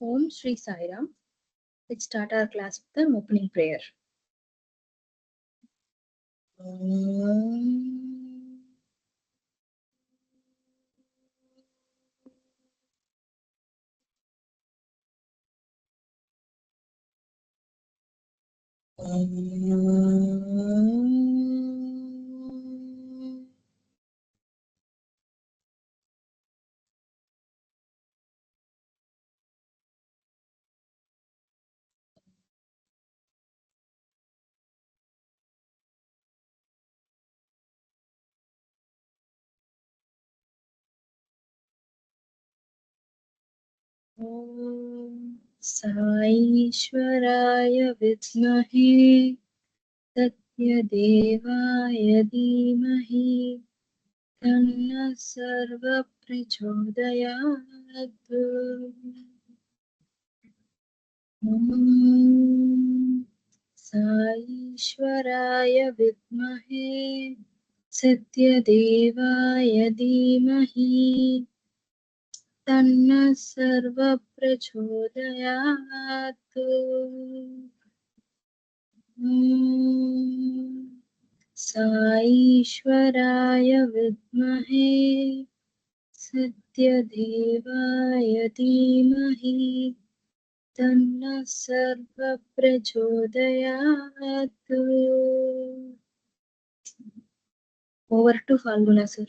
Om Shri Sai Ram. Let's start our class with an opening prayer. Om. Om. ॐ साईश्वराय विद्महे सत्यदेवाय धीमहि तन्नः सर्वप्रचोदयात्। ॐ साईश्वराय विद्महे सत्यदेवाय धीमहि तन्नः सर्वप्रचोदयात्। ॐ साईश्वराय विद्महे सत्यदेवाय धीमहि तन्नः सर्वप्रचोदयात्। Over to Falguna sir.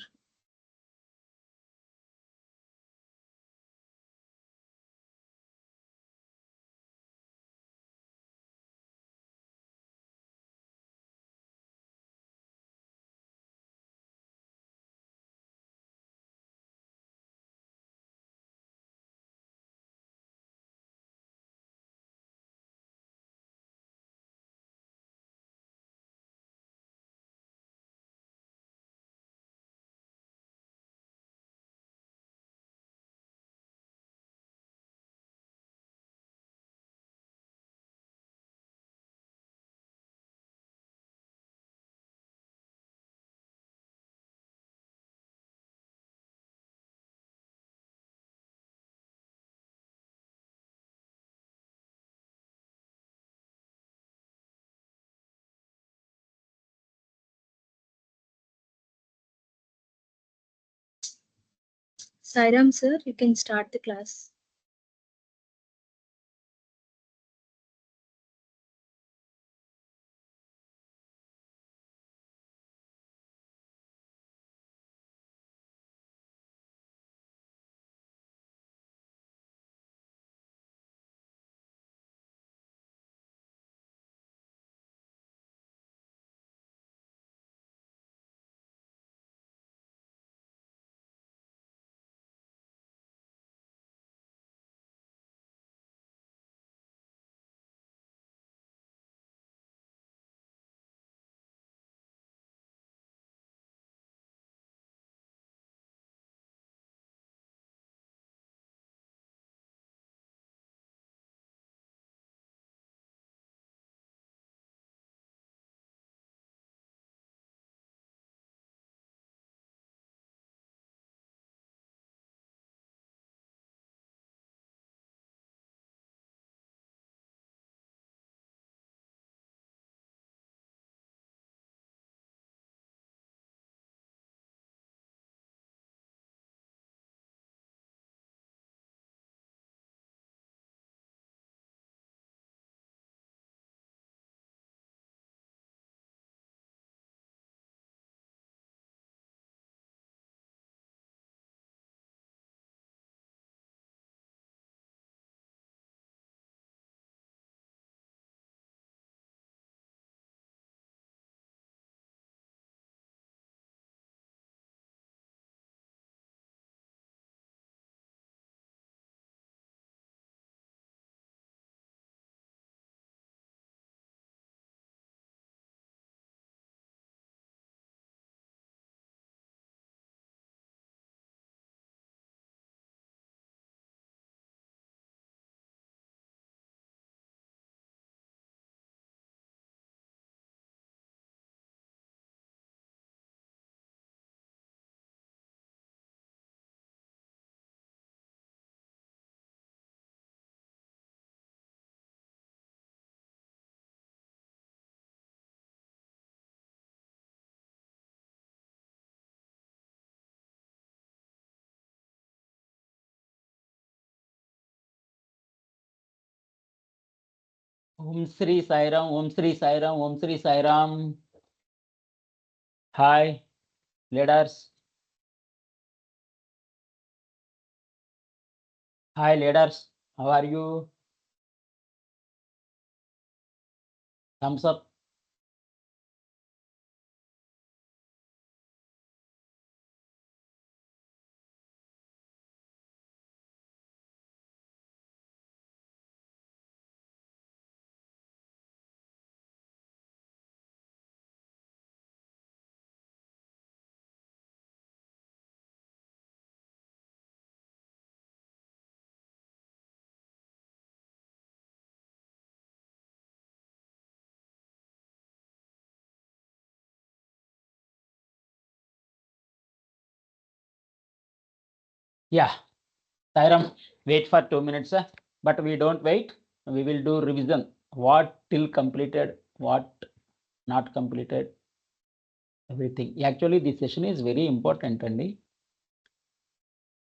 Sairam sir, you can start the class. Om Sri Sairam, Om Sri Sairam, Om Sri Sairam. Hi, leaders. Hi, leaders. How are you? Thumbs up. Yeah, Sairam, wait for 2 minutes, but we don't wait. We will do revision. What till completed, what not completed, everything. Actually, this session is very important, Andy.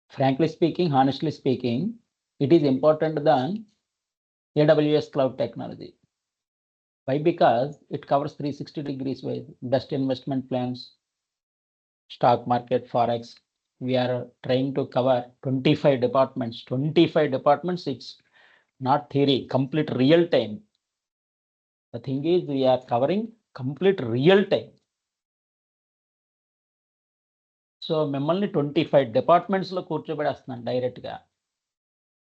Frankly speaking, honestly speaking, it is important than AWS cloud technology. Why? Because it covers 360 degrees wise, best investment plans, stock market, forex. We are trying to cover 25 departments. 25 departments, it's not theory, complete real time. The thing is, we are covering complete real time. So మిమ్మల్ని 25 departments లో కూర్చోబెడేస్తున్నాను direct గా.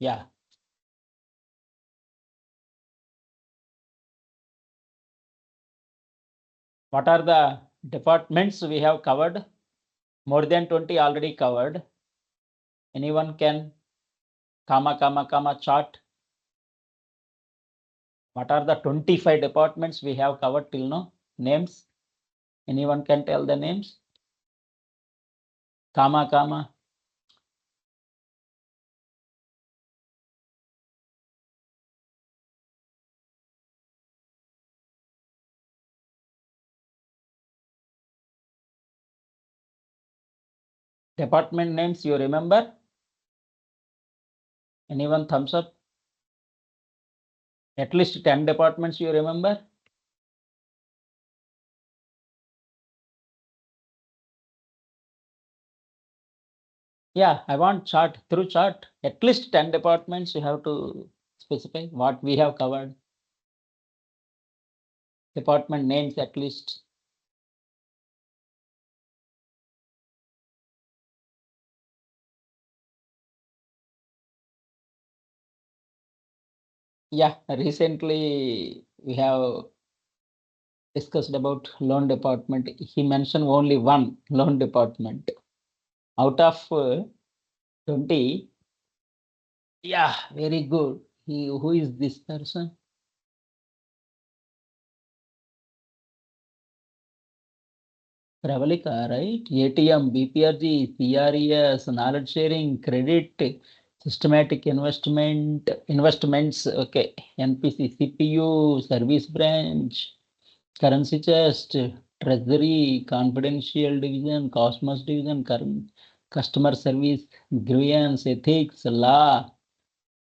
Yeah, what are the departments we have covered? More than 20 already covered. Anyone can comma chart? What are the 25 departments we have covered till now? Names? Anyone can tell the names? Comma. Department names you remember? Anyone thumbs up? At least 10 departments you remember? Yeah, I want chart, through chart. At least 10 departments you have to specify what we have covered. Department names at least. Yeah, recently we have discussed about loan department. He mentioned only one loan department out of 20. Yeah, very good. Who is this person? Pravalika, right? ATM, BPRG, CRES, knowledge sharing, credit, systematic investments, okay, NPC, CPU, service branch, currency chest, treasury, confidential division, Cosmos division, customer service, grievance, ethics, law,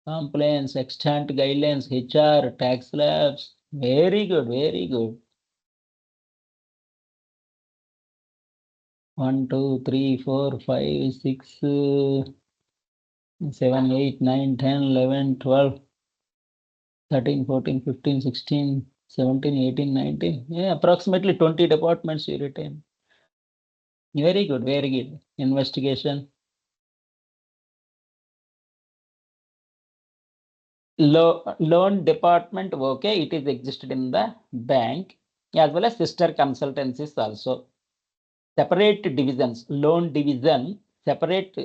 compliance, extant guidelines, HR, tax labs. Very good, very good. 1, 2, 3, 4, 5, 6, 7, 8, 9, 10, 11, 12, 13, 14, 15, 16, 17, 18, 19. Yeah, approximately 20 departments you retain. Very good, very good. Investigation. Loan department, okay, it is existed in the bank as well as sister consultancies also. Separate divisions, loan division, separate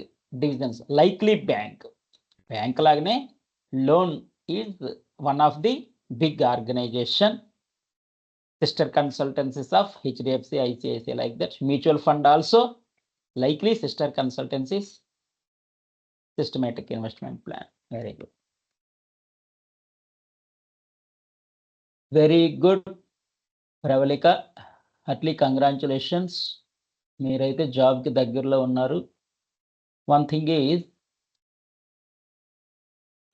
divisions, likely bank. Bank lagne loan is one of the big organization. Sister consultancies of HDFC, ICICI, like that. Mutual fund also, likely sister consultancies, systematic investment plan. Very good. Very good, Pravalika. Atli, congratulations. మీరైతే జాబ్కి దగ్గరలో ఉన్నారు. One thing is,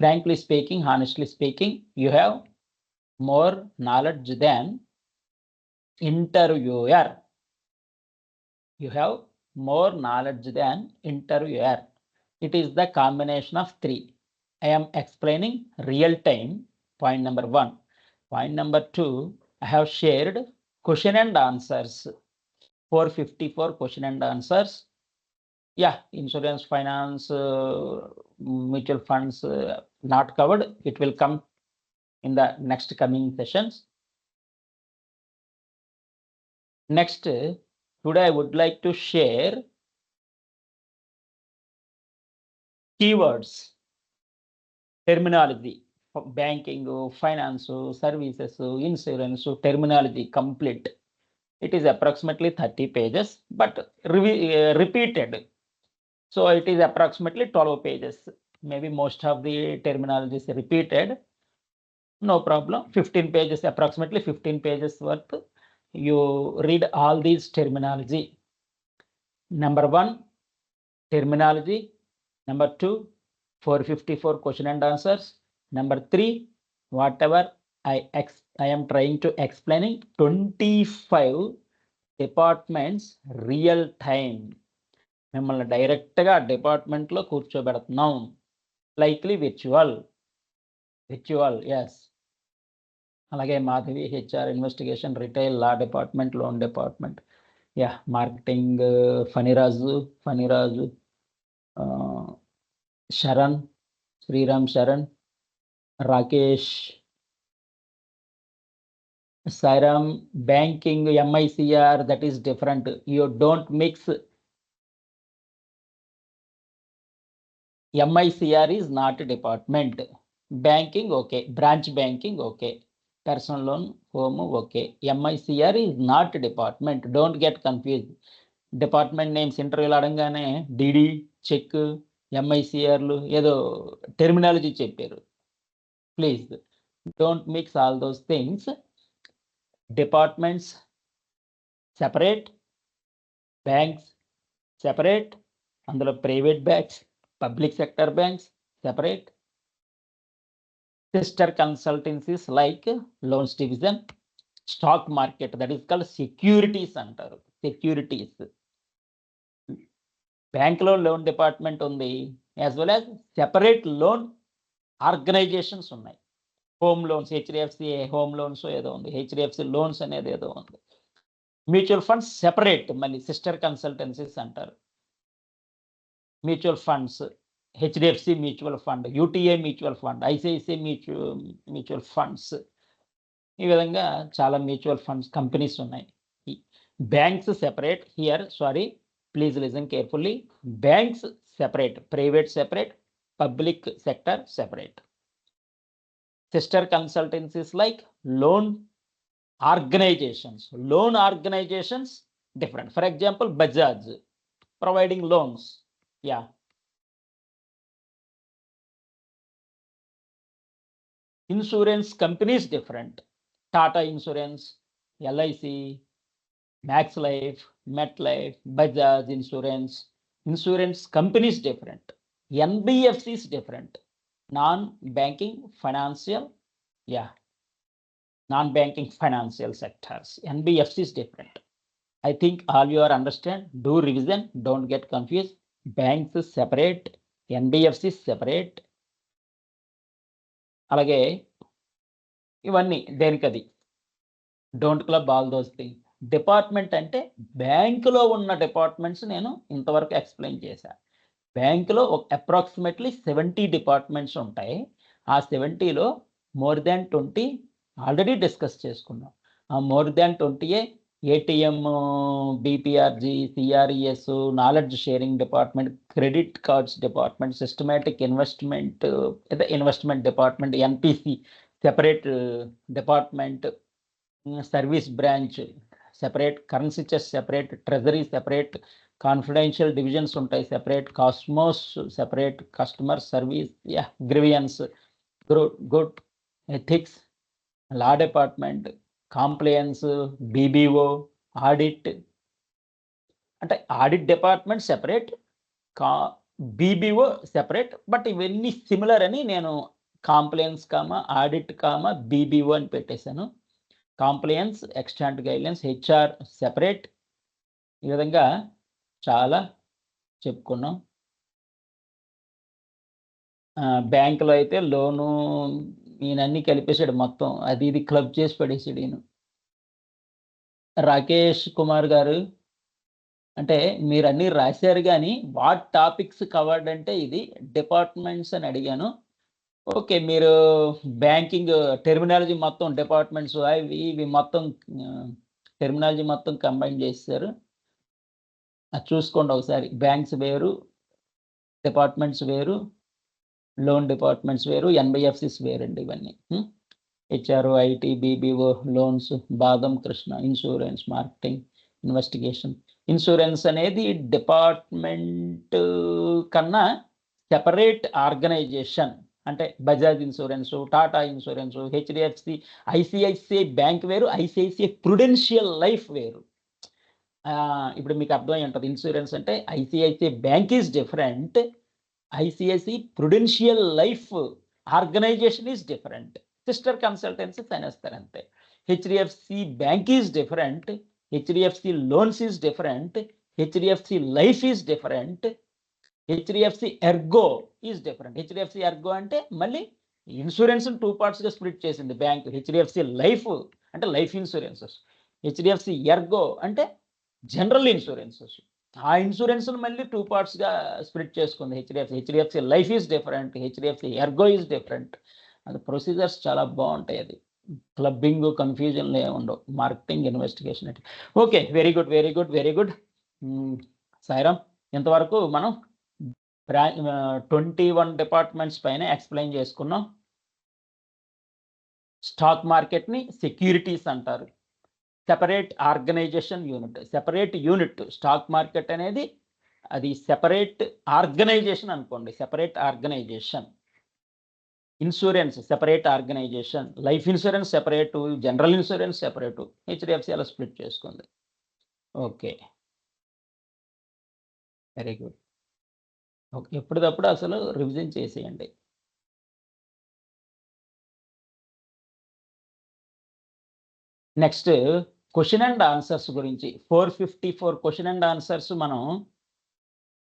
frankly speaking, honestly speaking, you have more knowledge than interviewer. You have more knowledge than interviewer. It is the combination of three. I am explaining real time, point number 1. Point number 2, I have shared question and answers, 454 question and answers. Yeah, insurance, finance, mutual funds not covered. It will come in the next coming sessions. Next, today I would like to share keywords, terminology, banking, finance, services, insurance, terminology complete. It is approximately 30 pages, but repeated. So it is approximately 12 pages. Maybe most of the terminology is repeated. No problem. 15 pages, approximately 15 pages worth. You read all these terminology. Number 1, terminology. Number 2, 454 question and answers. Number 3, whatever I am trying to explaining 25 departments real time. మిమ్మల్ని డైరెక్ట్గా డిపార్ట్మెంట్లో కూర్చోబెడుతున్నాం. Likely virtual, yes. అలాగే Madhavi HR, investigation, retail, law department, loan department, yeah, marketing Phaniraju, Sharan, Sriram Sharan, Rakesh, Sairam. Banking MICR, that is different. You don't mix. MICR is not a department. Banking, okay. Branch banking, okay. Personal loan, home, okay. MICR is not a department. Don't get confused. Department names interview అడగానే DD, cheque, MICRలు ఏదో terminology చెప్పారు. Please don't mix all those things. Departments separate, banks separate, అందులో private banks, public sector banks separate, sister consultancies like loans division, stock market, that is called securities antaru. Securities, bank loan department undi, as well as separate loan organizations unnai. Home loans, HDFC home loans edo undi, HDFC loans anedi edo undi. Mutual funds separate, mali sister consultancies antaru. Mutual funds, HDFC mutual fund, UTA mutual fund, ICICI mutual funds, ఈ విధంగా చాలా mutual funds companies ఉన్నాయి. Banks separate here, sorry, please listen carefully. Banks separate, private separate, public sector separate. Sister consultancies like loan organisations, different. For example, Bajaj providing loans, yeah. Insurance companies different. Tata Insurance, LIC, Max Life, MetLife, Bajaj Insurance. Insurance companies different. NBFC is different. Non-banking financial, yeah, non-banking financial sectors. NBFC is different. I think all you are understand. Do revision. Don't get confused. Banks is separate. NBFC is separate. అలాగే ఇవన్నీ దేనికది. Don't club all those thing. Department అంటే బ్యాంకులో ఉన్న departments నేను ఇంతవరకు explain చేశాను. బ్యాంకులో అప్రాక్సిమేట్లీ 70 డిపార్ట్మెంట్స్ ఉంటాయి. ఆ 70లో మోర్ దాన్ 20 ఆల్రెడీ డిస్కస్ చేసుకున్నాం. ఆ more than 20 ATM, BPRG, CRES, knowledge sharing department, credit cards department, systematic investment, investment department, NPC separate department, service branch separate, currency chest separate, treasury separate, confidential divisions ఉంటాయి separate, cosmos separate, customer service, grievance, good, ethics, law department, compliance, BBO, audit. అంటే audit department separate, BBO separate, but ఇవన్నీ similar అని నేను compliance audit BBO అని పెట్టేశాను. Compliance, external guidelines, HR separate. ఈ విధంగా చాలా చెప్పుకున్నాం. బ్యాంకులో అయితే లోను ఈయనన్నీ కలిపేశాడు మొత్తం. అది ఇది క్లబ్ చేసి పడేసాడు ఈయన. రాకేష్ కుమార్ గారు, అంటే మీరు అన్నీ రాశారు కానీ వాట్ టాపిక్స్ కవర్డ్ అంటే ఇది డిపార్ట్మెంట్స్ అని అడిగాను. ఓకే, మీరు బ్యాంకింగ్ టెర్మినాలజీ మొత్తం డిపార్ట్మెంట్స్ అవి ఇవి మొత్తం టెర్మినాలజీ మొత్తం కంబైన్ చేశారు. అది చూసుకోండి ఒకసారి. బ్యాంక్స్ వేరు, డిపార్ట్మెంట్స్ వేరు, లోన్ డిపార్ట్మెంట్స్ వేరు, ఎన్బిఎఫ్సిస్ వేరండి ఇవన్నీ. HR, IT, BBO, loans, Badam Krishna, insurance, marketing, investigation. Insurance అనేది డిపార్ట్మెంట్ కన్నా సెపరేట్ ఆర్గనైజేషన్. అంటే Bajaj insurance, Tata insurance, HDFC, ICICI bank వేరు, ఐసిఐసిఐ ప్రుడెన్షియల్ లైఫ్ వేరు. ఇప్పుడు మీకు అర్థమై ఉంటుంది. ఇన్సూరెన్స్ అంటే ICICI bank is different, ICICI prudential life organisation is different. Sister consultancies అనేస్తారు అంతే. HDFC bank is different, HDFC loans is different, HDFC life is different, HDFC Ergo is different. HDFC Ergo అంటే మళ్ళీ insurance 2 పార్ట్స్గా split చేసింది bank. HDFC life అంటే life insurances, HDFC Ergo అంటే general insurances. ఆ ఇన్సూరెన్స్ను మళ్ళీ 2 పార్ట్స్గా స్ప్లిట్ చేసుకుంది HDFC life is different, HDFC Ergo is different. అది ప్రొసీజర్స్ చాలా బాగుంటాయి. అది క్లబ్బింగ్ కన్ఫ్యూజన్లు ఏమి ఉండవు. మార్కెటింగ్, ఇన్వెస్టిగేషన్ అంటే okay. Very good, very good, very good. Sairam, ఇంతవరకు మనం 21 డిపార్ట్మెంట్స్ పైన ఎక్స్ప్లెయిన్ చేసుకున్నాం. స్టాక్ మార్కెట్ని సెక్యూరిటీస్ అంటారు. Separate organisation unit, separate unit. Stock market అనేది అది సెపరేట్ ఆర్గనైజేషన్ అనుకోండి, separate organisation. Insurance separate organisation, life insurance separate, general insurance separate, HDFC అలా స్ప్లిట్ చేసుకుంది. Okay, very good. ఓకే, ఎప్పటికప్పుడు అసలు రివిజన్ చేసేయండి. నెక్స్ట్ క్వశ్చన్ అండ్ ఆన్సర్స్ గురించి 454 question and answers మనం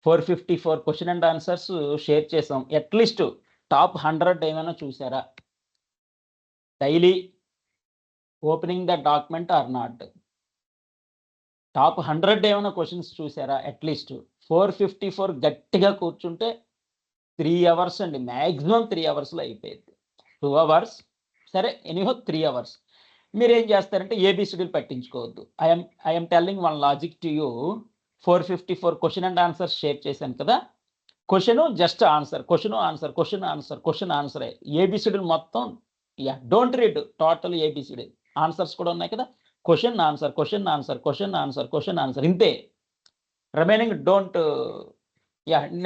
454 క్వశ్చన్ అండ్ ఆన్సర్స్ షేర్ చేసాం. At least top 100 ఏమైనా చూసారా? Daily opening the document are not? Top 100 ఏమైనా క్వశ్చన్స్ చూసారా? అట్లీస్ట్ 454 గట్టిగా కూర్చుంటే 3 అవర్స్ అండి, మ్యాక్సిమం 3 అవర్స్లో అయిపోయింది. 2 అవర్స్ సరే, ఎనీహో 3 అవర్స్. మీరు ఏం చేస్తారంటే ఏబిసిడీలు పట్టించుకోవద్దు. I'm telling one logic to you. 454 question and answers share చేశాను కదా. Question just answer, question answer, question answer, question ఆన్సరే. ఏబిసిడీలు మొత్తం don't read total ABCD. Answers కూడా ఉన్నాయి కదా. Question answer, question answer, question answer, question answer, ఇంతే. Remaining don't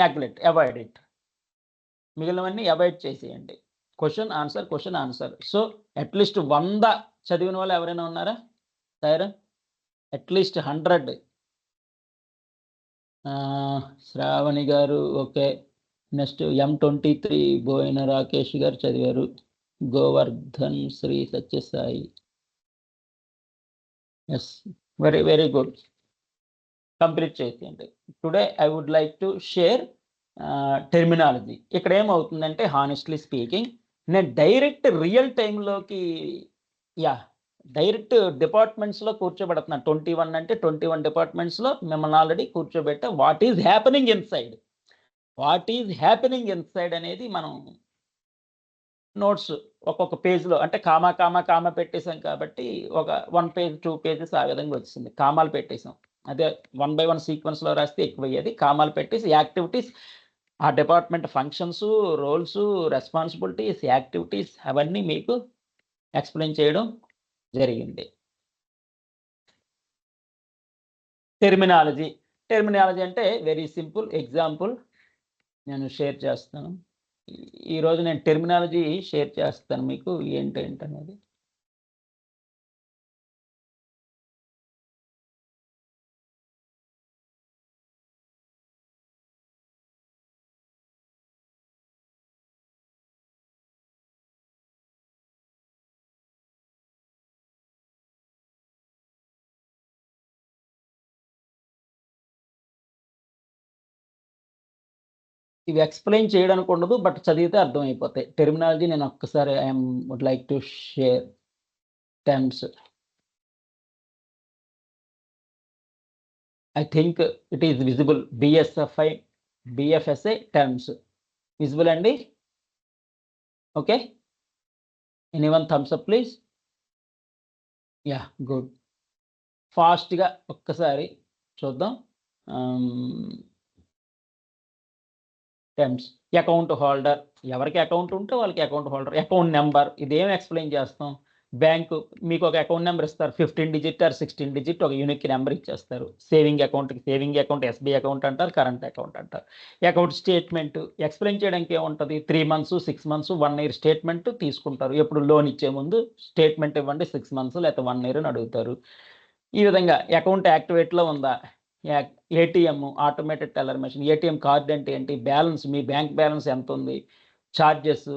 neglect, avoid it. మిగిలినవన్నీ అవాయిడ్ చేసేయండి. Question answer, question answer. So at least 100 చదివిన వాళ్ళు ఎవరైనా ఉన్నారా? Sir at least 100. శ్రావణి గారు okay. Next M23 Boina Rakesh garu చదివారు. Govardhan Sri Satyasai, yes, very very good. Complete చేసేయండి. Today I would like to share terminology. ఇక్కడ ఏమవుతుందంటే హానెస్ట్లీ స్పీకింగ్ నేను డైరెక్ట్ రియల్ టైంలోకి డైరెక్ట్ డిపార్ట్మెంట్స్లో కూర్చోబెడుతున్నాను. 21 అంటే 21 డిపార్ట్మెంట్స్లో మిమ్మల్ని ఆల్రెడీ కూర్చోబెట్టా. What is happening inside, what is happening inside అనేది మనం నోట్స్ ఒక్కొక్క పేజ్లో, అంటే కామా కామా కామా పెట్టేసాం కాబట్టి ఒక 1 పేజ్ 2 పేజెస్ ఆ విధంగా వచ్చింది. కామాలు పెట్టేసాం. అదే 1 by 1 సీక్వెన్స్లో రాస్తే ఎక్కువయ్యేది. కామాలు పెట్టేసి యాక్టివిటీస్, ఆ department functions, roles, responsibilities, activities అవన్నీ మీకు ఎక్స్ప్లెయిన్ చేయడం జరిగింది. టెర్మినాలజీ, టెర్మినాలజీ అంటే వెరీ సింపుల్. ఎగ్జాంపుల్ నేను షేర్ చేస్తాను. ఈరోజు నేను టెర్మినాలజీ షేర్ చేస్తాను మీకు ఏంటనేది. ఇవి ఎక్స్ప్లెయిన్ చేయడానికి ఉండదు, బట్ చదివితే అర్థమైపోతాయి. టెర్మినాలజీ నేను ఒక్కసారి would like to share terms. I think it is visible. BSFI, BFSI terms. Visible అండి? Okay. Anyone thumbs up please? Yeah, good. Fast గా ఒక్కసారి చూద్దాం. టర్మ్స్. అకౌంట్ హోల్డర్, ఎవరికి అకౌంట్ ఉంటే వాళ్ళకి అకౌంట్ హోల్డర్. అకౌంట్ నెంబర్, ఇదేం ఎక్స్ప్లెయిన్ చేస్తాం. Bank మీకు ఒక అకౌంట్ నెంబర్ ఇస్తారు, 15 డిజిట్ ఆర్ 16 డిజిట్ ఒక యూనిక్ నెంబర్ ఇచ్చేస్తారు. సేవింగ్ అకౌంట్కి సేవింగ్ అకౌంట్, ఎస్బీ అకౌంట్ అంటారు, కరెంట్ అకౌంట్ అంటారు. అకౌంట్ స్టేట్మెంట్ ఎక్స్ప్లెయిన్ చేయడానికి ఏముంటుంది, 3 మంత్స్ 6 మంత్స్ 1 ఇయర్ స్టేట్మెంట్ తీసుకుంటారు. ఎప్పుడు లోన్ ఇచ్చే ముందు స్టేట్మెంట్ ఇవ్వండి 6 మంత్స్ లేకపోతే 1 ఇయర్ అని అడుగుతారు. ఈ విధంగా అకౌంట్ యాక్టివేట్లో ఉందా, ATM automated teller machine, ATM card అంటే ఏంటి, బ్యాలెన్స్ మీ బ్యాంక్ బ్యాలెన్స్ ఎంత ఉంది, ఛార్జెస్,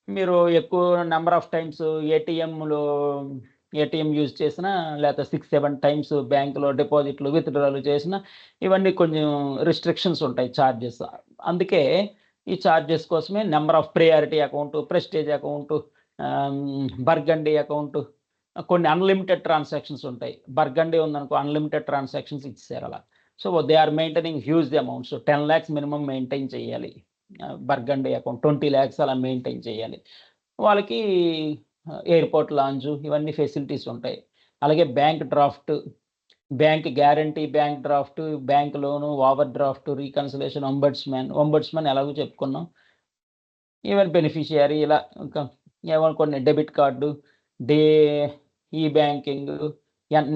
మీరు ఎక్కువ number of times ATM use చేసినా లేకపోతే 6-7 టైమ్స్ బ్యాంకులో డిపాజిట్లు విత్డ్రాలు చేసినా ఇవన్నీ కొంచెం రిస్ట్రిక్షన్స్ ఉంటాయి ఛార్జెస్. అందుకే ఈ ఛార్జెస్ కోసమే number of priority account, prestige account, burgundy account, కొన్ని అన్లిమిటెడ్ ట్రాన్సాక్షన్స్ ఉంటాయి. బర్గండి ఉందనుకో అన్లిమిటెడ్ ట్రాన్సాక్షన్స్ ఇచ్చారు అలా. So they are maintaining huge amounts. 10 lakhs minimum maintain చేయాలి బర్గండి అకౌంట్, 20 lakhs అలా మెయింటైన్ చేయాలి. వాళ్ళకి ఎయిర్పోర్ట్ లాంజ్ ఇవన్నీ ఫెసిలిటీస్ ఉంటాయి. అలాగే bank draft, bank guarantee, bank draft, bank loan, overdraft, reconciliation, ombudsman ఎలాగో చెప్పుకున్నాం. ఈవెన్ బెనిఫిషియరీ ఇలా ఇంకా ఏమైనా కొన్ని డెబిట్ కార్డు, ఈ బ్యాంకింగ్,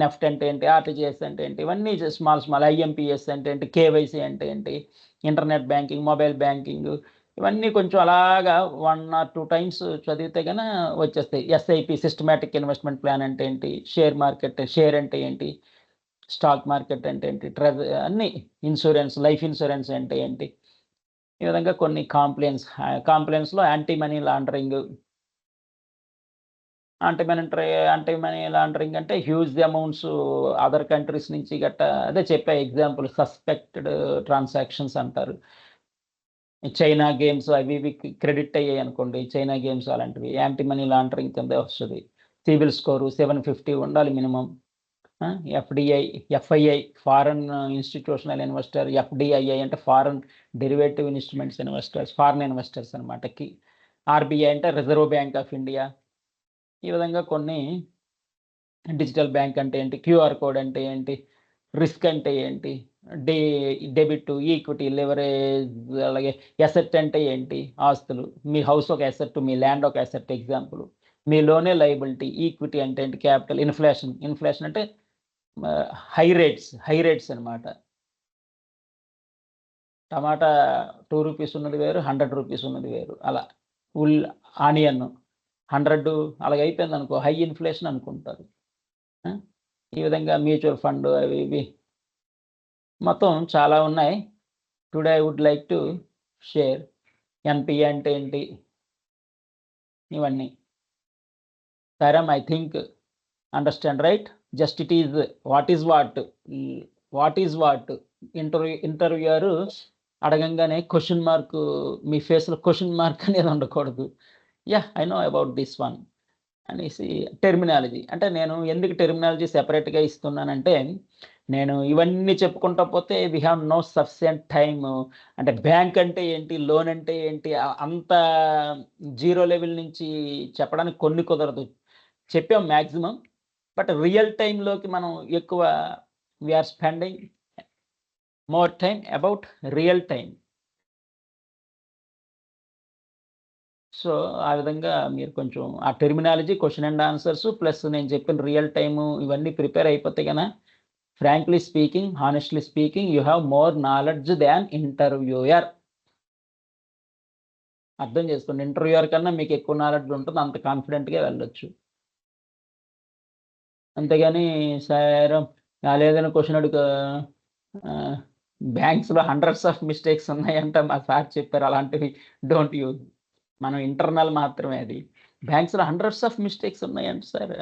నెఫ్ట్ అంటే ఏంటి, ఆర్టీజీఎస్ అంటే ఏంటి, ఇవన్నీ స్మాల్ ఐఎంపిఎస్ అంటే ఏంటి, కేవైసీ అంటే ఏంటి, ఇంటర్నెట్ బ్యాంకింగ్, మొబైల్ బ్యాంకింగ్, ఇవన్నీ కొంచెం అలాగా 1 or 2 times చదివితే కన్నా వచ్చేస్తాయి. ఎస్ఐపి సిస్టమేటిక్ ఇన్వెస్ట్మెంట్ ప్లాన్ అంటే ఏంటి, షేర్ మార్కెట్, షేర్ అంటే ఏంటి, స్టాక్ మార్కెట్ అంటే ఏంటి, అన్ని ఇన్సూరెన్స్, లైఫ్ ఇన్సూరెన్స్ అంటే ఏంటి, ఈ విధంగా కొన్ని కాంప్లైన్స్లో anti money laundering. Anti money laundering అంటే హ్యూజ్ అమౌంట్స్ అదర్ కంట్రీస్ నుంచి గట్టా, అదే చెప్పే ఎగ్జాంపుల్ సస్పెక్టెడ్ ట్రాన్సాక్షన్స్ అంటారు. చైనా గేమ్స్ అవి ఇవి క్రెడిట్ అయ్యాయి అనుకోండి, చైనా గేమ్స్ అలాంటివి యాంటీ మనీ లాండరింగ్ కింద వస్తుంది. సివిల్ స్కోరు 750 ఉండాలి minimum. FII foreign institutional investor, FDII అంటే foreign derivative instruments investors, foreign investors అనమాట. ఆర్బీఐ అంటే రిజర్వ్ బ్యాంక్ ఆఫ్ ఇండియా. ఈ విధంగా కొన్ని డిజిటల్ బ్యాంక్ అంటే ఏంటి, క్యూఆర్ కోడ్ అంటే ఏంటి, రిస్క్ అంటే ఏంటి, డెబిట్, ఈక్విటీ, లివరేజ్, అలాగే ఎసెట్ అంటే ఏంటి, ఆస్తులు, మీ హౌస్ ఒక ఎసెట్, మీ ల్యాండ్ ఒక ఎసెట్ ఎగ్జాంపుల్, మీ లోనే లయబిలిటీ, ఈక్విటీ అంటే ఏంటి, క్యాపిటల్, ఇన్ఫ్లేషన్ అంటే హై రేట్స్ అనమాట. టమాటా 2 రూపీస్ ఉన్నది వేరు, 100 రూపీస్ ఉన్నది వేరు. అలా ఆనియన్ 100 అలాగే అయిపోయింది అనుకో, హై ఇన్ఫ్లేషన్ అనుకుంటారు. ఈ విధంగా మ్యూచువల్ ఫండ్ అవి ఇవి మొత్తం చాలా ఉన్నాయి. Today I would like to share NPA అంటే ఏంటి, ఇవన్నీ. Taram, I think understand, right? Just it is what is what interviewer అడగంగానే క్వశ్చన్ మార్క్ మీ ఫేస్లో క్వశ్చన్ మార్క్ అనేది ఉండకూడదు. I know about this one అనేసి. టెర్మినాలజీ అంటే నేను ఎందుకు టెర్మినాలజీ సెపరేట్గా ఇస్తున్నానంటే, నేను ఇవన్నీ చెప్పుకుంటా పోతే we have no sufficient time. అంటే బ్యాంక్ అంటే ఏంటి, లోన్ అంటే ఏంటి, అంత జీరో లెవెల్ నుంచి చెప్పడానికి కొన్ని కుదరదు. చెప్పాం మ్యాక్సిమం, బట్ రియల్ టైంలోకి మనం ఎక్కువ we are spending more time about real time. So ఆ విధంగా మీరు కొంచెం ఆ terminology, question and answers plus నేను చెప్పిన రియల్ టైము ఇవన్నీ ప్రిపేర్ అయిపోతే కన్నా, frankly speaking, honestly speaking, you have more knowledge than interviewer. అర్థం చేసుకోండి, ఇంటర్వ్యూయర్ కన్నా మీకు ఎక్కువ నాలెడ్జ్ ఉంటుంది, అంత కాన్ఫిడెంట్గా వెళ్ళొచ్చు. అంతేగాని సార్ లేదని క్వశ్చన్ అడుగు, బ్యాంక్స్లో హండ్రెడ్స్ ఆఫ్ మిస్టేక్స్ ఉన్నాయంట మా సార్ చెప్పారు, అలాంటివి డోంట్ యూజ్. మనం ఇంటర్నల్ మాత్రమే అది. బ్యాంక్స్లో హండ్రెడ్స్ ఆఫ్ మిస్టేక్స్ ఉన్నాయంట sir,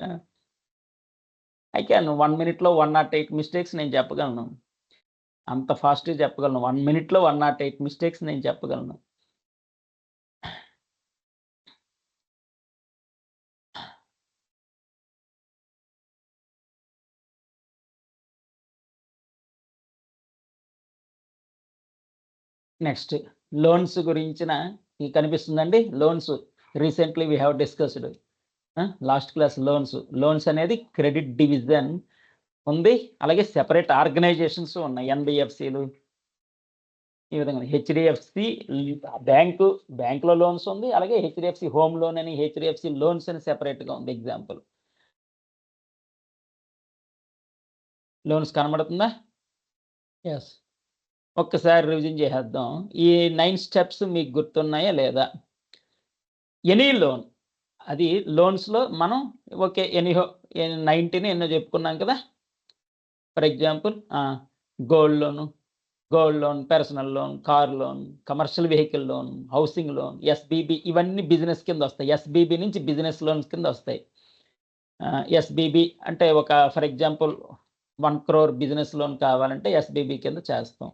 I can 1 minute 108 mistakes నేను చెప్పగలను. అంత ఫాస్ట్గా చెప్పగలను. 1 minute 108 మిస్టేక్స్ నేను చెప్పగలను. నెక్స్ట్ లోన్స్ గురించిన కనిపిస్తుందండి. Loans recently we have discussed last class. Loans అనేది క్రెడిట్ డివిజన్ ఉంది, అలాగే సెపరేట్ ఆర్గనైజేషన్స్ ఉన్నాయి, ఎన్బిఎఫ్సిలు ఈ విధంగా. హెచ్డిఎఫ్సి బ్యాంకులో లోన్స్ ఉంది, అలాగే హెచ్డిఎఫ్సి హోమ్ లోన్ అని, హెచ్డిఎఫ్సి లోన్స్ అని సెపరేట్గా ఉంది. ఎగ్జాంపుల్ లోన్స్ కనబడుతుందా? ఎస్. ఒక్కసారి రివిజన్ చేసేద్దాం. ఈ 9 స్టెప్స్ మీకు గుర్తున్నాయా లేదా? ఎనీ లోన్, అది లోన్స్లో మనం ఓకే ఎనీహో 19 ఎన్నో చెప్పుకున్నాం కదా. For example gold loan, personal loan, car loan, commercial vehicle loan, housing loan, SBB, ఇవన్నీ బిజినెస్ కింద వస్తాయి. ఎస్బీబీ నుంచి బిజినెస్ లోన్స్ కింద వస్తాయి. ఎస్బీబీ అంటే ఒక for example 1 crore business loan కావాలంటే ఎస్బీబీ కింద చేస్తాం.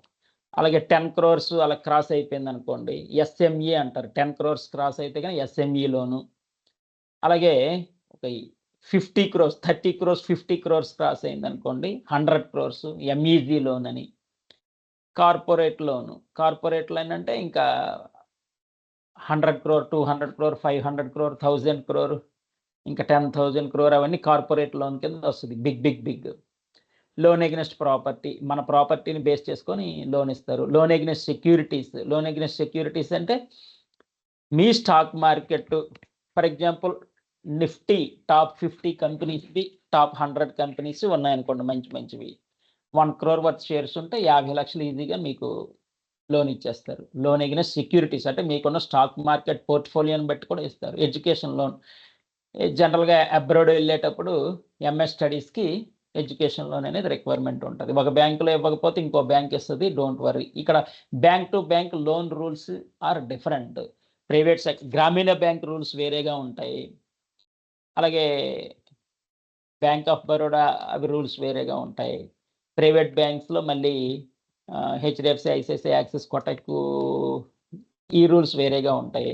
అలాగే 10 crores అలా క్రాస్ అయిపోయింది అనుకోండి, ఎస్ఎంఈ అంటారు. 10 crores క్రాస్ అయితే కానీ ఎస్ఎంఈ లోను. అలాగే ఒక 50 crores, 30 crores, 50 crores క్రాస్ అయింది అనుకోండి, 100 crores ఎంఈజీ లోన్ అని. కార్పొరేట్ లోన్ అంటే ఇంకా 100 crore, 200 crore, 500 crore, 1000 crore, ఇంకా 10,000 crore, అవన్నీ కార్పొరేట్ లోన్ కింద వస్తుంది. బిగ్ లోన్ ఎగ్నెస్ట్ ప్రాపర్టీ, మన ప్రాపర్టీని బేస్ చేసుకొని లోన్ ఇస్తారు. లోన్ ఎగ్నెస్ట్ సెక్యూరిటీస్ అంటే మీ stock market, for example Nifty top 50 కంపెనీస్వి, టాప్ 100 కంపెనీస్ ఉన్నాయనుకోండి, మంచివి 1 crore వర్త్ షేర్స్ ఉంటే 50 లక్షలు ఈజీగా మీకు లోన్ ఇచ్చేస్తారు. లోన్ ఎగ్నెస్ట్ సెక్యూరిటీస్ అంటే మీకున్న స్టాక్ మార్కెట్ పోర్ట్ఫోలియోని బట్టి కూడా ఇస్తారు. ఎడ్యుకేషన్ లోన్, జనరల్గా అబ్రాడ్ వెళ్ళేటప్పుడు ఎంఎస్ స్టడీస్కి ఎడ్యుకేషన్ లోన్ అనేది రిక్వైర్మెంట్ ఉంటుంది. ఒక బ్యాంకులో ఇవ్వకపోతే ఇంకో బ్యాంక్ ఇస్తుంది, డోంట్ వరీ. ఇక్కడ bank to bank loan rules are different. Private Grameen bank rules వేరేగా ఉంటాయి, అలాగే బ్యాంక్ ఆఫ్ బరోడా అవి రూల్స్ వేరేగా ఉంటాయి. ప్రైవేట్ బ్యాంక్స్లో మళ్ళీ హెచ్డిఎఫ్సి, ఐసిఐసిఐ, యాక్సిస్, కోటక్ ఈ రూల్స్ వేరేగా ఉంటాయి.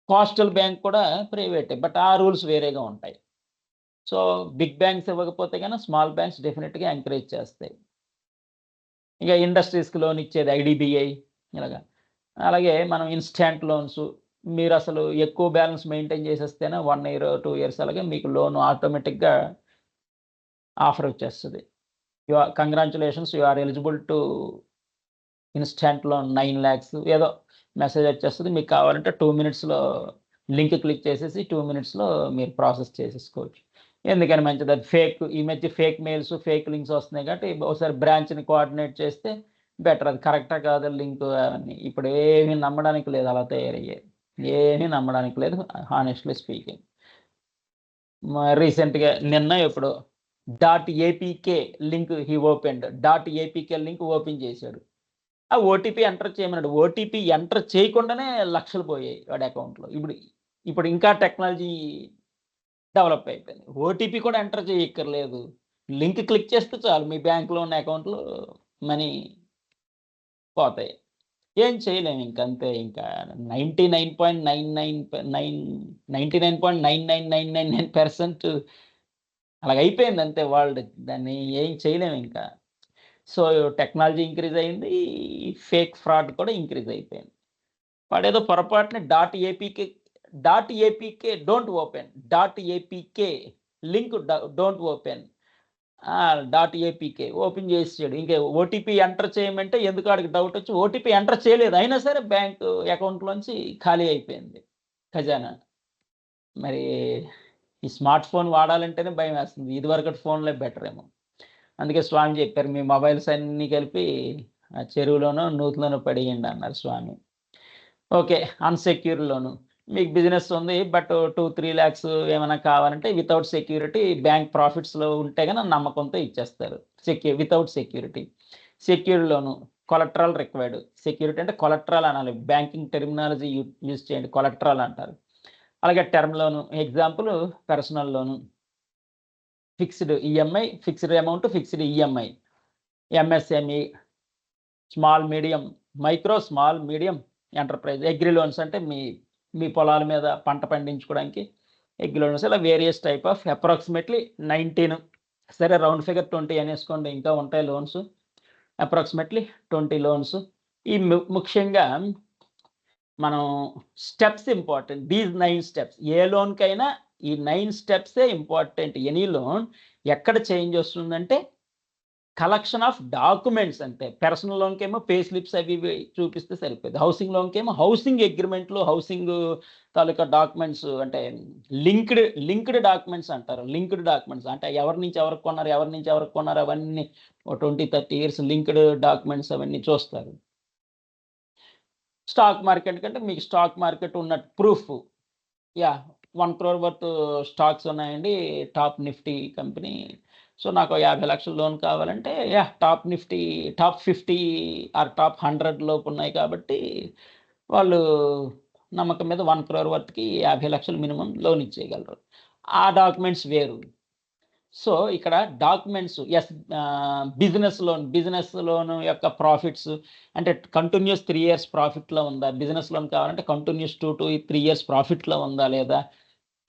కోస్టల్ బ్యాంక్ కూడా ప్రైవేటే, బట్ ఆ రూల్స్ వేరేగా ఉంటాయి. సో బిగ్ బ్యాంక్స్ ఇవ్వకపోతే కన్నా స్మాల్ బ్యాంక్స్ డెఫినెట్గా ఎంకరేజ్ చేస్తాయి. ఇక ఇండస్ట్రీస్కి లోన్ ఇచ్చేది ఐడిబిఐ ఇలాగా. అలాగే మనం ఇన్స్టాంట్ లోన్స్, మీరు అసలు ఎక్కువ బ్యాలెన్స్ మెయింటైన్ చేసేస్తేనే 1 year, 2 years అలాగే మీకు లోన్ ఆటోమేటిక్గా ఆఫర్ వచ్చేస్తుంది. Congratulations, you are eligible to instant loan 9 lakhs ఏదో మెసేజ్ వచ్చేస్తుంది. మీకు కావాలంటే 2 minutes లింక్ క్లిక్ చేసేసి 2 minutes మీరు ప్రాసెస్ చేసేసుకోవచ్చు. ఎందుకని మంచిది, అది ఈ మధ్య ఫేక్ మెయిల్స్, ఫేక్ లింక్స్ వస్తున్నాయి కాబట్టి ఒకసారి బ్రాంచ్ని కోఆర్డినేట్ చేస్తే బెటర్. అది కరెక్టా కాదా లింక్ అవన్నీ ఇప్పుడు ఏమీ నమ్మడానికి లేదు, అలా తయారయ్యాయి. ఏమీ నమ్మడానికి లేదు, హానెస్ట్లీ స్పీకింగ్. రీసెంట్గా నిన్న ఎప్పుడు .apk link .apk link open చేశాడు. ఆ ఓటీపీ ఎంటర్ చేయమన్నాడు. ఓటీపీ ఎంటర్ చేయకుండానే లక్షలు పోయాయి వాడి అకౌంట్లో. ఇప్పుడు ఇంకా టెక్నాలజీ డెవలప్ అయిపోయింది. ఓటీపీ కూడా ఎంటర్ చేయక్కర్లేదు, లింక్ క్లిక్ చేస్తే చాలు మీ బ్యాంకులో ఉన్న అకౌంట్లో మనీ పోతాయి. ఏం చేయలేము ఇంకంతే. ఇంకా 99.9999% అలాగైపోయింది అంతే వరల్డ్. దాన్ని ఏం చేయలేము ఇంకా. సో టెక్నాలజీ ఇంక్రీజ్ అయింది, ఫేక్ ఫ్రాడ్ కూడా ఇంక్రీజ్ అయిపోయింది. వాడేదో పొరపాటున .apk don't open, .apk link don't open, .apk open చేసాడు. ఇంకా ఓటీపీ ఎంటర్ చేయమంటే ఎందుకు ఆడికి డౌట్ వచ్చి ఓటీపీ ఎంటర్ చేయలేదు, అయినా సరే బ్యాంక్ అకౌంట్లోంచి ఖాళీ అయిపోయింది ఖజానా. మరి ఈ స్మార్ట్ ఫోన్ వాడాలంటేనే భయం వేస్తుంది. ఇదివరకటి ఫోన్లే బెటర్ ఏమో. అందుకే స్వామి చెప్పారు, మీ మొబైల్స్ అన్నీ కలిపి చెరువులోనో నూతిలోనో పడేయండి అన్నారు స్వామి. ఓకే, అన్సెక్యూర్ లోను, మీకు బిజినెస్ ఉంది బట్ 2-3 lakhs ఏమైనా కావాలంటే వితౌట్ సెక్యూరిటీ, బ్యాంక్ ప్రాఫిట్స్లో ఉంటే కానీ నమ్మకంతో ఇచ్చేస్తారు. Without security. సెక్యూర్ లోను కొలట్రల్ రిక్వైర్డ్. సెక్యూరిటీ అంటే కొలట్రల్ అనాలి, బ్యాంకింగ్ టెర్మినాలజీ యూజ్ చేయండి, కొలట్రల్ అంటారు. అలాగే term loan, example personal loan, fixed EMI, fixed amount, fixed EMI. MSME small medium micro small medium enterprise. Agri loans అంటే మీ పొలాల మీద పంట పండించుకోవడానికి అగ్రి లోన్స్. ఇలా వేరియస్ టైప్ ఆఫ్ అప్రాక్సిమేట్లీ 19, సరే రౌండ్ ఫిగర్ 20 అనేసుకోండి, ఇంకా ఉంటాయి లోన్స్. Approximately 20 loans. ఈ ముఖ్యంగా మనం స్టెప్స్ ఇంపార్టెంట్. దీస్ 9 స్టెప్స్ ఏ లోన్కైనా ఈ 9 స్టెప్సే ఇంపార్టెంట్. ఎనీ లోన్ ఎక్కడ చేంజ్ వస్తుందంటే కలెక్షన్ ఆఫ్ డాక్యుమెంట్స్ అంతే. పర్సనల్ లోన్కేమో పే స్లిప్స్ అవి ఇవి చూపిస్తే సరిపోయింది. హౌసింగ్ లోన్కేమో హౌసింగ్ అగ్రిమెంట్లు, హౌసింగ్ తాలూకా డాక్యుమెంట్స్ అంటే లింక్డ్ డాక్యుమెంట్స్ అంటారు. లింక్డ్ డాక్యుమెంట్స్ అంటే ఎవరి నుంచి ఎవరికి కొన్నారు అవన్నీ 20-30 ఇయర్స్ లింక్డ్ డాక్యుమెంట్స్ అవన్నీ చూస్తారు. స్టాక్ మార్కెట్ కంటే మీకు స్టాక్ మార్కెట్ ఉన్నట్టు ప్రూఫ్. 1 crore వర్త్ స్టాక్స్ ఉన్నాయండి టాప్ నిఫ్టీ కంపెనీ. సో నాకు 50 లక్షల లోన్ కావాలంటే top Nifty top 50 or top 100 లోపు ఉన్నాయి కాబట్టి వాళ్ళు నమ్మకం మీద 1 crore వర్త్కి 50 లక్షలు మినిమం లోన్ ఇచ్చేయగలరు. ఆ డాక్యుమెంట్స్ వేరు. సో ఇక్కడ డాక్యుమెంట్స్ బిజినెస్ లోన్ యొక్క ప్రాఫిట్స్ అంటే కంటిన్యూస్ 3 years ప్రాఫిట్లో ఉందా, బిజినెస్ లోన్ కావాలంటే కంటిన్యూస్ 2 to 3 years ప్రాఫిట్లో ఉందా లేదా,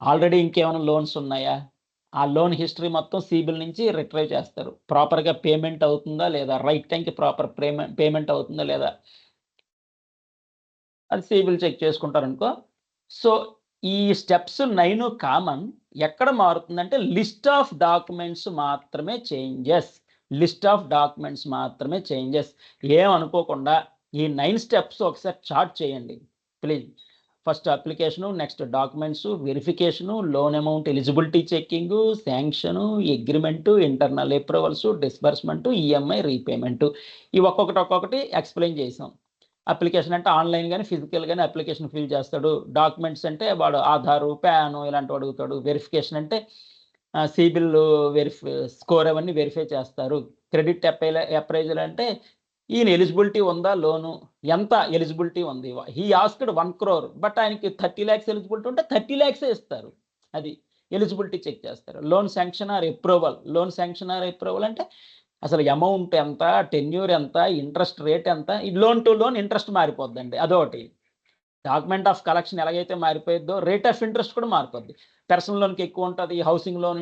ఆల్రెడీ ఇంకేమైనా లోన్స్ ఉన్నాయా, ఆ లోన్ హిస్టరీ మొత్తం సిబిల్ నుంచి రిట్రైవ్ చేస్తారు. ప్రాపర్గా పేమెంట్ అవుతుందా లేదా, రైట్ టైంకి ప్రాపర్ పేమెంట్ అవుతుందా లేదా, అది సిబిల్ చెక్ చేసుకుంటారు అనుకో. సో ఈ స్టెప్స్ 9 కామన్. ఎక్కడ మారుతుందంటే లిస్ట్ ఆఫ్ డాక్యుమెంట్స్ మాత్రమే చేంజెస్. ఏమనుకోకుండా ఈ 9 స్టెప్స్ ఒకసారి చార్ట్ చేయండి please. First application, next documents, verification, loan amount eligibility checking, sanction, agreement, internal approvals, disbursement, EMI repayment. ఇవి ఒక్కొక్కటి ఎక్స్ప్లెయిన్ చేసాం. అప్లికేషన్ అంటే ఆన్లైన్ కానీ ఫిజికల్ కానీ అప్లికేషన్ ఫిల్ చేస్తాడు. డాక్యుమెంట్స్ అంటే వాడు ఆధారు, ప్యాను ఇలాంటివి అడుగుతాడు. వెరిఫికేషన్ అంటే సిబిల్ స్కోర్ అవన్నీ వెరిఫై చేస్తారు. క్రెడిట్ అప్రైజల్ అంటే ఈయన ఎలిజిబిలిటీ ఉందా, లోను ఎంత ఎలిజిబిలిటీ ఉంది. హీ ఆస్క్డ్ 1 crore బట్ ఆయనకి 30 lakhs ఎలిజిబిలిటీ ఉంటే 30 lakhs ఇస్తారు. అది ఎలిజిబిలిటీ చెక్ చేస్తారు. లోన్ శాంక్షన్ ఆర్ అప్రూవల్ అంటే అసలు అమౌంట్ ఎంత, టెన్యూర్ ఎంత, ఇంట్రెస్ట్ రేట్ ఎంత. ఈ లోన్ టు లోన్ ఇంట్రెస్ట్ మారిపోద్దండి. అదొకటి. డాక్యుమెంట్ ఆఫ్ కలెక్షన్ ఎలాగైతే మారిపోయిద్దో రేట్ ఆఫ్ ఇంట్రెస్ట్ కూడా మారిపోద్ది. పర్సనల్ లోన్కి ఎక్కువ ఉంటుంది, హౌసింగ్ లోన్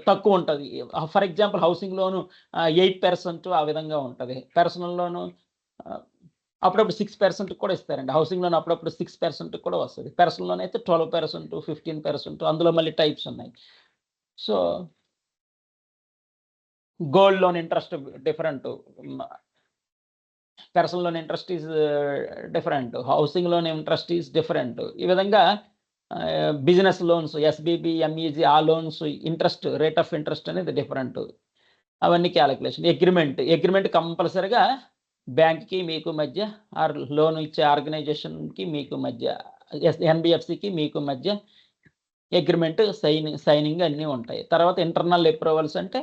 తక్కువ ఉంటుంది. ఫర్ ఎగ్జాంపుల్ హౌసింగ్ లోను 8% ఆ విధంగా ఉంటుంది. పర్సనల్ లోను అప్పుడప్పుడు 6% కూడా ఇస్తారండి. హౌసింగ్ లోన్ అప్పుడప్పుడు 6% కూడా వస్తుంది. పర్సనల్ లోన్ అయితే 12%, 15%, అందులో మళ్ళీ టైప్స్ ఉన్నాయి. So gold loan interest different, personal loan interest is different, housing loan interest is different. ఈ విధంగా బిజినెస్ లోన్స్, ఎస్బీబీ, ఎంఈజీ ఆ loans interest rate of interest అనేది డిఫరెంట్. అవన్నీ క్యాలిక్యులేషన్. అగ్రిమెంట్ కంపల్సరిగా బ్యాంక్కి మీకు మధ్య ఆర్ లోన్ ఇచ్చే ఆర్గనైజేషన్కి మీకు మధ్య, ఎన్బిఎఫ్సికి మీకు మధ్య అగ్రిమెంట్ సైనింగ్ అన్నీ ఉంటాయి. తర్వాత ఇంటర్నల్ అప్రూవల్స్ అంటే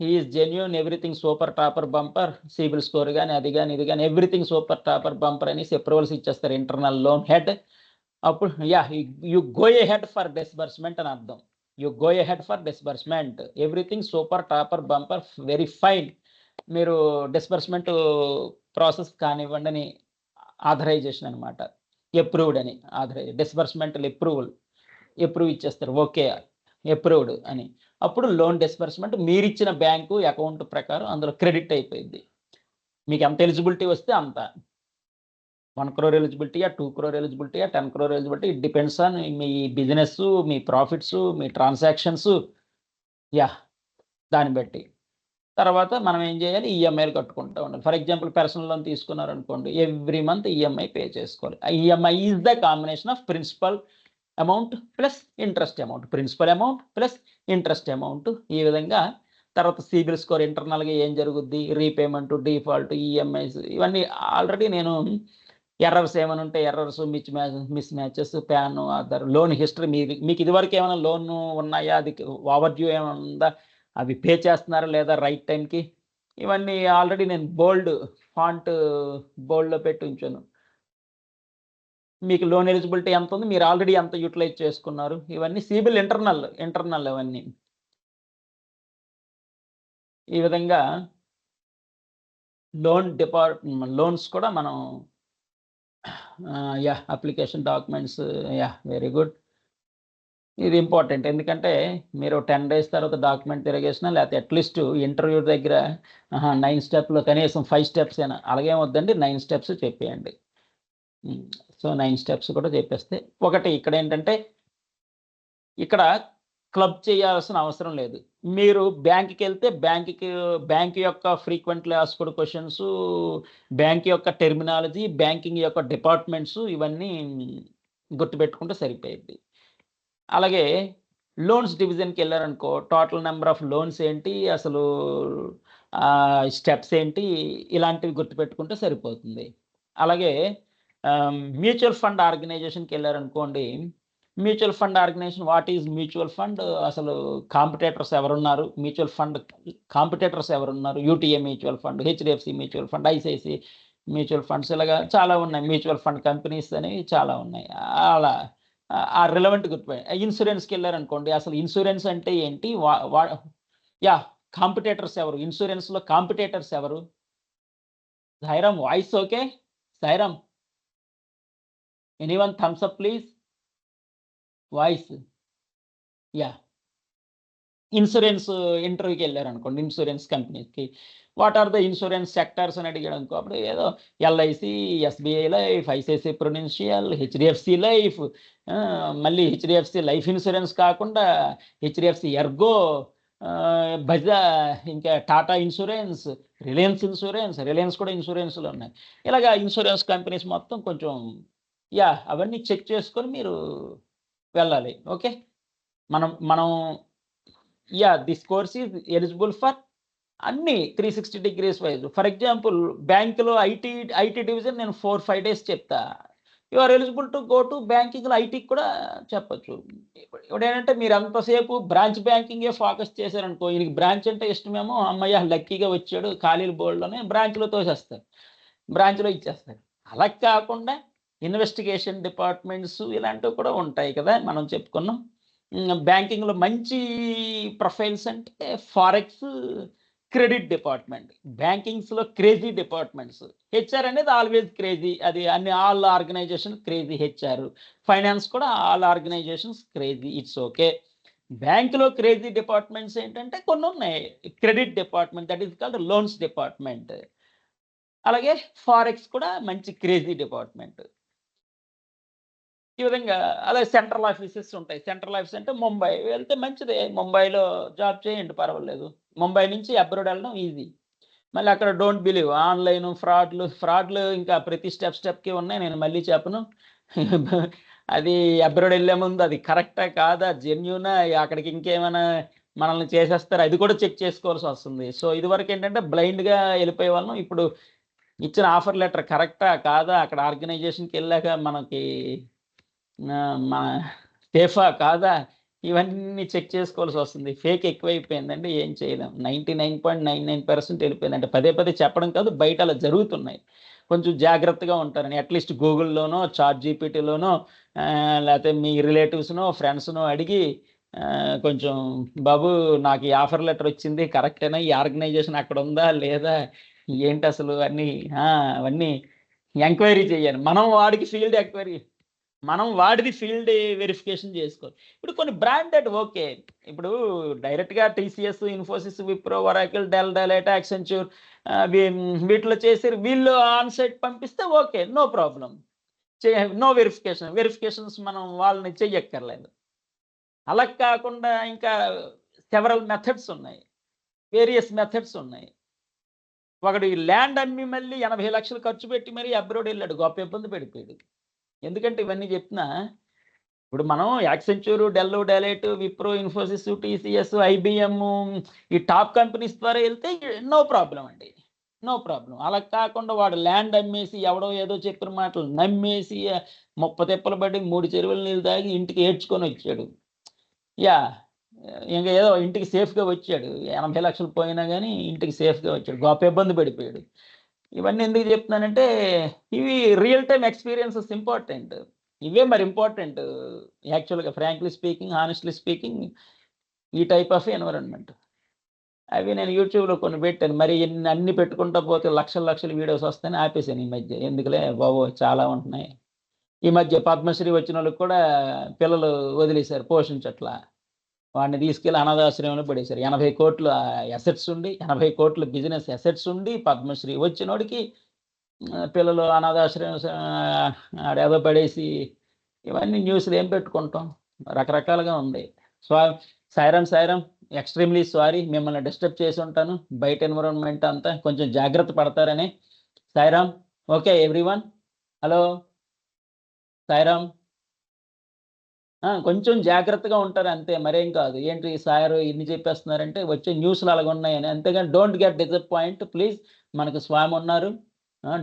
is genuine, everything super topper bumper, CIBIL score కానీ అది కానీ ఇది కానీ ఎవ్రీథింగ్ సూపర్ టాపర్ బంపర్ అనేసి అప్రూవల్స్ ఇచ్చేస్తారు ఇంటర్నల్ లోన్ హెడ్. అప్పుడు you go A head for disbursement అని అర్థం. You go A head for disbursement, everything super topper bumper, very fine, మీరు డిస్బర్స్మెంట్ ప్రాసెస్ కానివ్వండి అని ఆథరైజేషన్ అనమాట. అప్రూవ్డ్ అని డిస్బర్స్మెంటల్ అప్రూవ్ ఇచ్చేస్తారు. ఓకే అప్రూవ్డ్ అని. అప్పుడు లోన్ డిస్బర్స్మెంట్ మీరు ఇచ్చిన బ్యాంకు అకౌంట్ ప్రకారం అందులో క్రెడిట్ అయిపోయింది. మీకు ఎంత ఎలిజిబిలిటీ వస్తే అంత. 1 crore ఎలిజిబిలిటీయా, 2 crore ఎలిజిబిలిటీయా, 10 crore eligibility, it depends on మీ బిజినెస్, మీ ప్రాఫిట్స్, మీ ట్రాన్సాక్షన్స్, దాన్ని బట్టి. తర్వాత మనం ఏం చేయాలి, ఈఎంఐలు కట్టుకుంటూ ఉండాలి. ఫర్ ఎగ్జాంపుల్ పర్సనల్ లోన్ తీసుకున్నారనుకోండి, ఎవ్రీ మంత్ ఈఎంఐ పే చేసుకోవాలి. EMI is the combination of principal amount plus interest amount, principal amount plus interest amount. ఈ విధంగా తర్వాత సిబిల్ స్కోర్ ఇంటర్నల్గా ఏం జరుగుద్ది, రీపేమెంట్, డిఫాల్ట్, ఈఎంఐస్ ఇవన్నీ ఆల్రెడీ నేను ఎర్రర్స్ ఏమైనా ఉంటే errors, miss matches, pan, Aadhaar, loan history, మీకు ఇదివరకు ఏమైనా లోన్ ఉన్నాయా, అది ఓవర్ డ్యూ ఏమైనా ఉందా, అవి పే చేస్తున్నారా లేదా రైట్ టైంకి, ఇవన్నీ ఆల్రెడీ నేను బోల్డ్లో పెట్టి ఉంచాను. మీకు లోన్ ఎలిజిబిలిటీ ఎంత ఉంది, మీరు ఆల్రెడీ ఎంత యూటిలైజ్ చేసుకున్నారు, ఇవన్నీ సిబిల్ ఇంటర్నల్ అవన్నీ. ఈ విధంగా లోన్స్ కూడా మనం అప్లికేషన్ డాక్యుమెంట్స్ వెరీ గుడ్. ఇది ఇంపార్టెంట్. ఎందుకంటే మీరు 10 డేస్ తర్వాత డాక్యుమెంట్ తిరగేసినా లేకపోతే అట్లీస్ట్ ఇంటర్వ్యూ దగ్గర 9 స్టెప్‌లో కనీసం 5 స్టెప్స్ అయినా అలాగేం వద్దండి 9 స్టెప్స్ చెప్పేయండి. సో 9 స్టెప్స్ కూడా చెప్పేస్తే ఒకటి ఇక్కడేంటంటే ఇక్కడ క్లబ్ చేయాల్సిన అవసరం లేదు. మీరు బ్యాంక్‌కెళ్తే బ్యాంక్ యొక్క ఫ్రీక్వెంట్‌లీ ఆస్క్డ్ క్వెషన్స్, బ్యాంక్ యొక్క టెర్మినాలజీ, బ్యాంకింగ్ యొక్క డిపార్ట్మెంట్స్ ఇవన్నీ గుర్తుపెట్టుకుంటే సరిపోయిద్ది. అలాగే లోన్స్ డివిజన్‌కెళ్లారనుకో టోటల్ నంబర్ ఆఫ్ లోన్స్ ఏంటి? అసలు స్టెప్స్ ఏంటి? ఇలాంటివి గుర్తుపెట్టుకుంటే సరిపోతుంది. అలాగే మ్యూచువల్ ఫండ్ ఆర్గనైజేషన్‌కెళ్లారనుకోండి. Mutual fund organisation what is mutual fund? అసలు కాంపిటీటర్స్ ఎవరున్నారు? మ్యూచువల్ ఫండ్ కాంపిటీటర్స్ ఎవరున్నారు? UTA mutual fund, HDFC mutual fund, ICICI mutual funds ఇలాగా చాలా ఉన్నాయి. మ్యూచువల్ ఫండ్ కంపెనీస్ అనేవి చాలా ఉన్నాయి. అలా ఆ రిలవెంట్ ఇన్సూరెన్స్‌కెళ్లారనుకోండి. అసలు ఇన్సూరెన్స్ అంటే ఏంటి? వా వా యాహ్! కాంపిటీటర్స్ ఎవరు? ఇన్సూరెన్స్‌లో కాంపిటీటర్స్ ఎవరు? Sairam voice okay? Sairam anyone thumbs up please. Voice. Yeah! Insurance ఇంటర్వ్యూకెళ్లారనుకోండి ఇన్సూరెన్స్ కంపెనీస్‌కి. What are the insurance sectors అని అడిగాడనుకో అప్పుడు ఏదో LIC, SBI life, ICICI prudential, HDFC life, మళ్ళీ హెచ్‌డిఎఫ్‌సి లైఫ్ ఇన్సూరెన్స్ కాకుండా హెచ్‌డిఎఫ్‌సి ఎర్గో, బజా ఇంకా టాటా ఇన్సూరెన్స్, రిలయన్స్ కూడా ఇన్సూరెన్స్‌లో ఉన్నాయి. ఇలాగా ఇన్సూరెన్స్ కంపెనీస్ మొత్తం కొంచెం అవన్నీ చెక్ చేసుకొని మీరు వెళ్ళాలి. ఓకే. మనం మనం this course is eligible for అన్నీ 360 డిగ్రీస్ వైస్. ఫర్ ఎగ్జాంపుల్ బ్యాంక్‌లో ఐటీ డివిజన్ నేను 4, 5 డేస్ చెప్తా. You are eligible to go to బ్యాంకింగ్‌లో ఐటీకి కూడా చెప్పొచ్చు. ఇప్పుడేంటంటే మీరు అంతసేపు బ్రాంచ్ బ్యాంకింగే ఫోకస్ చేశారనుకో, ఈయనకి బ్రాంచ్ అంటే ఇష్టమేమో, హమ్మయ్య! లక్కీగా వచ్చాడు ఖాళీలు బోలెడని బ్రాంచ్‌లో తోసేస్తారు. బ్రాంచ్‌లో ఇచ్చేస్తారు. అలా కాకుండా ఇన్వెస్టిగేషన్ డిపార్ట్మెంట్స్ ఇలాంటివి కూడా ఉంటాయి కదా! మనం చెప్పుకున్నాం. బ్యాంకింగ్‌లో మంచి ప్రొఫైల్స్ అంటే ఫారెక్స్, క్రెడిట్ డిపార్ట్మెంట్. బ్యాంకింగ్స్‌లో క్రేజీ డిపార్ట్మెంట్స్. హెచ్ఆర్ అనేది ఆల్‌వేస్ క్రేజీ. అది all organisation crazy HR. Finance కూడా all organisations crazy. It's okay. బ్యాంక్‌లో క్రేజీ డిపార్ట్మెంట్స్ ఏంటంటే కొన్నున్నాయి. Credit department that is called loans department. అలాగే ఫారెక్స్ కూడా మంచి క్రేజీ డిపార్ట్మెంట్. ఈ విధంగా అలాగే సెంట్రల్ ఆఫీసెస్ ఉంటాయి. సెంట్రల్ ఆఫీస్ అంటే ముంబై వెళ్తే మంచిదే. ముంబైలో జాబ్ చేయండి పర్వాలేదు. ముంబై నుంచి అబ్రాడ్ వెళ్ళడం ఈజీ. మళ్ళీ అక్కడ డోంట్ బిలీవ్ ఆన్‌లైన్ ఫ్రాడ్‌లు ఇంకా ప్రతి స్టెప్‌కి ఉన్నాయి. నేను మళ్ళీ చెప్పను. అది అబ్రాడ్ ఎళ్ళే ముందు అది కరెక్టా? కాదా? జెన్యూనా? అక్కడికి ఇంకేమైనా మనల్ని చేసేస్తారా? అది కూడా చెక్ చేసుకోవాల్సొస్తుంది. సో, ఇదివరకేంటంటే బ్లైండ్‌గా ఎళ్ళిపోయేవాళ్ళం. ఇప్పుడు ఇచ్చిన ఆఫర్ లెటర్ కరెక్టా? కాదా? అక్కడ ఆర్గనైజేషన్‌కెళ్ళాక మనకి మన సేఫా? కాదా? ఇవన్నీ చెక్ చేసుకోవాల్సొస్తుంది. ఫేక్ ఎక్కువైపోయిందండి. ఏం చేయలేం. 99.99% ఎళ్ళిపోయింది. అంటే పదే పదే చెప్పడం కాదు. బయట అలా జరుగుతున్నాయి. కొంచెం జాగ్రత్తగా ఉంటారని అట్‌లీస్ట్ గూగుల్‌లోనో, చాట్ జీపీటీలోనో లేతే మీ రిలేటివ్స్‌నో, ఫ్రెండ్స్‌నో అడిగి కొంచెం బాబు నాకు ఈ ఆఫర్ లెటర్ వచ్చింది. కరెక్టేనా? ఈ ఆర్గనైజేషన్ అక్కడుందా? లేదా? ఏంటసలు అన్నీ అవన్నీ ఎంక్వైరీ చేయాలి. మనం వాడిది ఫీల్డ్ వెరిఫికేషన్ జేసుకోవాలి. ఇప్పుడు కొన్ని బ్రాండెడ్ ఓకే. ఇప్పుడు డైరెక్ట్‌గా TCS, Infosys, Wipro, Oracle, Deloitte, Accenture వీటిలో చేసిర్రు. వీళ్ళు ఆన్ సైట్ పంపిస్తే ఓకే. No problem. చే నో వెరిఫికేషన్స్ మనం వాళ్ళని చెయ్యక్కర్లేదు. అలా కాకుండా ఇంకా సెవరల్ మెథడ్స్ ఉన్నాయి. వేరియస్ మెథడ్స్ ఉన్నాయి. ఒకడు ఈ ల్యాండ్ అమ్మి మళ్ళీ 80,00,000 ఖర్చు పెట్టి మరి అబ్రాడ్ ఎళ్ళాడు. గొప్ప ఇబ్బంది పడిపోయాడు. ఎందుకంటే ఇవన్నీ జెప్తున్నా ఇప్పుడు మనం Accenture, Deloitte, Wipro, Infosys, TCS, IBM ఈ టాప్ కంపెనీస్ ద్వారా ఎళ్తే నో ప్రాబ్లమ్ అండి. No problem. అలా కాకుండా వాడు ల్యాండ్ అమ్మేసి ఎవడో ఏదో చెప్పిన మాటలు నమ్మేసి ముప్పతిప్పలు పడి 3 చెరువుల నీళ్ళు తాగి ఇంటికి ఏడ్చుకొనొచ్చాడు. యాహ్! ఇంక ఏదో ఇంటికి సేఫ్‌గా వచ్చాడు. 80,00,000 పోయినా గాని ఇంటికి సేఫ్‌గా వచ్చాడు. గొప్ప ఇబ్బంది పడిపోయాడు. ఇవన్నీ ఎందుకు చెప్తున్నానంటే, ఇవి రియల్ టైమ్ ఎక్స్‌పీరియన్సెస్ ఇంపార్టెంట్. ఇవే మరి ఇంపార్టెంట్ యాక్చువల్‌గా ఫ్రాంక్లీ స్పీకింగ్, హానెస్ట్‌లీ స్పీకింగ్ ఈ టైప్ ఆఫ్ ఎన్విరాన్మెంట్. అవి నేను యూట్యూబ్లో కొన్ని పెట్టాను. మరి అన్ని పెట్టుకుంటా పోతే లక్షల వీడియోస్ వస్తాయని ఆపేసాను ఈ మధ్య. ఎందుకులే బాబు చాలా ఉంటున్నాయి. ఈ మధ్య పద్మశ్రీ వచ్చిన వాళ్ళకి కూడా పిల్లలు వదిలేశారు, పోషించట్లా. వాడిని తీసుకెళ్ళి అనాథాశ్రయంలో పడేశారు. 80 కోట్ల అసెట్స్ ఉండి, 80 కోట్ల బిజినెస్ అసెట్స్ ఉండి, పద్మశ్రీ వచ్చినోడికి పిల్లలు అనాథాశ్రయం ఆడేదో పడేసి, ఇవన్నీ న్యూస్లు ఏం పెట్టుకుంటాం, రకరకాలుగా ఉంది. సాయిరామ్ ఎక్స్ట్రీమ్లీ సారీ, మిమ్మల్ని డిస్టర్బ్ చేసి ఉంటాను. బయట ఎన్విరాన్మెంట్ అంతా కొంచెం జాగ్రత్త పడతారని. Sairam. Okay everyone. Hello Sairam. కొంచెం జాగ్రత్తగా ఉంటారు అంతే, మరేం కాదు. ఏంటి సారు ఇన్ని చెప్పేస్తున్నారంటే వచ్చే న్యూస్లు అలాగ ఉన్నాయని. అంతేగాని డోంట్ గెట్ డిసప్పాయింట్ ప్లీజ్. మనకు స్వామి ఉన్నారు.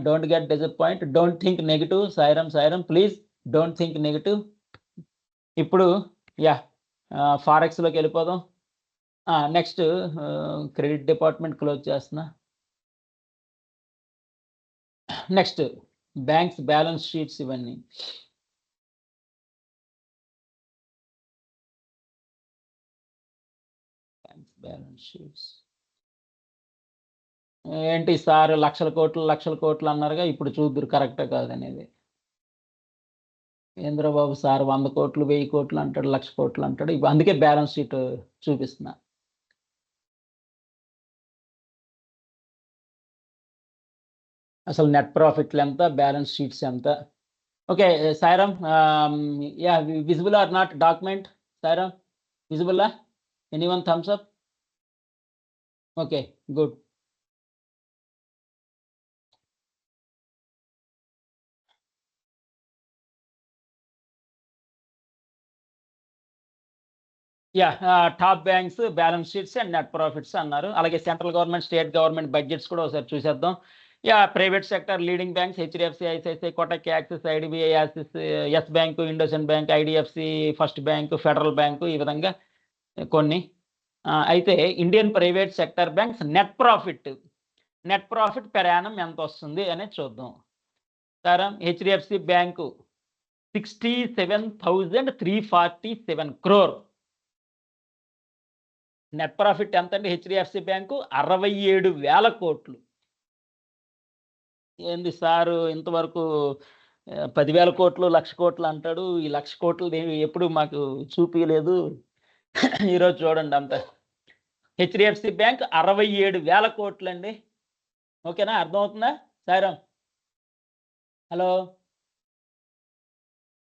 Don't get disappoint, don't think negative. Sairam please don't think negative. ఇప్పుడు ఫారెక్స్లోకి వెళ్ళిపోదాం. నెక్స్ట్ క్రెడిట్ డిపార్ట్మెంట్ క్లోజ్ చేస్తున్నా. నెక్స్ట్ బ్యాంక్స్ బ్యాలెన్స్ షీట్స్ ఇవన్నీ. బ్యాంక్స్ బ్యాలెన్స్ షీట్స్ ఏంటి సార్, లక్షల కోట్లు అన్నారుగా, ఇప్పుడు చూద్దురు కరెక్టే కాదనేది. బాబు సార్ 100 కోట్లు 1000 కోట్లు అంటాడు, 1,00,000 కోట్లు అంటాడు. ఇప్పుడు అందుకే బ్యాలెన్స్ షీట్ చూపిస్తున్నా. అసలు నెట్ ప్రాఫిట్లు ఎంత, బ్యాలెన్స్ షీట్స్ ఎంత. Okay Sairam, visible or not document? Sairam, విజిబుల్లా? Anyone thumbs up? Okay good. Top banks balance sheets and net profits అన్నారు. అలాగే central government, state government budgets కూడా ఒకసారి చూసేద్దాం. Private sector leading banks HDFC, ICICI, Kotak, Axis, IDBI, Axis, Yes bank, IndusInd bank, IDFC, first bank, federal bank, ఈ విధంగా కొన్ని. అయితే Indian private sector banks net profit per annum ఎంత వస్తుంది అనేది చూద్దాం. Sir HDFC bank 67,347 crore. Net profit ఎంత అండి? హెచ్డిఎఫ్సి బ్యాంకు 67,000 కోట్లు. ఏంది సారు ఇంతవరకు 10,000 కోట్లు 1,00,000 కోట్లు అంటాడు. ఈ 1,00,000 కోట్లు ఎప్పుడు మాకు చూపించలేదు. ఈరోజు చూడండి అంత. హెచ్డిఎఫ్సి బ్యాంక్ 67,000 కోట్లు అండి. ఓకేనా, అర్థమవుతుందా? Sairam, hello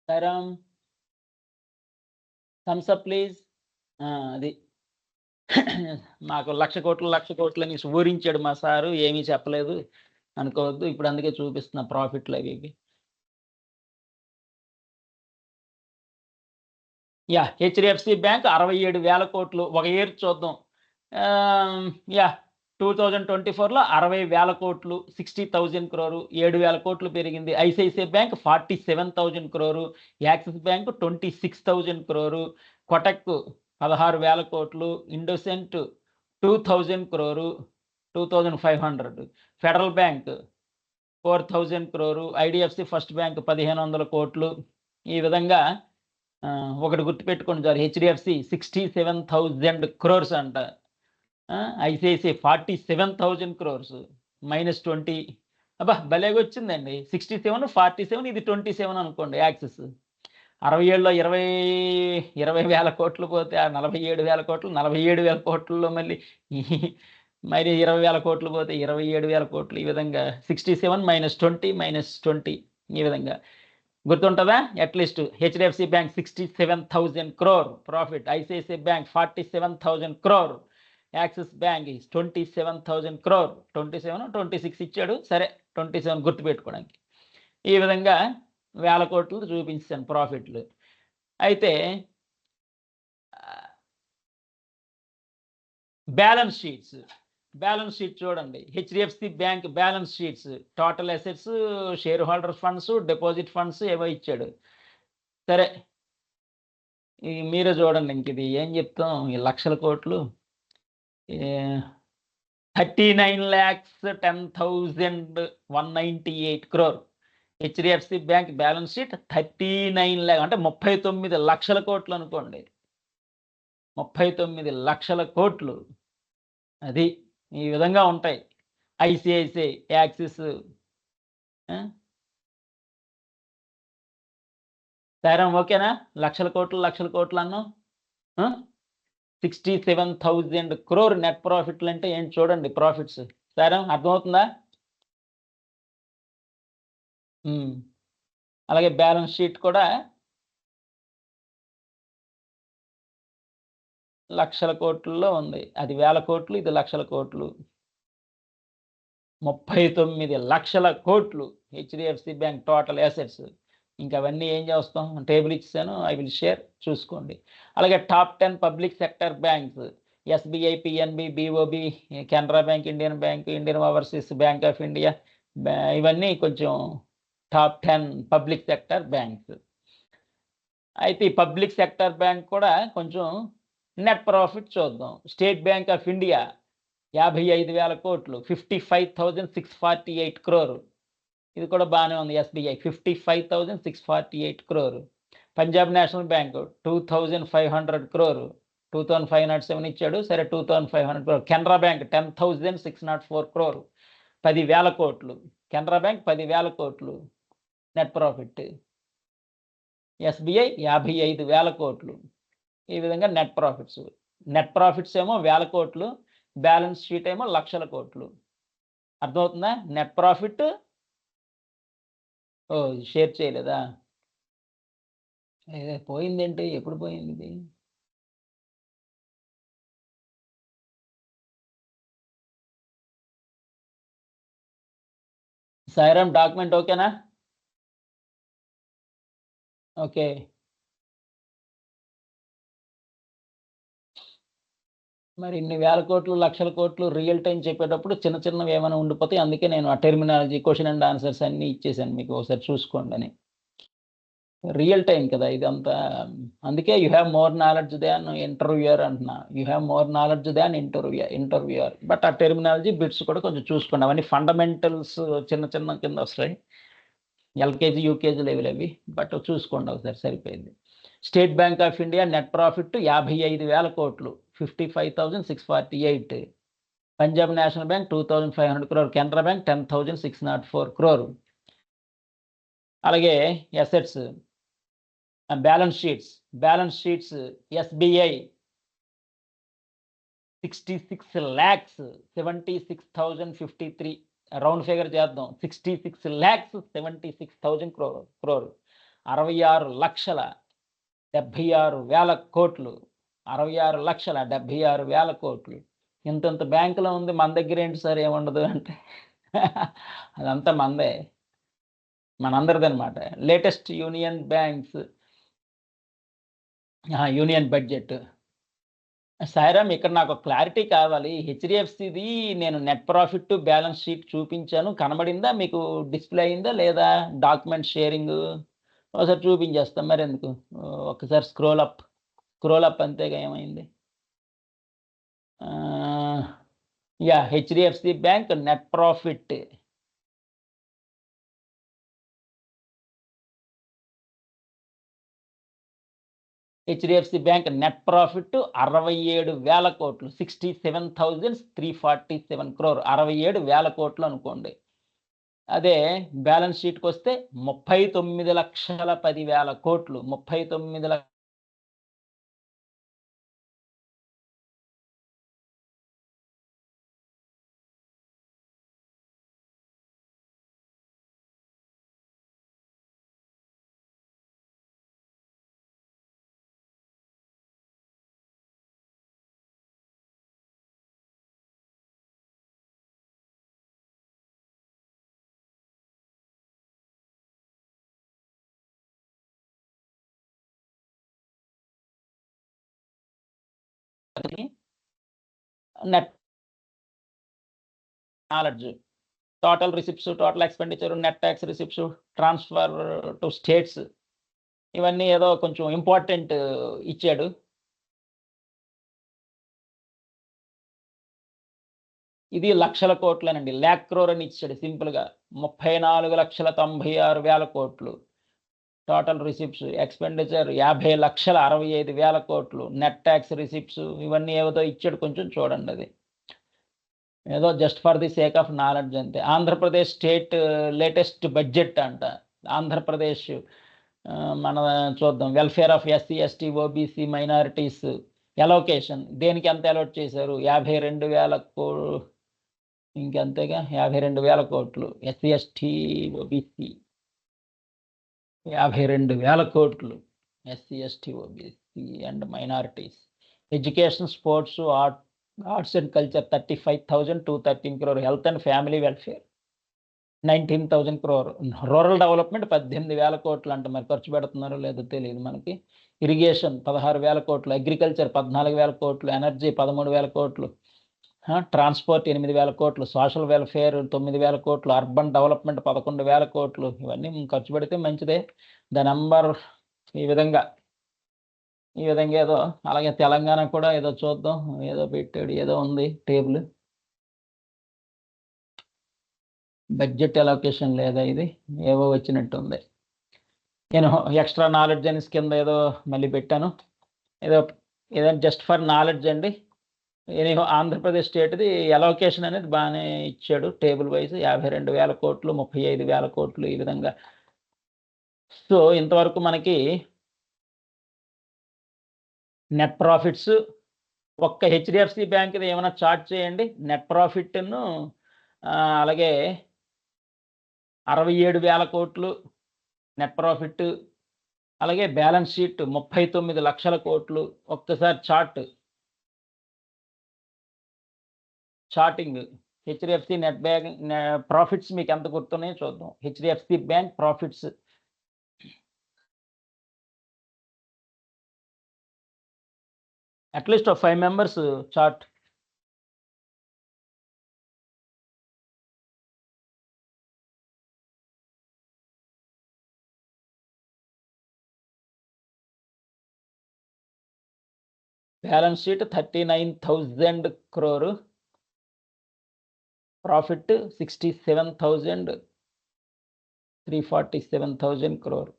Sairam, thumbs up please. అది మాకు 1,00,000 కోట్లు అని ఊరించాడు మా సారు, ఏమీ చెప్పలేదు అనుకోవద్దు. ఇప్పుడు అందుకే చూపిస్తున్నా ప్రాఫిట్లు అవి ఇవి. హెచ్డిఎఫ్సి బ్యాంక్ 67,000 కోట్లు. ఒక ఇయర్ చూద్దాం. 2024లో 60,000 కోట్లు, 60,000 crore, 7,000 కోట్లు పెరిగింది. ICICI bank 47,000 crore, Axis bank 26,000 crore, Kotak 16,000 కోట్లు, ఇండోసెంట్ 2,000 crore, 2,500, federal bank 4,000 crore, IDFC first bank 1,500 కోట్లు. ఈ విధంగా ఒకటి గుర్తుపెట్టుకోండి సార్, హెచ్డిఎఫ్సి 67,000 crores అంట, ఐసిఐసిఐ 47,000 crores, -20. అబ్బా భలేగా వచ్చిందండి. 67, 47, ఇది 27 అనుకోండి. యాక్సిస్ 67లో 20,000 కోట్లు పోతే 47,000 కోట్లు, 47,000 కోట్లలో మళ్ళీ 20,000 కోట్లు పోతే 27,000 కోట్లు. ఈ విధంగా 67 -20 -20 ఈ విధంగా గుర్తుంటుందా? At least HDFC bank 67,000 crore profit, ICICI bank 47,000 crore, Axis bank 27,000 crore. 27, 26 ఇచ్చాడు, సరే 27 గుర్తుపెట్టుకోవడానికి. ఈ విధంగా 1,000 కోట్లు చూపించాను ప్రాఫిట్లు. అయితే బ్యాలెన్స్ షీట్ చూడండి. HDFC bank balance sheets, total assets, share holder funds, deposit funds ఏవో ఇచ్చాడు. సరే మీరే చూడండి. ఇంక ఇది ఏం చెప్తాం, ఈ 1,00,000 కోట్లు 39,10,198 crore. HDFC bank balance sheet 39 lakh అంటే 39 లక్షల కోట్లు అనుకోండి. 39 లక్షల కోట్లు. అది ఈ విధంగా ఉంటాయి. ICICI, axis. సారం ఓకేనా? లక్షల కోట్లు అన్నాం. 67,000 crore నెట్ ప్రాఫిట్లు అంటే ఏంటి చూడండి ప్రాఫిట్స్. సారం అర్థమవుతుందా? అలాగే బ్యాలెన్స్ షీట్ కూడా లక్షల కోట్లలో ఉంది. అది వేల కోట్లు, ఇది లక్షల కోట్లు. 39 లక్షల కోట్లు హెచ్డిఎఫ్సి బ్యాంక్ టోటల్ అసెట్స్. ఇంకా అవన్నీ ఏం చేస్తాం? టేబుల్ ఇచ్చాను, ఐ విల్ షేర్, చూసుకోండి. అలాగే top 10 public sector banks: SBI, PNB, BOB, Canara bank, Indian bank, Indian overseas bank of India. ఇవన్నీ కొంచెం టాప్ 10 పబ్లిక్ సెక్టర్ బ్యాంక్స్. అయితే ఈ పబ్లిక్ సెక్టర్ బ్యాంక్ కూడా కొంచెం నెట్ ప్రాఫిట్ చూద్దాం. స్టేట్ బ్యాంక్ ఆఫ్ ఇండియా 55,000 కోట్లు, 55,648 crore. ఇది కూడా బాగానే ఉంది. SBI 55,648 crore. Punjab national bank 2,500 crore, 2,507 ఇచ్చాడు, సరే 2,500 crore. కెనరా బ్యాంక్ 10,604 crore, 10,000 కోట్లు. కెనరా బ్యాంక్ 10,000 కోట్లు నెట్ ప్రాఫిట్. ఎస్బీఐ 55,000 కోట్లు. ఈ విధంగా నెట్ ప్రాఫిట్స్. నెట్ ప్రాఫిట్స్ ఏమో 1000 కోట్లు, బ్యాలెన్స్ షీట్ ఏమో లక్షల కోట్లు. అర్థమవుతుందా? నెట్ ప్రాఫిట్ షేర్ చేయలేదా? పోయిందేంటి? ఎప్పుడు పోయింది ఇది? సాయిరామ్ డాక్యుమెంట్ ఓకేనా? ఓకే. మరి ఇన్ని వేల కోట్లు, లక్షల కోట్లు రియల్ టైం చెప్పేటప్పుడు చిన్న చిన్నవి ఏమైనా ఉండిపోతాయి. అందుకే నేను ఆ టెర్మినాలజీ, క్వశ్చన్ అండ్ ఆన్సర్స్ అన్నీ ఇచ్చేసాను మీకు. ఒకసారి చూసుకోండి అని. రియల్ టైం కదా ఇదంతా. అందుకే you have more knowledge than interviewer అంటున్నా. You have more knowledge than interviewer. But ఆ టెర్మినాలజీ బిట్స్ కూడా కొంచెం చూసుకోండి. అవన్నీ ఫండమెంటల్స్ చిన్న చిన్న కింద వస్తాయి. ఎల్కేజీ, యూకేజీ లెవెల్ అవి. బట్ చూసుకోండి ఒకసారి, సరిపోయింది. State bank of India net profit 55,000 కోట్లు, 55,648. Punjab national bank 2,500 crore. Canara bank 10,604 crore. అలాగే assets, balance sheets SBI 66,76,053. Round figure చేద్దాం. 66,76,000 crore. 66,76,000 కోట్లు. 66,76,000 కోట్లు. ఇంతంత బ్యాంకులో ఉంది, మన దగ్గర ఏంటి సార్ ఏముండదు అంటే అదంతా మందే, మనందరిది అనమాట. Latest union banks union budget. Sairam ఇక్కడ నాకు క్లారిటీ కావాలి. హెచ్డిఎఫ్సిది నేను నెట్ ప్రాఫిట్ బ్యాలెన్స్ షీట్ చూపించాను, కనబడిందా మీకు? డిస్ప్లే అయిందా లేదా? డాక్యుమెంట్ షేరింగ్ ఒకసారి చూపించేస్తాం. మరి ఎందుకు? ఒకసారి స్క్రోల్ అప్ అంతేగా, ఏమైంది? HDFC bank net profit HDFC bank net profit 67,000 కోట్లు, 67,347 crore. 67,000 కోట్లు అనుకోండి. అదే బ్యాలెన్స్ షీట్కి వస్తే 39,10,000 కోట్లు. 39,00,000. Net knowledge, total receipts, total expenditure, net tax receipts, transfer to states, ఇవన్నీ ఏదో కొంచెం ఇంపార్టెంట్ ఇచ్చాడు. ఇది లక్షల కోట్లనండి, lakh crore అని ఇచ్చాడు సింపుల్గా. 34,96,000 కోట్లు. టోటల్ రిసిప్ట్స్, ఎక్స్పెండిచర్ 50,65,000 కోట్లు. నెట్ ట్యాక్స్ రిసిప్ట్స్ ఇవన్నీ ఏదో ఇచ్చాడు, కొంచెం చూడండి. అది ఏదో just for the sake of knowledge అంతే. ఆంధ్రప్రదేశ్ స్టేట్ లేటెస్ట్ బడ్జెట్ అంట. ఆంధ్రప్రదేశ్ మన చూద్దాం. Welfare of SC ST OBC minorities allocation దేనికి ఎంత అలాట్ చేశారు? 52,000 ఇంకంతేగా 52,000 కోట్లు. ఎస్సీ ఎస్టీ ఓబీసీ 52,000 కోట్లు. SC ST OBC and minorities. Education sports arts and culture 35,000 to 13 crore. Health and family welfare 19,000 crore. Rural development 18,000 కోట్లు అంట. మరి ఖర్చు పెడుతున్నారో లేదో తెలియదు మనకి. ఇరిగేషన్ 16,000 కోట్లు. అగ్రికల్చర్ 14,000 కోట్లు. ఎనర్జీ 13,000 కోట్లు. ట్రాన్స్పోర్ట్ 8,000 కోట్లు. సోషల్ వెల్ఫేర్ 9,000 కోట్లు. అర్బన్ డెవలప్మెంట్ 11,000 కోట్లు. ఇవన్నీ ఖర్చు పెడితే మంచిదే. ద నంబర్ ఈ విధంగా ఏదో. అలాగే తెలంగాణ కూడా ఏదో చూద్దాం. ఏదో పెట్టాడు, ఏదో ఉంది టేబుల్. బడ్జెట్ అలొకేషన్ లేదా ఇది? ఏవో వచ్చినట్టు ఉంది. నేను ఎక్స్ట్రా నాలెడ్జ్ అని కింద ఏదో మళ్ళీ పెట్టాను. ఏదో జస్ట్ ఫర్ నాలెడ్జ్ అండి. ఆంధ్రప్రదేశ్ స్టేట్ది అలొకేషన్ అనేది బాగానే ఇచ్చాడు టేబుల్ వైజ్. 52,000 కోట్లు, 35,000 కోట్లు ఈ విధంగా. సో ఇంతవరకు మనకి నెట్ ప్రాఫిట్స్ ఒక్క హెచ్డిఎఫ్సి బ్యాంక్ది ఏమైనా చార్ట్ చేయండి. నెట్ ప్రాఫిట్ను అలాగే 67,000 కోట్లు నెట్ ప్రాఫిట్. అలాగే బ్యాలెన్స్ షీట్ 39 లక్షల కోట్లు. ఒక్కసారి charting HDFC net bank profits మీకు ఎంత గుర్తున్నాయో చూద్దాం. HDFC bank profits at least 5 members chart. Balance sheet 39,000 crore. Profit 347,000 crore.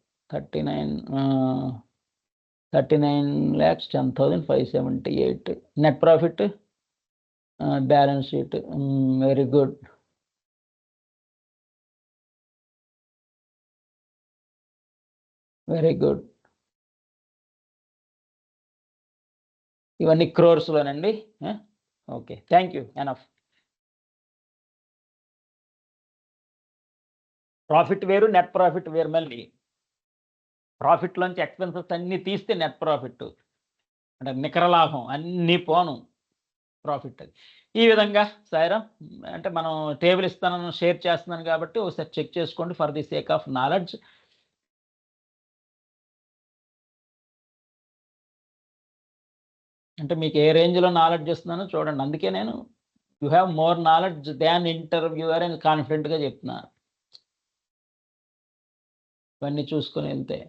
39,10,578. Net profit balance sheet. Very good. Very good. ఇవన్నీ క్రోర్స్లోనండి. Okay, thank you. Enough. Profit వేరు, నెట్ ప్రాఫిట్ వేరు. మళ్ళీ ప్రాఫిట్లోంచి expenses అన్నీ తీస్తే నెట్ ప్రాఫిట్ అంటే నికర లాభం అన్నీ పోను ప్రాఫిట్. అది ఈ విధంగా సాయిరా. అంటే మనం టేబుల్ ఇస్తానని షేర్ చేస్తున్నాను కాబట్టి ఒకసారి చెక్ చేసుకోండి for the sake of knowledge. అంటే మీకు ఏ రేంజ్లో నాలెడ్జ్ ఇస్తున్నానో చూడండి. అందుకే నేను you have more knowledge than interviewer అని కాన్ఫిడెంట్గా చెప్తున్నాను. ఇవన్నీ చూసుకొని వెళ్తే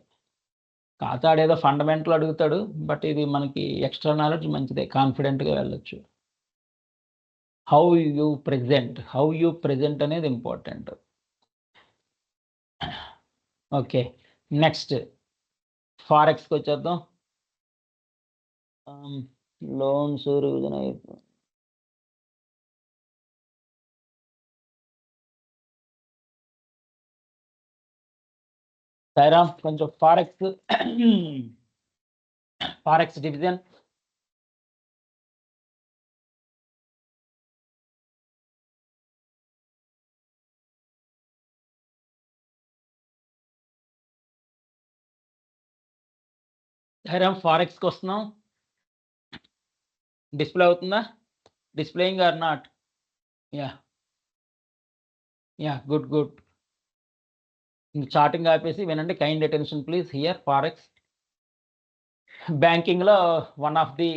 కాతాడేదో ఫండమెంటల్ అడుగుతాడు, బట్ ఇది మనకి ఎక్స్ట్రా నాలెడ్జ్ మంచిదే. కాన్ఫిడెంట్గా వెళ్ళొచ్చు. హౌ యూ ప్రెజెంట్ అనేది ఇంపార్టెంట్. ఓకే, నెక్స్ట్ ఫారెక్స్కి వచ్చేద్దాం. లోన్స్ రివిజన్ అయిపోయింది. సాయిరామ్, కొంచెం ఫారెక్స్ డివిజన్. సాయిరామ్, ఫారెక్స్కి వస్తున్నాం. డిస్ప్లే అవుతుందా? Displaying or not? Yeah good. Charting ఆపేసి వినండి. Kind attention please here. Forex బ్యాంకింగ్లో one of the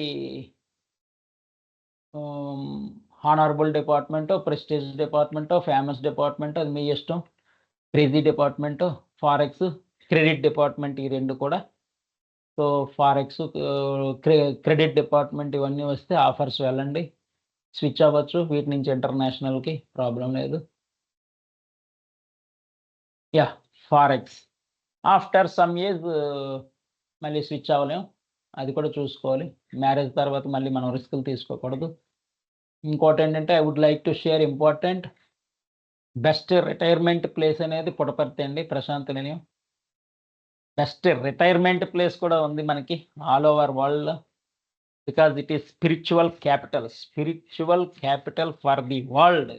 honourable department, prestige department, famous department, అది మీ ఇష్టం. Crazy department, forex, credit department, ఈ రెండు కూడా. సో ఫారెక్స్, క్రెడిట్ డిపార్ట్మెంట్ ఇవన్నీ వస్తే ఆఫర్స్ వెళ్ళండి, స్విచ్ అవ్వచ్చు వీటి నుంచి ఇంటర్నేషనల్కి, ప్రాబ్లం లేదు. Yeah forex after some age మళ్ళీ స్విచ్ అవ్వలేం, అది కూడా చూసుకోవాలి. మ్యారేజ్ తర్వాత మళ్ళీ మనం రిస్కులు తీసుకోకూడదు. ఇంకోటి ఏంటంటే I would like to share important best retirement place అనేది పుట్టపర్తి అండి, ప్రశాంత్ నిలయం. బెస్ట్ రిటైర్మెంట్ ప్లేస్ కూడా ఉంది మనకి all over world, because it is spiritual capital for the world,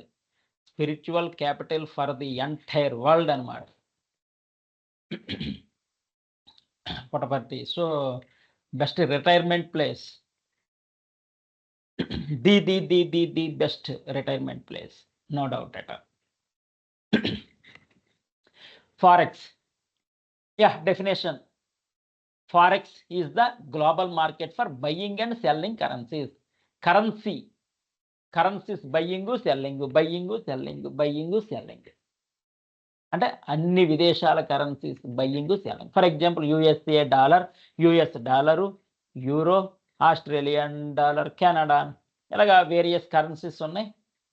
spiritual capital for the entire world అనమాట Puttaparthi. So best retirement place, the best retirement place, no doubt at all. Forex. Yeah, definition. Forex is the global market for buying and selling currencies. Currencies buying, selling. అంటే అన్ని విదేశాల currencies buying selling. For example USA dollar, US dollar, euro, Australian dollar, Canada, ఇలాగా various currencies ఉన్నాయి.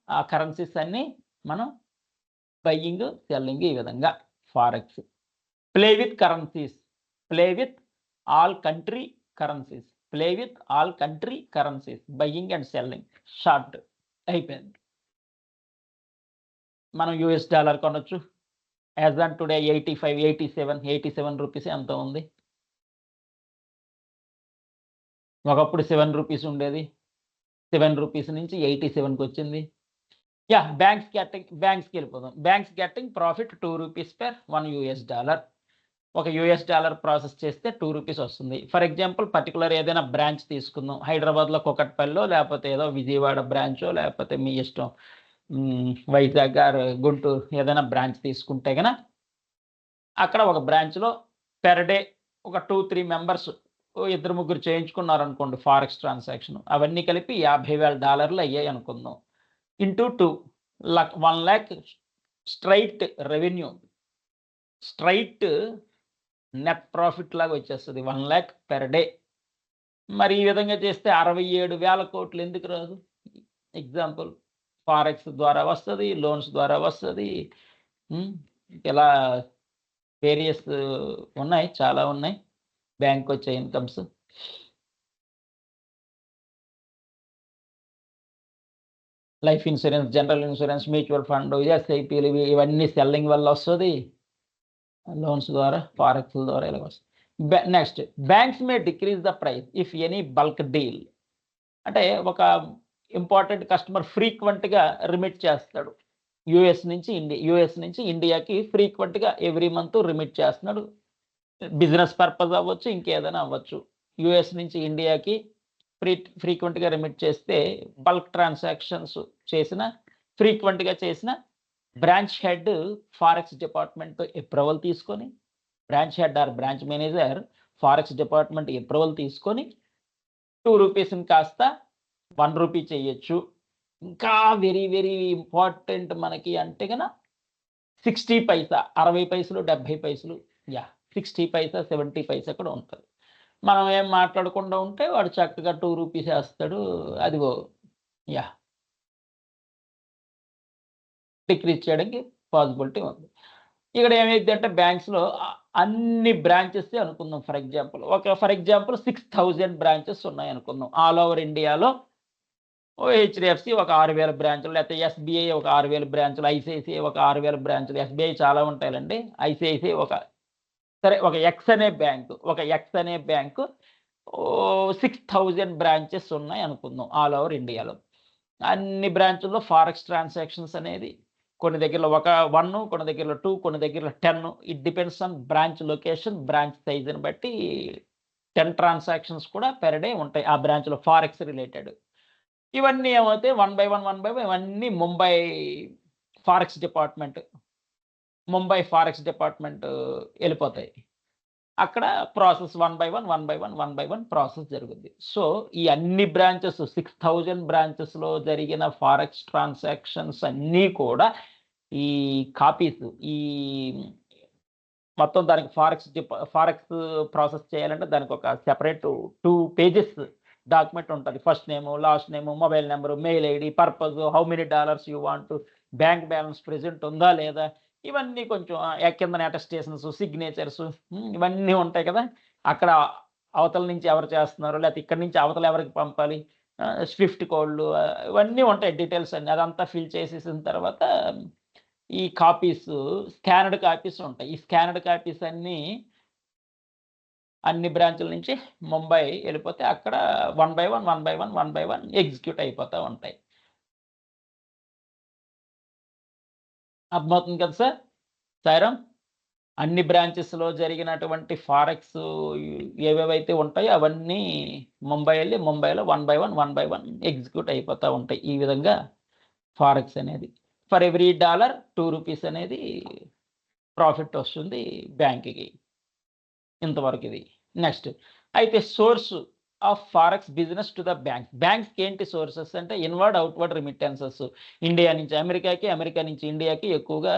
ఆ currencies అన్నీ మనం buying selling ఈ విధంగా forex. Play with currencies, play with all country currencies, buying and selling, short అయిపోయింది. మనం US dollar కొనొచ్చు. యాజ్ ఆన్ టుడే 87 రూపీస్ ఎంత ఉంది. ఒకప్పుడు 7 రూపీస్ ఉండేది, 7 రూపీస్ నుంచి 87కి వచ్చింది. యా, బ్యాంక్స్కి వెళ్ళిపోదాం. Banks getting profit 2 rupees per 1 US dollar. ఒక యూఎస్ డాలర్ ప్రాసెస్ చేస్తే 2 రూపీస్ వస్తుంది. ఫర్ ఎగ్జాంపుల్ పర్టికులర్ ఏదైనా బ్రాంచ్ తీసుకుందాం, హైదరాబాద్లో కుకట్పల్లిలో, లేకపోతే ఏదో విజయవాడ బ్రాంచో, లేకపోతే మీ ఇష్టం వైజాగ్ గారు గుంటూరు ఏదైనా బ్రాంచ్ తీసుకుంటే కనుక అక్కడ ఒక బ్రాంచ్లో పెర్ డే ఒక 2-3 మెంబర్స్, 2-3 చేయించుకున్నారనుకోండి ఫారెక్స్ ట్రాన్సాక్షన్, అవన్నీ కలిపి $50,000 అయ్యాయి అనుకుందాం. Into 2, 1 lakh straight revenue, straight net profit లాగా వచ్చేస్తుంది 1 lakh per డే. మరి ఈ విధంగా చేస్తే 67,000 కోట్లు ఎందుకు రాదు? ఎగ్జాంపుల్ ఫారెక్స్ ద్వారా వస్తుంది, లోన్స్ ద్వారా వస్తుంది, ఇలా వేరియస్ ఉన్నాయి, చాలా ఉన్నాయి బ్యాంక్ వచ్చే incomes. Life insurance, general insurance, mutual fund, ఎస్ఐపీలు ఇవన్నీ సెల్లింగ్ వల్ల వస్తుంది, లోన్స్ ద్వారా, ఫారెక్స్ ద్వారా ఇలా వస్తుంది. Next, banks May decrease the price if any bulk deal. అంటే ఒక ఇంపార్టెంట్ కస్టమర్ ఫ్రీక్వెంట్గా రిమిట్ చేస్తాడు యుఎస్ నుంచి ఇండియాకి ఫ్రీక్వెంట్గా ఎవ్రీ మంత్ రిమిట్ చేస్తున్నాడు. బిజినెస్ పర్పస్ అవ్వచ్చు, ఇంకేదైనా అవ్వచ్చు. యుఎస్ నుంచి ఇండియాకి ఫ్రీక్వెంట్గా రిమిట్ చేస్తే బల్క్ ట్రాన్సాక్షన్స్ ఫ్రీక్వెంట్గా చేసిన branch head forex department approval తీసుకొని, branch head or branch manager forex department approval తీసుకొని 2 రూపీస్ని కాస్త 1 రూపీ చేయొచ్చు. ఇంకా వెరీ వెరీ ఇంపార్టెంట్ మనకి అంటే కనుక 60 పైసా, 60 పైసలు, 70 పైసలు, 60 పైసా, 70 పైసా కూడా ఉంటుంది. మనం ఏం మాట్లాడకుండా ఉంటే వాడు చక్కగా 2 రూపీస్ వేస్తాడు. అదిగో డిక్రీజ్ చేయడానికి పాసిబిలిటీ ఉంది. ఇక్కడ ఏమైంది అంటే బ్యాంక్స్లో అన్ని బ్రాంచెస్ అనుకుందాం. ఫర్ ఎగ్జాంపుల్ 6,000 బ్రాంచెస్ ఉన్నాయి అనుకుందాం ఆల్ ఓవర్ ఇండియాలో. హెచ్డిఎఫ్సి ఒక 6,000 బ్రాంచులు, లేకపోతే ఎస్బీఐ ఒక 6,000 బ్రాంచులు, ఐసిఐసిఐ ఒక 6,000 బ్రాంచులు, ఎస్బీఐ చాలా ఉంటాయండి, ఐసిఐసిఐ ఒక ఎక్స్ అనే బ్యాంకు 6,000 బ్రాంచెస్ ఉన్నాయి అనుకుందాం ఆల్ ఓవర్ ఇండియాలో. అన్ని బ్రాంచుల్లో ఫారెక్స్ ట్రాన్సాక్షన్స్ అనేది కొన్ని దగ్గరలో 1, కొన్ని దగ్గరలో 2, కొన్ని దగ్గరలో 10. It depends on branch location, branch సైజుని బట్టి 10 ట్రాన్సాక్షన్స్ కూడా పెర్ డే ఉంటాయి ఆ బ్రాంచ్లో ఫారెక్స్ రిలేటెడ్. ఇవన్నీ ఏమవుతాయి 1 by 1 ఇవన్నీ ముంబై ఫారెక్స్ డిపార్ట్మెంట్ వెళ్ళిపోతాయి. అక్కడ ప్రాసెస్ 1 by 1 ప్రాసెస్ జరుగుద్ది. సో ఈ అన్ని బ్రాంచెస్ 6,000 బ్రాంచెస్లో జరిగిన ఫారెక్స్ ట్రాన్సాక్షన్స్ అన్నీ కూడా ఈ కాపీస్, ఈ మొత్తం దానికి ఫారెక్స్ ప్రాసెస్ చేయాలంటే దానికి ఒక సెపరేట్ 2 pages డాక్యుమెంట్ ఉంటుంది. First name, last name, mobile number, mail ID, purpose, how many dollars you want, bank balance present ఉందా లేదా, ఇవన్నీ కొంచెం కింద అటెస్టేషన్స్, సిగ్నేచర్స్, ఇవన్నీ ఉంటాయి కదా. అక్కడ అవతల నుంచి ఎవరు చేస్తున్నారు, లేకపోతే ఇక్కడి నుంచి అవతల ఎవరికి పంపాలి, స్విఫ్ట్ కోడ్లు ఇవన్నీ ఉంటాయి డీటెయిల్స్ అన్నీ. అదంతా ఫిల్ చేసేసిన తర్వాత ఈ కాపీస్ స్కానర్డ్ కాపీస్ ఉంటాయి. ఈ స్కానర్డ్ కాపీస్ అన్ని బ్రాంచుల నుంచి ముంబై వెళ్ళిపోతే అక్కడ 1 బై 1 ఎగ్జిక్యూట్ అయిపోతూ ఉంటాయి. అర్థమవుతుంది కదా సార్? సాయిరామ్, అన్ని బ్రాంచెస్లో జరిగినటువంటి ఫారెక్స్ ఏవేవైతే ఉంటాయో అవన్నీ ముంబై వెళ్ళి ముంబైలో 1 బై 1 ఎగ్జిక్యూట్ అయిపోతూ ఉంటాయి. ఈ విధంగా ఫారెక్స్ అనేది ఫర్ ఎవ్రీ డాలర్ 2 రూపీస్ అనేది ప్రాఫిట్ వస్తుంది బ్యాంక్కి. ఇంతవరకు ఇది. నెక్స్ట్ అయితే source of forex business to the బ్యాంక్స్కి ఏంటి సోర్సెస్ అంటే ఇన్వర్డ్ అవుట్వర్డ్ రిమిట్టెన్సెస్. ఇండియా నుంచి అమెరికాకి, అమెరికా నుంచి ఇండియాకి ఎక్కువగా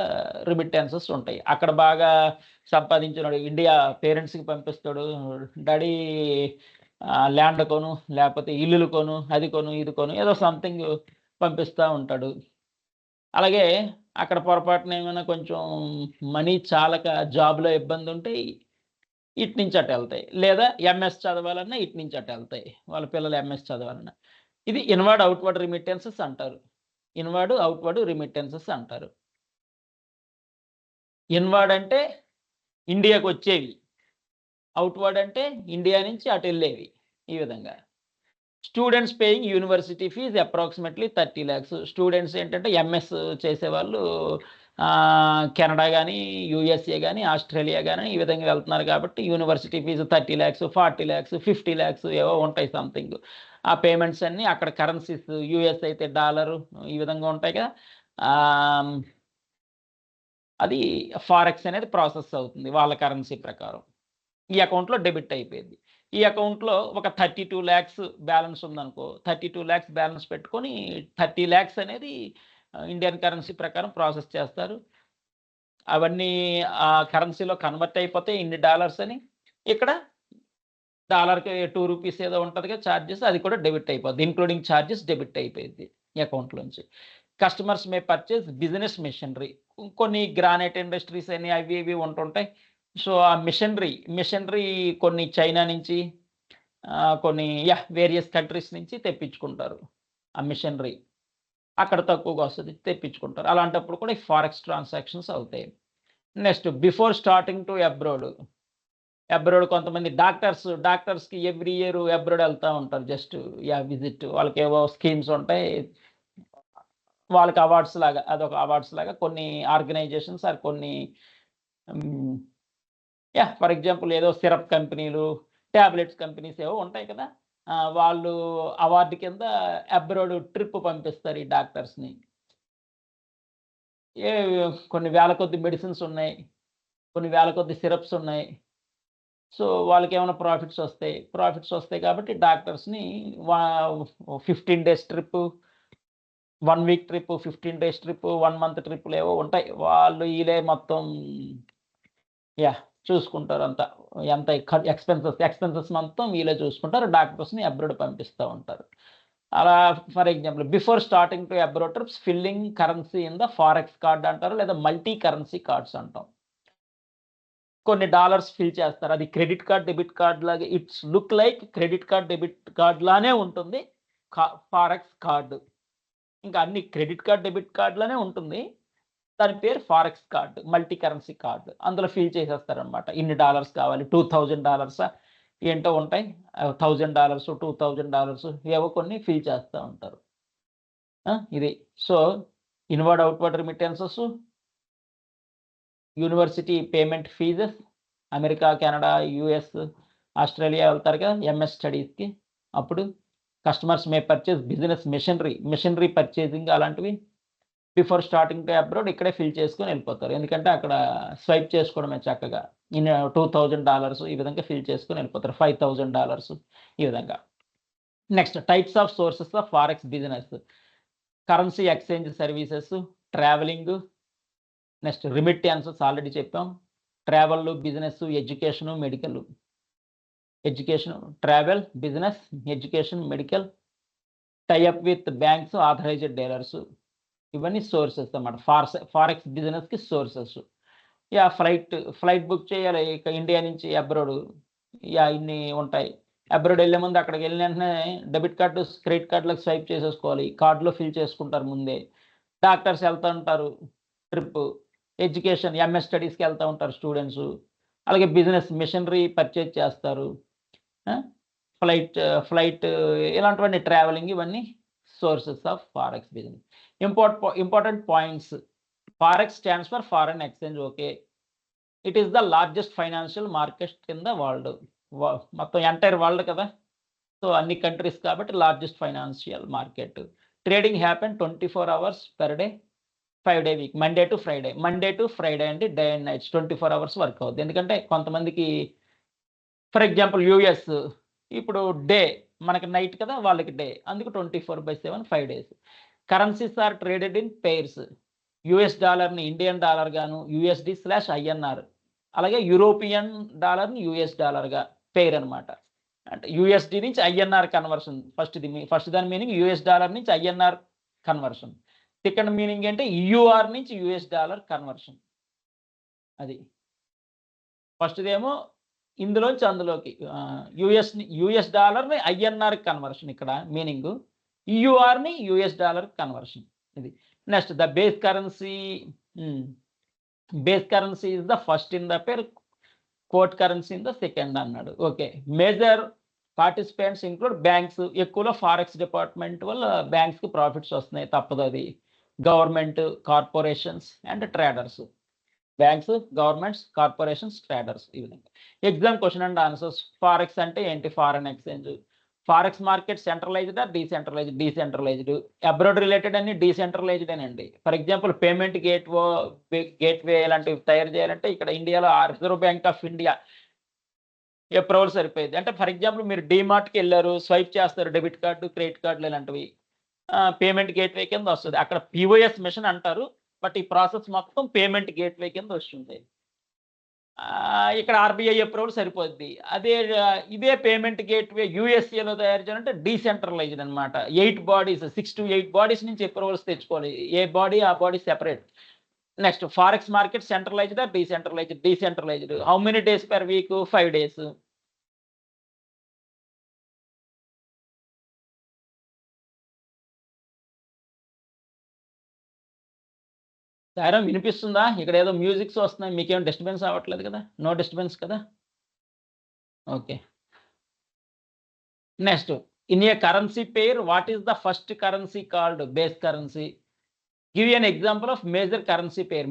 రిమిట్టెన్సెస్ ఉంటాయి. అక్కడ బాగా సంపాదించినాడు ఇండియా పేరెంట్స్కి పంపిస్తాడు, డాడీ ల్యాండ్ కొను, లేకపోతే ఇల్లులు కొను, అది కొను, ఇది కొను, ఏదో సంథింగ్ పంపిస్తూ ఉంటాడు. అలాగే అక్కడ పొరపాటున ఏమైనా కొంచెం మనీ చాలక జాబ్లో ఇబ్బంది ఉంటే ఇటు నుంచి అటు వెళ్తాయి, లేదా ఎంఎస్ చదవాలన్నా ఇటు నుంచి అటు వెళ్తాయి, వాళ్ళ పిల్లలు ఎంఎస్ చదవాలన్నా. ఇది ఇన్వర్డ్ అవుట్వర్డ్ రిమిట్టెన్సెస్ అంటారు. ఇన్వర్డ్ అవుట్వర్డ్ రిమిట్టెన్సెస్ అంటారు. ఇన్వర్డ్ అంటే ఇండియాకి వచ్చేవి, అవుట్వర్డ్ అంటే ఇండియా నుంచి అటు వెళ్ళేవి. ఈ విధంగా students paying university fees approximately 30 lakhs. Students ఏంటంటే ఎంఎస్ చేసేవాళ్ళు కెనడా కానీ, యూఎస్ఏ కానీ, ఆస్ట్రేలియా కానీ ఈ విధంగా వెళ్తున్నారు కాబట్టి university fees 30 lakhs, 40 lakhs, 50 lakhs ఏవో ఉంటాయి సంథింగ్. ఆ పేమెంట్స్ అన్నీ అక్కడ కరెన్సీస్ యూఎస్ అయితే డాలరు ఈ విధంగా ఉంటాయి కదా. అది ఫారెక్స్ అనేది ప్రాసెస్ అవుతుంది వాళ్ళ కరెన్సీ ప్రకారం. ఈ అకౌంట్లో డెబిట్ అయిపోయింది. ఈ అకౌంట్లో ఒక 32 lakhs బ్యాలెన్స్ ఉందనుకో, 32 lakhs బ్యాలెన్స్ పెట్టుకొని 30 lakhs అనేది ఇండియన్ కరెన్సీ ప్రకారం ప్రాసెస్ చేస్తారు. అవన్నీ ఆ కరెన్సీలో కన్వర్ట్ అయిపోతే ఇన్ని డాలర్స్ అని. ఇక్కడ డాలర్కి 2 రూపీస్ ఏదో ఉంటుందిగా ఛార్జెస్, అది కూడా డెబిట్ అయిపోద్ది. ఇంక్లూడింగ్ ఛార్జెస్ డెబిట్ అయిపోయింది ఈ అకౌంట్లోంచి. Customers may purchase business machinery. కొన్ని గ్రానైట్ ఇండస్ట్రీస్ అని అవి ఇవి ఉంటుంటాయి. సో ఆ మిషనరీ కొన్ని చైనా నుంచి కొన్ని వేరియస్ కంట్రీస్ నుంచి తెప్పించుకుంటారు. ఆ మిషనరీ అక్కడ తక్కువగా వస్తుంది, తెప్పించుకుంటారు. అలాంటప్పుడు కూడా ఈ ఫారెక్స్ ట్రాన్సాక్షన్స్ అవుతాయి. Next before starting to abroad కొంతమంది డాక్టర్స్కి ఎవ్రీ ఇయర్ అబ్రాడ్ వెళ్తూ ఉంటారు. జస్ట్ విజిట్, వాళ్ళకి ఏవో స్కీమ్స్ ఉంటాయి, వాళ్ళకి అవార్డ్స్ లాగా, అదొక అవార్డ్స్ లాగా కొన్ని ఆర్గనైజేషన్స్ ఆర్ కొన్ని ఫర్ ఎగ్జాంపుల్ ఏదో సిరప్ కంపెనీలు, ట్యాబ్లెట్స్ కంపెనీస్ ఏవో ఉంటాయి కదా, వాళ్ళు అవార్డు కింద అబ్రాడ్ ట్రిప్ పంపిస్తారు ఈ డాక్టర్స్ని. కొన్ని వేల కొద్ది మెడిసిన్స్ ఉన్నాయి, కొన్ని వేల కొద్ది సిరప్స్ ఉన్నాయి. సో వాళ్ళకి ఏమైనా ప్రాఫిట్స్ వస్తాయి కాబట్టి డాక్టర్స్ని 15 days trip, 1 week trip, 15 days trip, 1 month ట్రిప్లు ఏవో ఉంటాయి. వాళ్ళు వీళ్ళే మొత్తం చూసుకుంటారు అంతా. ఎంత ఎక్స్పెన్సెస్ మొత్తం వీళ్ళే చూసుకుంటారు. డాక్టర్స్ని అబ్రాడ్ పంపిస్తూ ఉంటారు. అలా for example before starting to abroad trips filling currency in the forex card అంటారు, లేదా మల్టీ కరెన్సీ కార్డ్స్ అంటాం. కొన్ని డాలర్స్ ఫిల్ చేస్తారు. అది క్రెడిట్ కార్డ్ డెబిట్ కార్డ్ లాగా, it's look like credit card debit card లానే ఉంటుంది ఫారెక్స్ కార్డు. ఇంకా అన్ని క్రెడిట్ కార్డ్ డెబిట్ కార్డ్ లానే ఉంటుంది. దాని పేరు forex card, multi currency card. అందులో ఫిల్ చేసేస్తారనమాట. ఇన్ని డాలర్స్ కావాలి, $2,000 ఏంటో ఉంటాయి, $1,000, $2,000 ఏవో కొన్ని ఫిల్ చేస్తూ ఉంటారు. ఇది. So inward outward remittances, university payment fees, America, Canada, US, Australia వెళ్తారు కదా ఎంఎస్ స్టడీస్కి, అప్పుడు customers may purchase business machinery purchasing అలాంటివి బిఫోర్ స్టార్టింగ్ టు అబ్రాడ్ ఇక్కడే ఫిల్ చేసుకొని వెళ్ళిపోతారు. ఎందుకంటే అక్కడ స్వైప్ చేసుకోవడమే చక్కగా. $2,000 ఈ విధంగా ఫిల్ చేసుకొని వెళ్ళిపోతారు, $5,000 ఈ విధంగా. Next types of sources of forex business: currency exchange services, travelling, next remittances already చెప్పాం, travel, business, education, medical. Education, travel, business, education, medical, tie up with banks, authorised dealers, ఇవన్నీ సోర్సెస్ అన్నమాట. ఫారెక్స్ బిజినెస్కి sources. Flight book చేయాలి ఇక India నుంచి abroad, ఇన్ని ఉంటాయి. Abroad వెళ్ళే ముందు అక్కడికి వెళ్ళిన వెంటనే డెబిట్ కార్డు క్రెడిట్ కార్డులకు స్వైప్ చేసేసుకోవాలి, కార్డులో ఫిల్ చేసుకుంటారు ముందే. డాక్టర్స్ వెళ్తూ ఉంటారు ట్రిప్, ఎడ్యుకేషన్ ఎంఎస్ స్టడీస్కి వెళ్తూ ఉంటారు స్టూడెంట్స్, అలాగే బిజినెస్ మిషనరీ పర్చేజ్ చేస్తారు, ఫ్లైట్ ఇలాంటివన్నీ ట్రావెలింగ్, ఇవన్నీ sources of forex business. Important points. Forex stands for foreign exchange. Okay, it is the largest financial market in the world. మొత్తం entire world కదా, so అన్ని countries కాబట్టి largest financial market. Trading happen 24 hours per day, 5-day week, Monday to Friday అంటే day and nights 24 hours work అవుతుంది. ఎందుకంటే కొంతమందికి for example US ఇప్పుడు day, మనకి నైట్ కదా, వాళ్ళకి డే, అందుకు 24/7 5 days. Currencies are traded in pairs. US డాలర్ని ఇండియన్ డాలర్ గాను, USD/INR, అలాగే యూరోపియన్ డాలర్ని US డాలర్గా పెయిర్ అనమాట. అంటే USD నుంచి INR కన్వర్షన్. ఫస్ట్ దాని మీనింగ్ US డాలర్ నుంచి INR కన్వర్షన్. సెకండ్ మీనింగ్ అంటే EUR నుంచి US డాలర్ కన్వర్షన్. అది ఫస్ట్దేమో ఇందులోంచి అందులోకి యుఎస్ డాలర్ని INR కన్వర్షన్, ఇక్కడ మీనింగ్ EURని US డాలర్ కన్వర్షన్. ఇది next the base currency. Base currency is the first in the pair, quote currency in the second అన్నాడు. Okay, major participants include banks. ఎక్కువలో ఫారెక్స్ డిపార్ట్మెంట్ వల్ల బ్యాంక్స్కి profits వస్తున్నాయి, తప్పదు అది. Government, corporations and traders. Banks, governments, corporations, traders. ఈ విధంగా exam question and answers. Forex అంటే ఏంటి? Foreign exchange. Forex market centralised or decentralised? Decentralised. Abroad related అన్ని డీసెంట్రలైజ్డ్ అండి. ఫర్ ఎగ్జాంపుల్ పేమెంట్ గేట్వే ఇలాంటివి తయారు చేయాలంటే ఇక్కడ ఇండియాలో Reserve bank of India approval సరిపోయింది. అంటే ఫర్ ఎగ్జాంపుల్ మీరు డీమార్ట్కి వెళ్ళారు, స్వైప్ చేస్తారు డెబిట్ కార్డు, క్రెడిట్ కార్డులు ఇలాంటివి, పేమెంట్ గేట్వే కింద వస్తుంది. అక్కడ POS మిషన్ అంటారు, బట్ ఈ ప్రాసెస్ మొత్తం పేమెంట్ గేట్వే కింద వస్తుంది. ఇక్కడ RBI అప్రూవల్ సరిపోద్ది. ఇదే పేమెంట్ గేట్వే USAలో తయారు చేయాలంటే డీసెంట్రలైజ్డ్ అనమాట. 6 to 8 బాడీస్ నుంచి అప్రూవల్స్ తెచ్చుకోవాలి. ఏ బాడీ ఆ body separate. Next forex market centralised or decentralised? Decentralised. How many days per week? 5 days. సారం వినిపిస్తుందా? ఇక్కడ ఏదో మ్యూజిక్స్ వస్తున్నాయి, మీకేం డిస్టర్బెన్స్ అవ్వట్లేదు కదా? నో డిస్టర్బెన్స్ కదా? Okay. Next, in a currency pair what is the first currency called? Base currency. Give an example of major currency pair.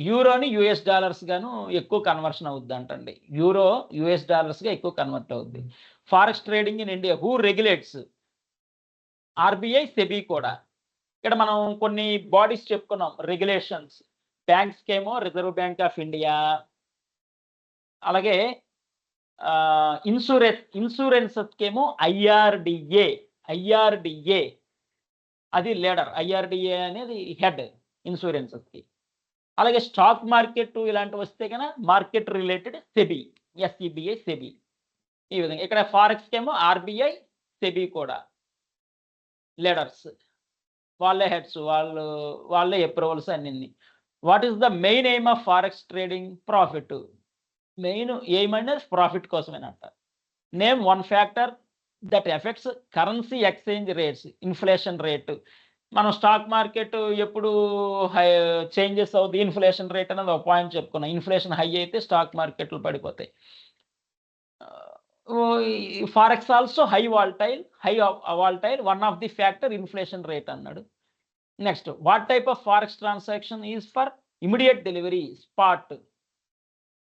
యూరోని US డాలర్స్ గాను ఎక్కువ కన్వర్షన్ అవుద్ది అంటండి. యూరో US డాలర్స్గా ఎక్కువ కన్వర్ట్ అవుద్ది. Forex trading in India who regulates? RBI, SEBI కూడా. ఇక్కడ మనం కొన్ని బాడీస్ చెప్పుకున్నాం రెగ్యులేషన్స్. బ్యాంక్స్కి ఏమో రిజర్వ్ బ్యాంక్ ఆఫ్ ఇండియా, అలాగే ఇన్సూరెన్సెస్కి ఏమో IRDA అది లీడర్. IRDA అనేది హెడ్ ఇన్సూరెన్సెస్కి. అలాగే స్టాక్ మార్కెట్ ఇలాంటివి వస్తే కనుక మార్కెట్ రిలేటెడ్ SEBI, SEBI. ఈ విధంగా ఇక్కడ ఫారెక్స్కి ఏమో RBI, SEBI కూడా లీడర్స్, వాళ్ళే హెడ్స్, వాళ్ళే అప్రూవల్స్ అన్ని. What is the main aim of forex trading? Profit. Main aim అనేది ప్రాఫిట్ కోసమేనంట. Name one factor that affects currency exchange rates. Inflation rate. మనం స్టాక్ మార్కెట్ ఎప్పుడు చేంజెస్ అవుతుంది, ఇన్ఫ్లేషన్ రేట్ అనేది ఒక పాయింట్ చెప్పుకున్నాం. ఇన్ఫ్లేషన్ హై అయితే స్టాక్ మార్కెట్లు పడిపోతాయి. Forex also high volatile, one of the factor inflation rate అన్నాడు. Next, what type of forex transaction is for immediate delivery? Spot.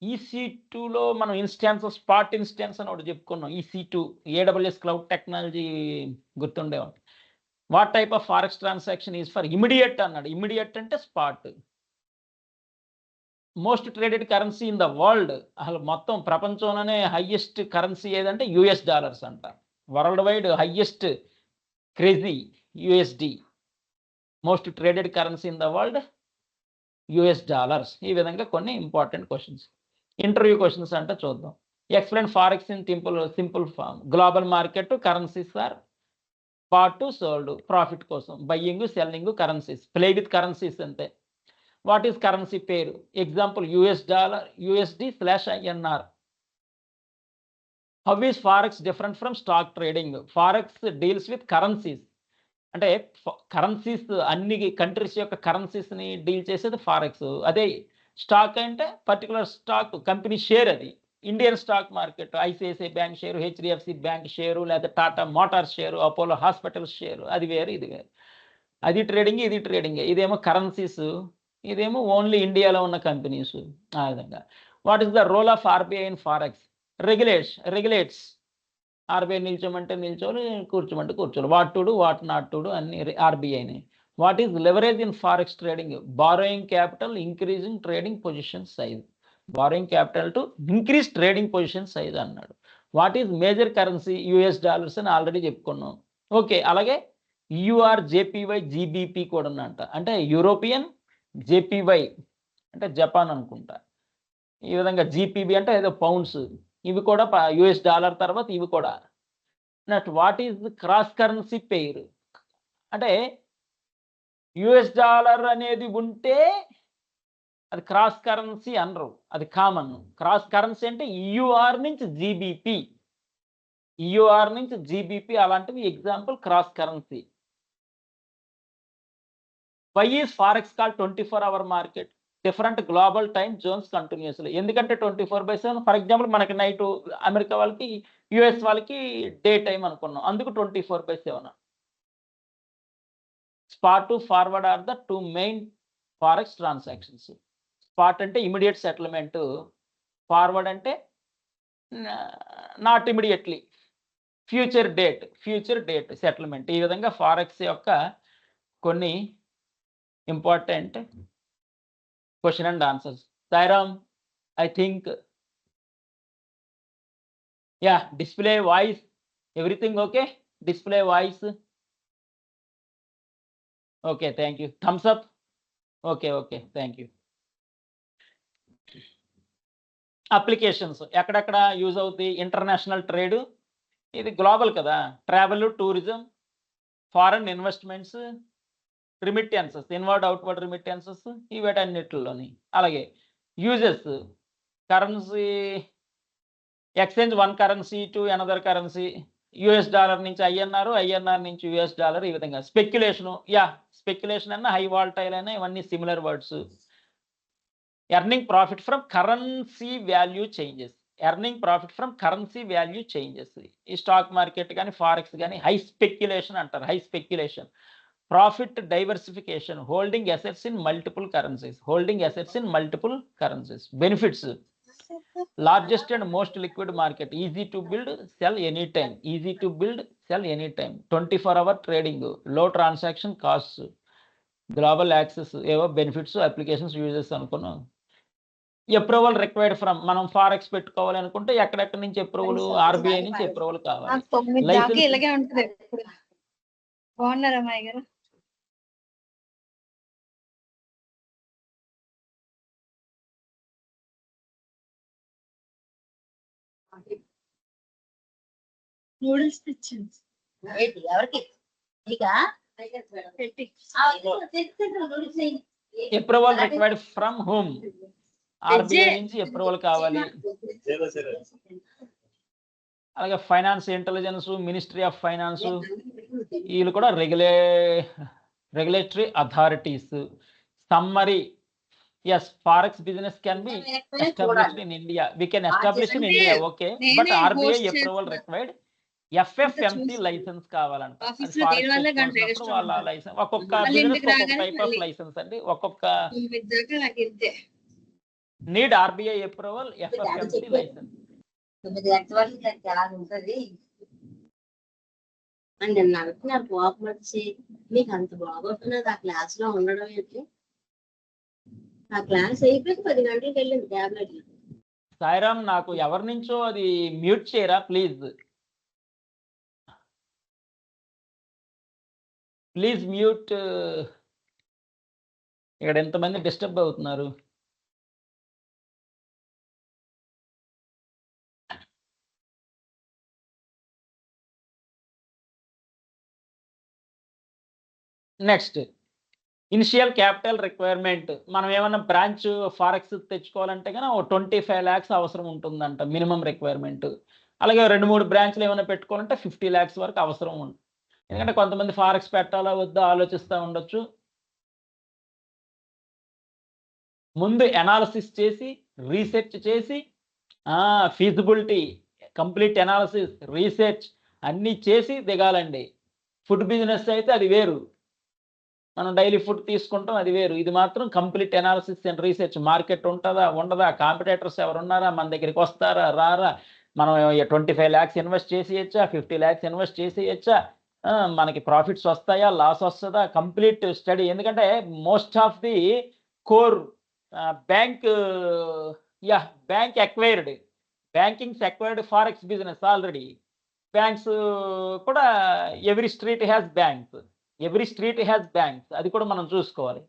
EC2లో మనం స్పాట్ ఇన్స్టెన్స్ అని ఒకటి చెప్పుకున్నాం. EC2 AWS క్లౌడ్ టెక్నాలజీ గుర్తుండే ఉంటుంది. What type of forex transaction is for immediate అన్నాడు. Immediate అంటే spot. Most traded currency in the world, అసలు మొత్తం ప్రపంచంలోనే హైయెస్ట్ కరెన్సీ ఏదంటే US డాలర్స్ అంట. World wide highest crazy USD. Most traded currency in the world US dollars. ఈ విధంగా కొన్ని ఇంపార్టెంట్ క్వశ్చన్స్, ఇంటర్వ్యూ క్వశ్చన్స్ అంటే చూద్దాం. Explain forex in simple form. Global market currencies are bought to sold, profit కోసం. Buying, selling, currencies. Play with currencies అంతే. What is currency pair? Example US dollar, USD/INR. How is forex different from stock trading? Forex deals with currencies. అంటే currencies అన్ని కంట్రీస్ యొక్క కరెన్సీస్ని deal చేసేది forex. అదే stock అంటే పర్టికులర్ స్టాక్ కంపెనీ షేర్, అది Indian stock market ICICI Bank share, HDFC Bank share, లేదా Tata Motors share, Apollo Hospitals share, అది వేరు ఇది వేరు. అది ట్రేడింగ్, ఇది ట్రేడింగ్. ఇదేమో కరెన్సీస్, ఇదేమో ఓన్లీ ఇండియాలో ఉన్న కంపెనీస్. ఆ విధంగా. What is the role of RBI in forex? Regulates. RBI నిల్చోమంటే నిల్చోవాలి, కూర్చోమంటే కూర్చోవాలి. What to do, what not to do అన్ని ఆర్బీఐని. What is leverage in forex trading? Borrowing capital, increasing trading position size. Borrowing capital to increase trading position size అన్నాడు. What is major currency? US dollars అని already చెప్పుకున్నాం. Okay, అలాగే EUR, JPY, GBP కూడా ఉన్నంట. అంటే European, జేపీవై అంటే Japan అనుకుంటా. ఈ విధంగా జీపీబీ అంటే ఏదో పౌండ్స్, ఇవి కూడా యుఎస్ డాలర్ తర్వాత ఇవి కూడా. Next, what is cross currency pair? అంటే యుఎస్ డాలర్ అనేది ఉంటే అది క్రాస్ కరెన్సీ అనరు, అది కామన్. క్రాస్ కరెన్సీ అంటే ఈయూఆర్ నుంచి జీబీపీ, ఈయూఆర్ నుంచి జీబీపీ అలాంటివి example cross currency. Why is forex call 24-hour మార్కెట్? Different global time zones continuously. ఎందుకంటే 24/7, ఫర్ ఎగ్జాంపుల్ మనకి నైట్ అమెరికా వాళ్ళకి, యుఎస్ వాళ్ళకి డే టైం అనుకున్నాం, అందుకు 24/7. Spot to forward are the two main forex transactions. Spot అంటే immediate settlement, forward అంటే not immediately, future date settlement. ఈ విధంగా ఫారెక్స్ యొక్క కొన్ని important question and answers. Sairam, I think yeah, display voice everything okay? Display voice okay, thank you. Thumbs up. Okay, thank you. Applications ఎక్కడెక్కడ use అవుతాయి? International trade, ఇది global కదా. Travel, tourism, foreign investments, remittances, inward outward remittances, ఈ వీటన్నిటిలోని. అలాగే uses, currency exchange one currency to another currency, US dollar నుంచి INR, INR నుంచి US dollar, ఈ విధంగా. స్పెక్యులేషను, స్పెక్యులేషన్ అన్న, హై వాల్టైల్ అయినా, ఇవన్నీ similar words. Earning profit from currency value changes, ఈ స్టాక్ మార్కెట్ కానీ ఫారెక్స్ కానీ హై స్పెక్యులేషన్ అంటారు. High speculation. Profit diversification, holding assets in multiple currencies. Benefits, largest and most liquid market, easy to build, cell any time. 24-hour trading, లో transaction cost, global access, ఏవో benefits, applications, uses అనుకున్నాం. Approval required from, మనం forex పెట్టుకోవాలి అనుకుంటే ఎక్కడెక్కడి నుంచి approval? RBI నుంచి approval కావాలి. ఇలాగే ఉంటుంది. బాగున్నారా అమ్మాయి గారు? నూడిల్స్ తెచ్చింది. ఎవరికి? Approval required from home? RBI నుంచి అప్రూవల్ కావాలి. అలాగే finance intelligence, ministry of finance, వీళ్ళు కూడా regulatory authorities. Summary, yes, forex business can be established in India. We can establish in India, okay, but RBI approval required. FFMC licence కావాలంట. వాళ్ళ licence, ఒక్కొక్క business ఒక్కొక్క type of licence అండి. ఒక్కొక్క need RBI approval, FFMC licence. 9 గంటల వరకు ఎలా ఉంటుంది అండి? నాకు కోపం వచ్చి, మీకు అంత బాగోతున్నది ఆ క్లాస్ లో ఉండడం ఏంటి? ఆ క్లాస్ అయిపోయి 10 గంటలకు వెళ్ళింది ట్యాబ్లెట్. సాయిరామ్, నాకు ఎవరి నుంచో అది మ్యూట్ చేయరా ప్లీజ్? మ్యూట్. ఇక్కడ ఎంతమంది డిస్టర్బ్ అవుతున్నారు? Next, initial capital requirement. మనం ఏమన్నా బ్రాంచ్ ఫారెక్స్ తెచ్చుకోవాలంటే కానీ 25 lakhs అవసరం ఉంటుందంట మినిమం రిక్వైర్మెంట్. అలాగే 2-3 బ్రాంచ్లు ఏమైనా పెట్టుకోవాలంటే 50 lakhs వరకు అవసరం ఉంది. ఎందుకంటే కొంతమంది ఫారెక్స్ పెట్టాలా వద్దా ఆలోచిస్తూ ఉండొచ్చు. ముందు అనాలిసిస్ చేసి, రీసెర్చ్ చేసి, ఫీజిబిలిటీ, కంప్లీట్ అనాలిసిస్, రీసెర్చ్ అన్నీ చేసి దిగాలండి. ఫుడ్ బిజినెస్ అయితే అది వేరు. మనం డైలీ ఫుడ్ తీసుకుంటాం, అది వేరు. ఇది మాత్రం complete analysis and research. Market ఉంటుందా, ఉండదా, కాంపిటేటర్స్ ఎవరున్నారా, మన దగ్గరికి వస్తారా, రారా, మనం 25 lakhs ఇన్వెస్ట్ చేసేయచ్చా, 50 lakhs ఇన్వెస్ట్ చేసేయచ్చా, మనకి ప్రాఫిట్స్ వస్తాయా, లాస్ వస్తుందా, కంప్లీట్ స్టడీ. ఎందుకంటే most of the core bank bank acquired, bankings acquired forex business already. Banks కూడా every street has banks, every street has banks, అది కూడా మనం చూసుకోవాలి.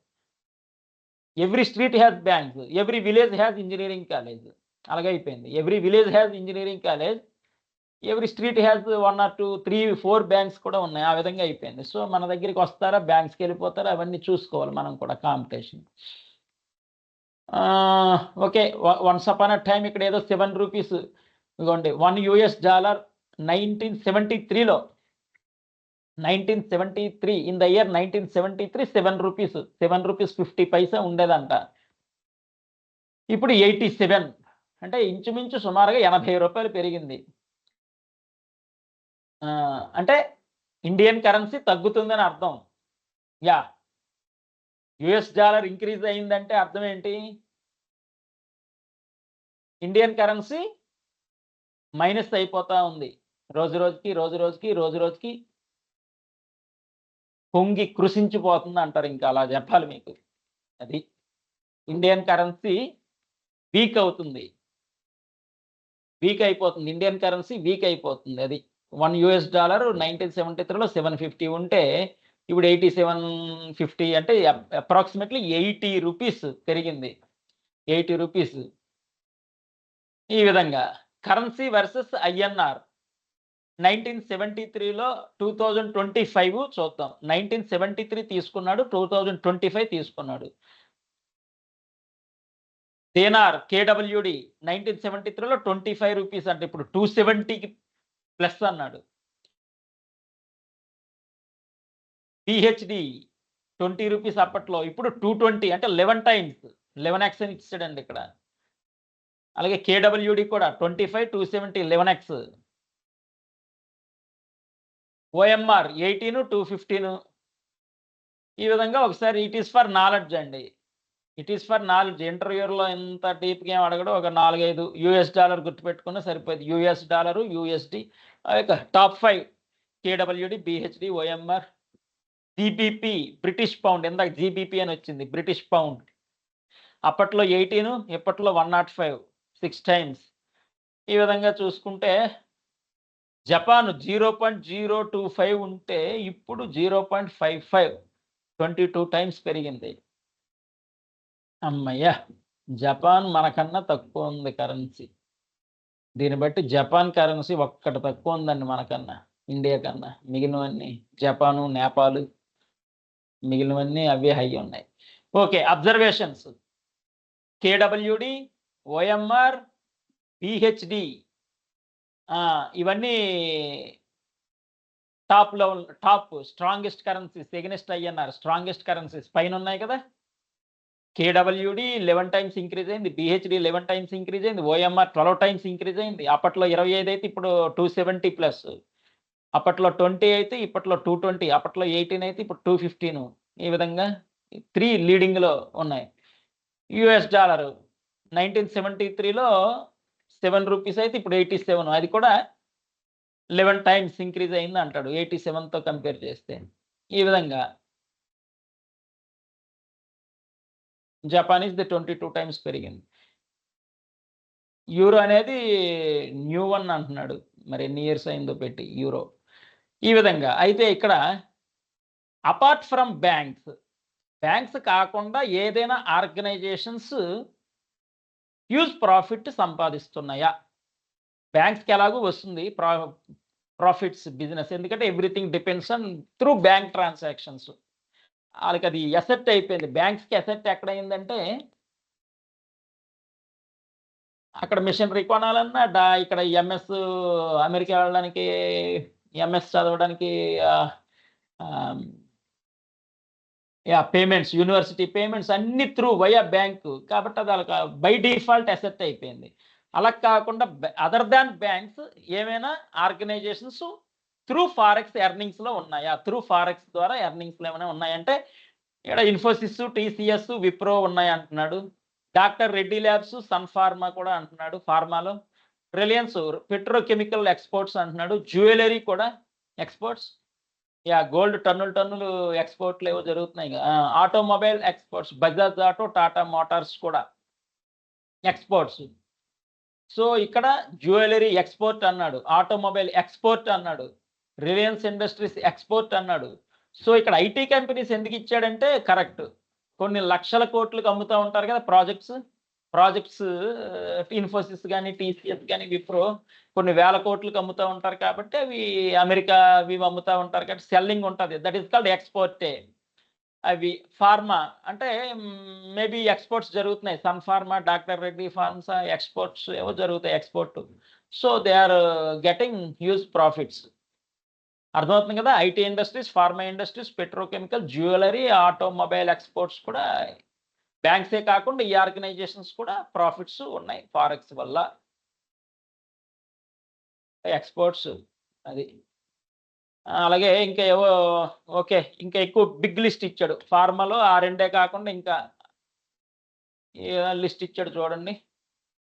Every street has banks, every village has engineering college. అలాగే అయిపోయింది. Every village has engineering college, every street has 1 or 2, 3, 4 banks కూడా ఉన్నాయి. ఆ విధంగా అయిపోయింది. సో మన దగ్గరికి వస్తారా, బ్యాంక్స్కి వెళ్ళిపోతారా, అవన్నీ చూసుకోవాలి మనం కూడా competition. Okay, once upon a time ఇక్కడ ఏదో 7 రూపీస్, ఇదిగోండి $1 1973లో, 1973, in the year 1973 7 rupees, 7 rupees 50 పైసా ఉండేదంట. ఇప్పుడు 87, అంటే ఇంచుమించు సుమారుగా 80 రూపాయలు పెరిగింది. అంటే ఇండియన్ కరెన్సీ తగ్గుతుందని అర్థం. యుఎస్ డాలర్ ఇంక్రీజ్ అయిందంటే అర్థం ఏంటి? ఇండియన్ కరెన్సీ మైనస్ అయిపోతా ఉంది. రోజు రోజుకి పొంగి కృషించిపోతుంది అంటారు. ఇంకా అలా చెప్పాలి మీకు. అది ఇండియన్ కరెన్సీ వీక్ అవుతుంది, వీక్ అయిపోతుంది. ఇండియన్ కరెన్సీ వీక్ అయిపోతుంది. అది $1 1973లో 750 ఉంటే ఇప్పుడు 8750, అంటే అప్రాక్సిమేట్లీ 80 రూపీస్ పెరిగింది. 80 రూపీస్. ఈ విధంగా కరెన్సీ వర్సెస్ ఐఎన్ఆర్ 1973లో 2025 చూద్దాం. 1973 తీసుకున్నాడు, 2025 తీసుకున్నాడు. దేనార్ కేడబ్ల్యూడి 1973లో 25 రూపీస్, అంటే ఇప్పుడు 270కి ప్లస్ అన్నాడు. పిహెచ్డి 20 రూపీస్ అప్పట్లో, ఇప్పుడు 220, అంటే 11 times, 11x అని ఇచ్చాడండి ఇక్కడ. అలాగే కేడబ్ల్యూడి కూడా 25, 270, 11x. ఓఎంఆర్ 18, 215. ఈ విధంగా ఒకసారి ఇట్ ఈస్ ఫర్ నాలెడ్జ్ అండి. It is for knowledge. ఇంటర్వ్యూలో ఎంత డీప్గా ఏం అడగడు, ఒక 4-5 US డాలర్ గుర్తుపెట్టుకున్నా సరిపోయింది. US dollar, USD, top 5 KWD, BHD, OMR, GBP British pound. ఇందాక జీబీపీ అని వచ్చింది, బ్రిటిష్ పౌండ్. అప్పట్లో 18, ఇప్పట్లో 105, 6 times. ఈ విధంగా చూసుకుంటే జపాన్ 0.025 ఉంటే ఇప్పుడు 0.55, 22 times పెరిగింది. అమ్మయ్య, జపాన్ మనకన్నా తక్కువ ఉంది కరెన్సీ. దీన్ని బట్టి జపాన్ కరెన్సీ ఒక్కటి తక్కువ ఉందండి మనకన్నా, ఇండియా కన్నా. మిగిలినవన్నీ జపాను, నేపాల్, మిగిలినవన్నీ అవే హై ఉన్నాయి. Okay, observations. KWD, OMR, BHD, ఇవన్నీ top strongest currencies against INR. Strongest currencies పైన ఉన్నాయి కదా. కేడబ్ల్యూడి 11 times ఇంక్రీజ్ అయింది, బిహెచ్డి 11 times ఇంక్రీజ్ అయింది, ఓఎంఆర్ 12 times ఇంక్రీజ్ అయింది. అప్పట్లో 25 అయితే ఇప్పుడు 270+. అప్పట్లో 20 అయితే ఇప్పట్లో 220, అప్పట్లో 18 అయితే ఇప్పుడు 215. ఈ విధంగా 3 లీడింగ్లో ఉన్నాయి. US డాలర్ 1973లో 7 రూపీస్ అయితే ఇప్పుడు 87, అది కూడా 11 times ఇంక్రీజ్ అయింది అంటాడు 87తో కంపేర్ చేస్తే. ఈ విధంగా జపానీస్ 22 times పెరిగింది. యూరో అనేది న్యూ వన్ అంటున్నాడు, మరి ఎన్ని ఇయర్స్ అయిందో పెట్టి యూరో. ఈ విధంగా అయితే ఇక్కడ అపార్ట్ ఫ్రమ్ బ్యాంక్స్ కాకుండా ఏదైనా ఆర్గనైజేషన్స్ హ్యూజ్ ప్రాఫిట్ సంపాదిస్తున్నాయా? బ్యాంక్స్కి ఎలాగూ వస్తుంది ప్రాఫిట్స్ బిజినెస్, ఎందుకంటే everything depends on through bank transactions. వాళ్ళకి అది ఎసెట్ అయిపోయింది. బ్యాంక్స్కి ఎసెట్ ఎక్కడైందంటే అక్కడ మిషనరీ కొనాలన్నా ఇక్కడ ఎంఎస్ అమెరికా వెళ్ళడానికి ఎంఎస్ చదవడానికి పేమెంట్స్ యూనివర్సిటీ పేమెంట్స్ అన్ని త్రూ వయా బ్యాంకు కాబట్టి అది అలా బై డిఫాల్ట్ అసెట్ అయిపోయింది. అలా కాకుండా అదర్ దాన్ బ్యాంక్స్ ఏమైనా ఆర్గనైజేషన్స్ త్రూ ఫారెక్స్ ఎర్నింగ్స్లో ఉన్నాయా, త్రూ ఫారెక్స్ ద్వారా ఎర్నింగ్స్లో ఏమైనా ఉన్నాయంటే ఇక్కడ ఇన్ఫోసిస్, టీసీఎస్, విప్రో ఉన్నాయి అంటున్నాడు. Doctor Reddy labs, sun pharma కూడా అంటున్నాడు. ఫార్మాలో రిలయన్స్ పెట్రోకెమికల్ ఎక్స్పోర్ట్స్ అంటున్నాడు. జ్యువెలరీ కూడా ఎక్స్పోర్ట్స్. గోల్డ్ టన్నులు ఎక్స్పోర్ట్లు ఏవో జరుగుతున్నాయి. Automobile exports, Bajaj auto, Tata motors కూడా ఎక్స్పోర్ట్స్. సో ఇక్కడ జ్యువెలరీ ఎక్స్పోర్ట్ అన్నాడు, ఆటోమొబైల్ ఎక్స్పోర్ట్ అన్నాడు, రిలయన్స్ ఇండస్ట్రీస్ ఎక్స్పోర్ట్ అన్నాడు. సో ఇక్కడ ఐటీ కంపెనీస్ ఎందుకు ఇచ్చాడంటే కరెక్ట్, కొన్ని లక్షల కోట్లకు అమ్ముతూ ఉంటారు కదా ప్రాజెక్ట్స్ ఇన్ఫోసిస్ కానీ, టీసీఎస్ కానీ, విప్రో కొన్ని వేల కోట్లకు అమ్ముతూ ఉంటారు కాబట్టి అవి అమెరికా అవి అమ్ముతూ ఉంటారు కాబట్టి సెల్లింగ్ ఉంటుంది. దట్ ఈస్ కాల్డ్ ఎక్స్పోర్టే. అవి ఫార్మా అంటే మేబీ ఎక్స్పోర్ట్స్ జరుగుతున్నాయి. సన్ ఫార్మా, డాక్టర్ రెడ్డి ఫార్మ్స్ ఎక్స్పోర్ట్స్ ఏవో జరుగుతాయి export. So they are getting huge profits. అర్థమవుతుంది కదా. IT industries, pharma industries, petrochemical, jewellery, automobile exports కూడా బ్యాంక్సే కాకుండా ఈ ఆర్గనైజేషన్స్ కూడా ప్రాఫిట్స్ ఉన్నాయి ఫారెక్స్ వల్ల. ఎక్స్పోర్ట్స్ అది. అలాగే ఇంకా ఏవో ఓకే ఇంకా ఎక్కువ బిగ్ లిస్ట్ ఇచ్చాడు. ఫార్మాలో ఆ రెండే కాకుండా ఇంకా లిస్ట్ ఇచ్చాడు చూడండి.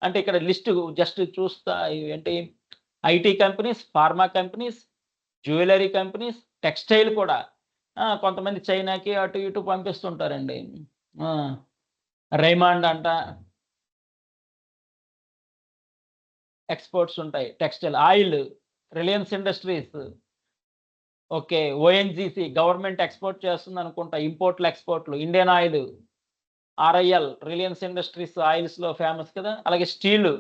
అంటే ఇక్కడ లిస్ట్ జస్ట్ చూస్తా ఏంటి, IT companies, pharma companies, jewellery companies, textile కూడా. కొంతమంది చైనాకి అటు ఇటు పంపిస్తుంటారండి. రైమాండ్ అంట ఎక్స్పోర్ట్స్ ఉంటాయి. Textile, oil, Reliance Industries, okay, ONGC government export చేస్తుంది అనుకుంటా, ఇంపోర్ట్లు ఎక్స్పోర్ట్లు, Indian Oil, RIL, Reliance Industries ఆయిల్స్లో ఫేమస్ కదా. అలాగే steel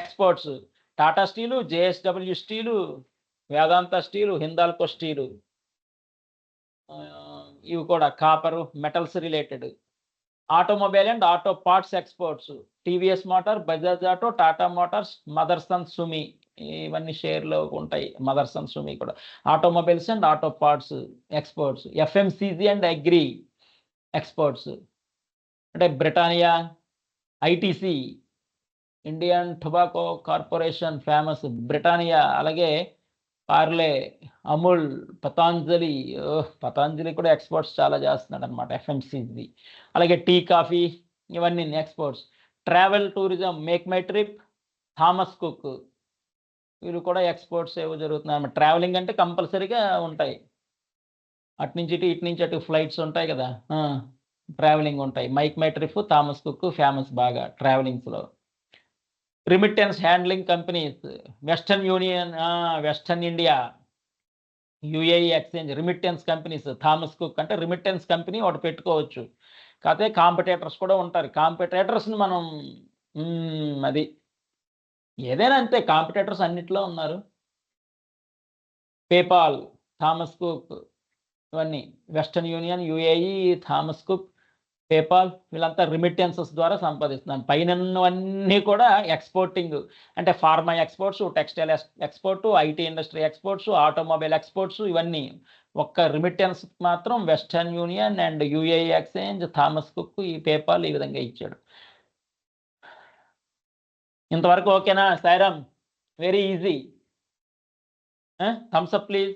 exports, Tata Steel, JSW Steel, Vedanta steel, Hindalco steel, ఇవి కూడా copper, metals related. Automobile and auto parts exports, TVS Motor, Bajaj auto, Tata Motors, Motherson Sumi, ఇవన్నీ షేర్లో ఉంటాయి. మదర్సన్ సుమి కూడా automobiles and auto parts exports. FMCG and agri exports అంటే Britannia, ITC, Indian tobacco corporation famous Britannia, అలాగే పార్లే, అమూల్, పతాంజలి కూడా exports చాలా చేస్తున్నాడు అనమాట ఎఫ్ఎంసీజీ. అలాగే టీ, కాఫీ ఇవన్నీ exports. Travel tourism, make My Trip, Thomas cook, వీళ్ళు కూడా ఎక్స్పోర్ట్స్ ఏవో జరుగుతున్నాయి అన్నమాట. ట్రావెలింగ్ అంటే కంపల్సరీగా ఉంటాయి, అటు నుంచి ఇటు, ఇటు నుంచి అటు ఫ్లైట్స్ ఉంటాయి కదా, ట్రావెలింగ్ ఉంటాయి. Make My Trip, Thomas Cook famous బాగా ట్రావెలింగ్స్లో. Remittance handling companies, Western Union, Western India, UAE exchange, remittance companies. Thomas Cook అంటే రిమిట్టెన్స్ కంపెనీ ఒకటి పెట్టుకోవచ్చు, కాకపోతే కాంపిటేటర్స్ కూడా ఉంటారు. కాంపిటేటర్స్ని మనం అది ఏదైనా అంతే, కాంపిటేటర్స్ అన్నిట్లో ఉన్నారు. పేపాల్, థామస్ కుక్, ఇవన్నీ Western Union, UAE, Thomas Cook, PayPal వీళ్ళంతా రిమిట్టెన్సెస్ ద్వారా సంపాదిస్తున్నాను. పైనవన్నీ కూడా ఎక్స్పోర్టింగ్ అంటే pharma exports, textile export, IT industry exports, automobile exports ఇవన్నీ. ఒక్క రిమిట్టెన్స్ మాత్రం Western Union and UAE exchange, Thomas Cook, ఈ పేపాల్ ఈ విధంగా ఇచ్చాడు. ఇంతవరకు ఓకేనా Sairam? Very easy. Thumbs up please.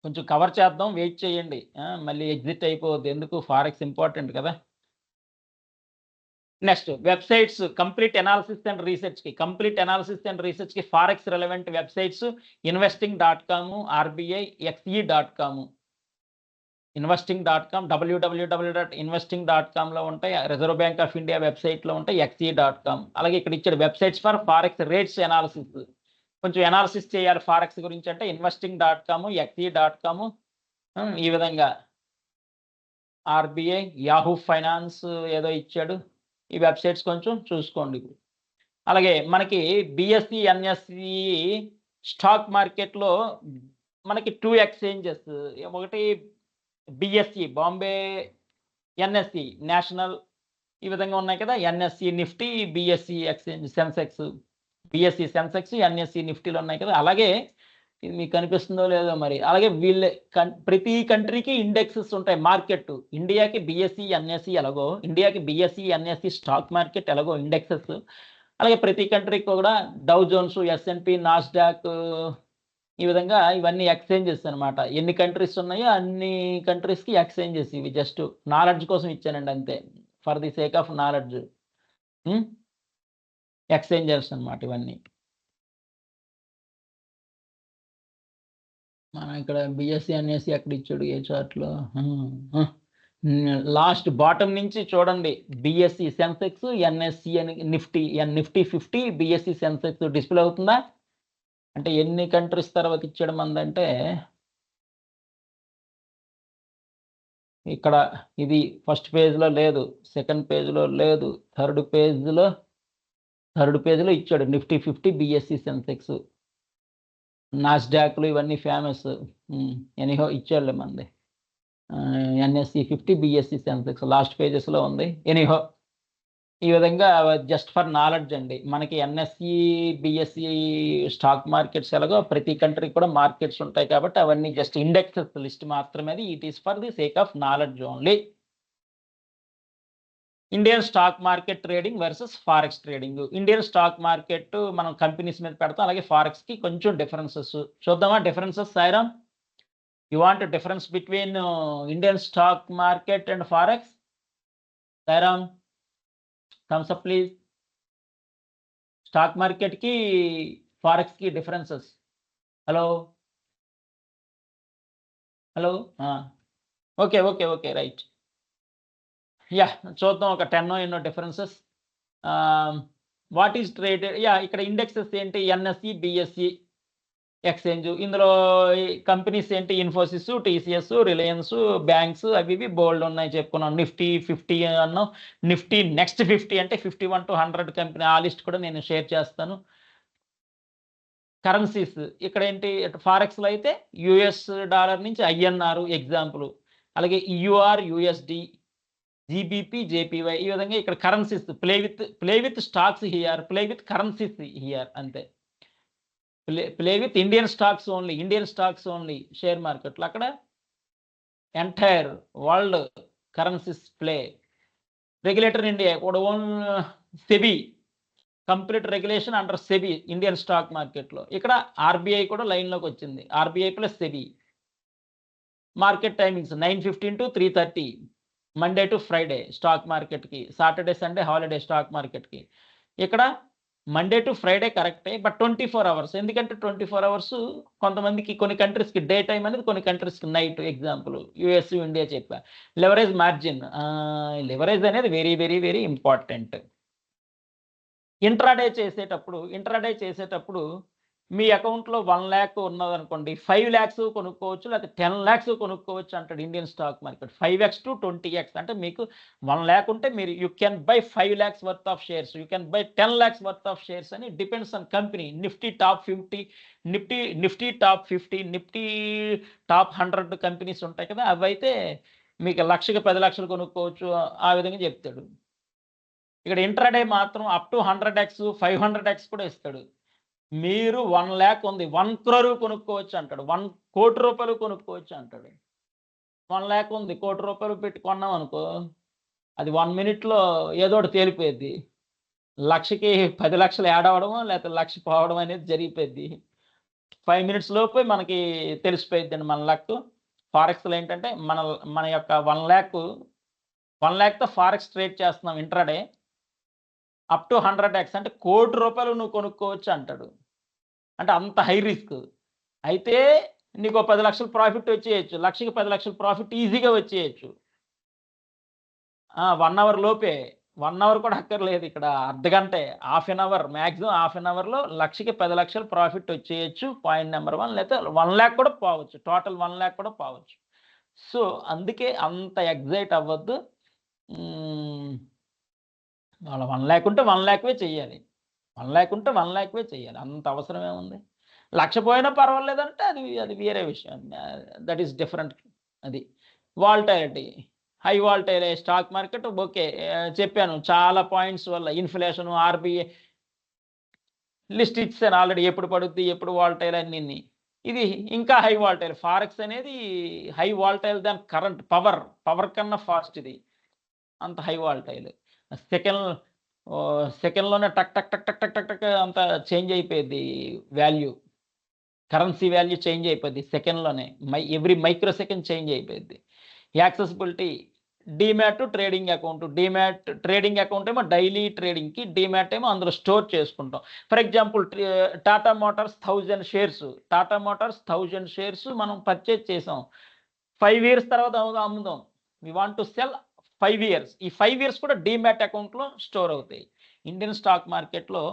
కొంచెం కవర్ చేద్దాం, వెయిట్ చేయండి. మళ్ళీ ఎగ్జిట్ అయిపోవద్దు, ఎందుకు, ఫారెక్స్ ఇంపార్టెంట్ కదా. Next websites, complete analysis and రీసెర్చ్కి forex relevant websites investing.com, RBI, XE.com, investing.com, www.investing.comలో ఉంటాయి. రిజర్వ్ బ్యాంక్ ఆఫ్ ఇండియా వెబ్సైట్లో ఉంటాయి, XE.com. అలాగే ఇక్కడ ఇచ్చాడు websites for forex rates analysis. కొంచెం అనాలిసిస్ చేయాలి ఫారెక్స్ గురించి అంటే investing.com, XE.com, ఈ విధంగా. RBI, యాహూ ఫైనాన్స్ ఏదో ఇచ్చాడు. ఈ వెబ్సైట్స్ కొంచెం చూసుకోండి. అలాగే మనకి బిఎస్సి, ఎన్ఎస్సి స్టాక్ మార్కెట్లో మనకి 2 ఎక్స్చేంజెస్, ఒకటి బిఎస్సి బాంబే, ఎన్ఎస్సి నేషనల్ ఈ విధంగా ఉన్నాయి కదా. NSE Nifty, BSE exchange Sensex, BSE Sensex, NSE నిఫ్టీలు ఉన్నాయి కదా. అలాగే ఇది మీకు కనిపిస్తుందో లేదో మరి, అలాగే ప్రతి కంట్రీకి ఇండెక్సెస్ ఉంటాయి. మార్కెట్ ఇండియాకి బిఎస్సి ఎన్ఎస్సి ఎలాగో, ఇండియాకి బిఎస్సి ఎన్ఎస్సి స్టాక్ మార్కెట్ ఎలాగో ఇండెక్సెస్, అలాగే ప్రతి కంట్రీకి కూడా డౌ జోన్స్, ఎస్ఎన్పి, నాస్డాక్, ఈ విధంగా ఇవన్నీ ఎక్స్చేంజెస్ అనమాట. ఎన్ని కంట్రీస్ ఉన్నాయో అన్ని కంట్రీస్కి ఎక్స్చేంజెస్. ఇవి జస్ట్ నాలెడ్జ్ కోసం ఇచ్చానండి అంతే, for the sake of knowledge. Exchanges అనమాట ఇవన్నీ. మనం ఇక్కడ బిఎస్సి ఎన్ఎస్సి ఎక్కడ ఇచ్చాడు ఏ చార్ట్లో? లాస్ట్ బాటమ్ నుంచి చూడండి, బిఎస్సి సెన్సెక్స్, ఎన్ఎస్సి అని Nifty, Nifty 50, BSc Sensex display అవుతుందా? అంటే ఎన్ని కంట్రీస్ తర్వాత ఇచ్చడం అందంటే ఇక్కడ ఇది ఫస్ట్ పేజ్లో లేదు, సెకండ్ పేజ్లో లేదు, థర్డ్ పేజ్లో ఇచ్చాడు నిఫ్టీ 50, బిఎస్సి సెన్సెక్స్, నాస్డాక్లు ఇవన్నీ ఫేమస్. ఎనీహో ఇచ్చాడులే మంది. ఎన్ఎస్సి 50, బిఎస్సి సెన్సెక్స్ లాస్ట్ పేజెస్లో ఉంది. ఎనీహో ఈ విధంగా జస్ట్ ఫర్ నాలెడ్జ్ అండి. మనకి ఎన్ఎస్సి, బిఎస్సి స్టాక్ మార్కెట్స్ ఎలాగో ప్రతి కంట్రీకి కూడా మార్కెట్స్ ఉంటాయి కాబట్టి అవన్నీ జస్ట్ ఇండెక్సెస్ లిస్ట్ మాత్రమే. It is for the sake of knowledge only. Indian stock market trading versus forex trading. Indian stock market మనం కంపెనీస్ మీద పెడతాం, అలాగే ఫారెక్స్కి కొంచెం డిఫరెన్సెస్ చూద్దామా? Differences Sairam, you want difference between Indian stock market and forex? Sairam, thumbs up please. Stock మార్కెట్కి ఫారెక్స్కి differences. Hello okay right. Yeah చూద్దాం, ఒక 10 ఎన్నో డిఫరెన్సెస్. What is traded? ఇక్కడ ఇండెక్సెస్ ఏంటి? NSC, BSc exchange. ఇందులో కంపెనీస్ ఏంటి? ఇన్ఫోసిస్, టీసీఎస్, రిలయన్స్, బ్యాంక్స్, అవి ఇవి బోల్డ్ ఉన్నాయి చెప్పుకున్నాం. నిఫ్టీ 50 అన్నాం. నిఫ్టీ నెక్స్ట్ 50 అంటే 51 to 100 కంపెనీ, ఆ లిస్ట్ కూడా నేను షేర్ చేస్తాను. కరెన్సీస్ ఇక్కడ ఏంటి? ఫారెక్స్లో అయితే యుఎస్ డాలర్ నుంచి ఐఎన్ఆర్ ఎగ్జాంపుల్, అలాగే యూఆర్, యూఎస్డి, జీబీపీ, జేపీవై, ఈ విధంగా ఇక్కడ currencies. Play with stocks here, play with currencies here అంతే. Play with Indian stocks only share మార్కెట్లో. అక్కడ entire world currencies play. Regulator India కూడా own SEBI, complete regulation under SEBI Indian stock మార్కెట్లో. ఇక్కడ RBI కూడా లైన్లోకి వచ్చింది, RBI plus SEBI. Market timings 9:15 to 3:30, Monday to Friday stock మార్కెట్కి, Saturday Sunday holiday stock మార్కెట్కి. ఇక్కడ మండే టు ఫ్రైడే కరెక్టే, బట్ 24 hours. ఎందుకంటే 24 hours కొంతమందికి, కొన్ని కంట్రీస్కి డే టైం అనేది, కొన్ని కంట్రీస్కి నైట్. ఎగ్జాంపుల్ యుఎస్, ఇండియా చెప్పా. లెవరేజ్ మార్జిన్, లెవరేజ్ అనేది very very very important. Intraday చేసేటప్పుడు మీ అకౌంట్లో 1 lakh ఉన్నదనుకోండి, 5 lakhs కొనుక్కోవచ్చు, లేకపోతే 10 lakhs కొనుక్కోవచ్చు అంటాడు Indian stock market. 5x to 20x అంటే మీకు 1 lakh ఉంటే మీరు you can buy 5 lakhs worth of shares, you can buy 10 lakhs worth of shares అని. Depends on company. Nifty top 50, Nifty top 50, Nifty top 100 companies ఉంటాయి కదా, అవైతే మీకు 1,00,000కి 10 lakhs కొనుక్కోవచ్చు, ఆ విధంగా చెప్తాడు. ఇక్కడ ఇంట్రాడే మాత్రం అప్ టు 100x, 500x కూడా ఇస్తాడు. మీరు 1 lakh ఉంది, 1 crore కొనుక్కోవచ్చు అంటాడు, 1 కోటి రూపాయలు కొనుక్కోవచ్చు అంటాడు. 1 lakh ఉంది, 1 కోటి రూపాయలు పెట్టి కొన్నాం అనుకో, అది 1 minute ఏదో ఒకటి తేలిపోయింది. 1,00,000కి 10 lakhs యాడ్ అవ్వడమో లేకపోతే 1,00,000 పోవడం అనేది జరిగిపోయింది. 5 minutes లోపే మనకి తెలిసిపోయింది అండి మన లక్. ఫారెక్స్లో ఏంటంటే మన యొక్క 1 lakh ఫారెక్స్ ట్రేడ్ చేస్తున్నాం ఇంట్రాడే. అప్ టు 100x అంటే 1 కోటి రూపాయలు నువ్వు కొనుక్కోవచ్చు అంటాడు. అంటే అంత హై రిస్క్. అయితే నీకు 10 lakhs ప్రాఫిట్ వచ్చేయచ్చు, 1,00,000కి 10 lakhs ప్రాఫిట్ ఈజీగా వచ్చేయచ్చు. 1 hour లోపే, 1 hour కూడా అక్కర్లేదు, ఇక్కడ అర్ధగంటే, half an hour, maximum half an అవర్లో 1,00,000కి 10 lakhs ప్రాఫిట్ వచ్చేయచ్చు. Point number 1. లేకపోతే 1 lakh కూడా పోవచ్చు, టోటల్ 1 lakh కూడా పోవచ్చు. సో అందుకే అంత ఎగ్జైట్ అవ్వద్దు. వాళ్ళ 1 lakh ఉంటే 1 lakhవే చెయ్యాలి, 1 lakh ఉంటే 1 lakhవే చెయ్యాలి. అంత అవసరం ఏముంది? 1,00,000 పోయినా పర్వాలేదంటే అది వేరే విషయం, దట్ ఈస్ డిఫరెంట్. అది volatility high wall tile stock market okay, చెప్పాను చాలా పాయింట్స్ వల్ల ఇన్ఫ్లేషన్, ఆర్బీఐ లిస్ట్ ఇచ్చాను ఆల్రెడీ, ఎప్పుడు పడుద్ది ఎప్పుడు వాల్టైల్ అన్ని. ఇది ఇంకా హై వాల్టైల్. ఫారెక్స్ అనేది హై వాల్టైల్ దాని కరెంట్ పవర్ కన్నా ఫాస్ట్ ఇది, అంత హై వాల్టైల్. సెకండ్లోనే టక్ టక్ టక్ టక్ టక్ టక్ టక్ అంత చేంజ్ అయిపోయింది వాల్యూ, కరెన్సీ వాల్యూ చేంజ్ అయిపోద్ది సెకండ్లోనే, ఎవ్రీ మైక్రో సెకండ్ చేంజ్ అయిపోయింది. Accessibility demat trading account. Demat trading account ఏమో డైలీ ట్రేడింగ్కి, డీమ్యాట్ ఏమో అందులో స్టోర్ చేసుకుంటాం. For example Tata Motors 1000 shares, Tata Motors 1000 shares మనం పర్చేజ్ చేసాం, 5 years తర్వాత అమ్ముదాం. We want to sell 5 years. ఈ 5 years కూడా డీమ్యాట్ అకౌంట్లో స్టోర్ అవుతాయి. ఇండియన్ స్టాక్ మార్కెట్లో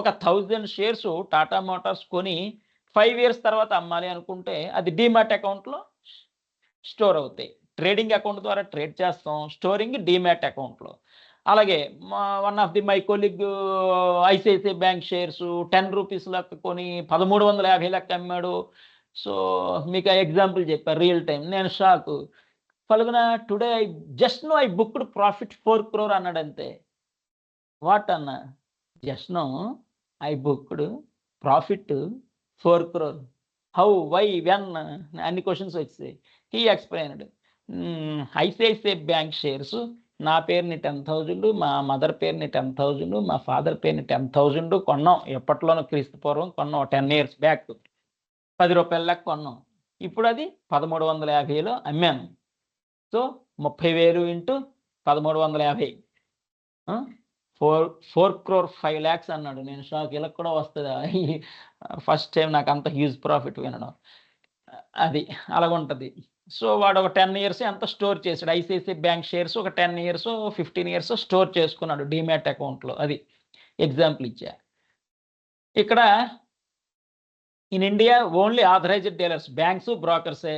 ఒక 1000 షేర్స్ టాటా మోటార్స్ కొని 5 years తర్వాత అమ్మాలి అనుకుంటే అది డీమ్యాట్ అకౌంట్లో స్టోర్ అవుతాయి. ట్రేడింగ్ అకౌంట్ ద్వారా ట్రేడ్ చేస్తాం, స్టోరింగ్ డీమ్యాట్ అకౌంట్లో. అలాగే one of the my colleague ICICI Bank shares 10 rupees లెక్క కొని 1350 లెక్క అమ్మాడు. సో మీకు ఎగ్జాంపుల్ చెప్పారు రియల్ టైం, నేను షాక్. పలుగున today I booked profit 4 crore అన్నాడు అంతే. వాట్ అన్న? Just no I booked profit 4 crore. How, why, when, అన్ని క్వశ్చన్స్ వచ్చాయి. He explained. ICICI Bank shares నా పేరుని 10,000, మా మదర్ పేరుని 10,000, మా ఫాదర్ పేరుని 10,000 కొన్నాం. ఎప్పట్లోనో క్రీస్తు పూర్వం కొన్నాం, 10 years బ్యాక్ 10 రూపాయల లెక్క కొన్నాం. ఇప్పుడు అది 1350లో అమ్మాను. సో 30,000 ఇంటూ 1350, 4 crore 5 lakhs అన్నాడు. నేను షాక్, ఇలా కూడా వస్తుందా? ఫస్ట్ టైం నాకు అంత హ్యూజ్ ప్రాఫిట్ వినడం. అది అలాగుంటుంది. సో వాడు ఒక 10 years అంత స్టోర్ చేశాడు. ఐసిఐసిఐ బ్యాంక్ షేర్స్ ఒక 10 years 15 years స్టోర్ చేసుకున్నాడు డీమ్యాట్ అకౌంట్లో. అది ఎగ్జాంపుల్ ఇచ్చా. ఇక్కడ in India only authorised dealers, banks, బ్రోకర్సే.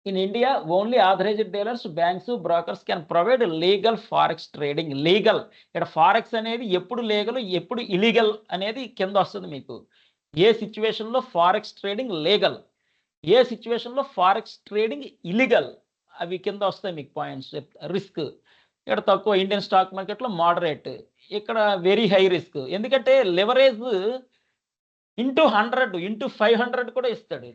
In India only authorised dealers, banks, brokers can provide legal forex trading. Legal, ఇక్కడ ఫారెక్స్ అనేది ఎప్పుడు లీగల్ ఎప్పుడు ఇలీగల్ అనేది కింద వస్తుంది మీకు. ఏ సిచ్యువేషన్లో ఫారెక్స్ ట్రేడింగ్ లీగల్, ఏ సిచ్యువేషన్లో ఫారెక్స్ ట్రేడింగ్ ఇలీగల్, అవి కింద వస్తాయి మీకు పాయింట్స్. రిస్క్ ఇక్కడ తక్కువ, ఇండియన్ స్టాక్ మార్కెట్లో మోడరేట్, ఇక్కడ వెరీ హై రిస్క్. ఎందుకంటే లెవరేజ్ ఇంటూ 100 ఇంటూ 500 కూడా ఇస్తాడు.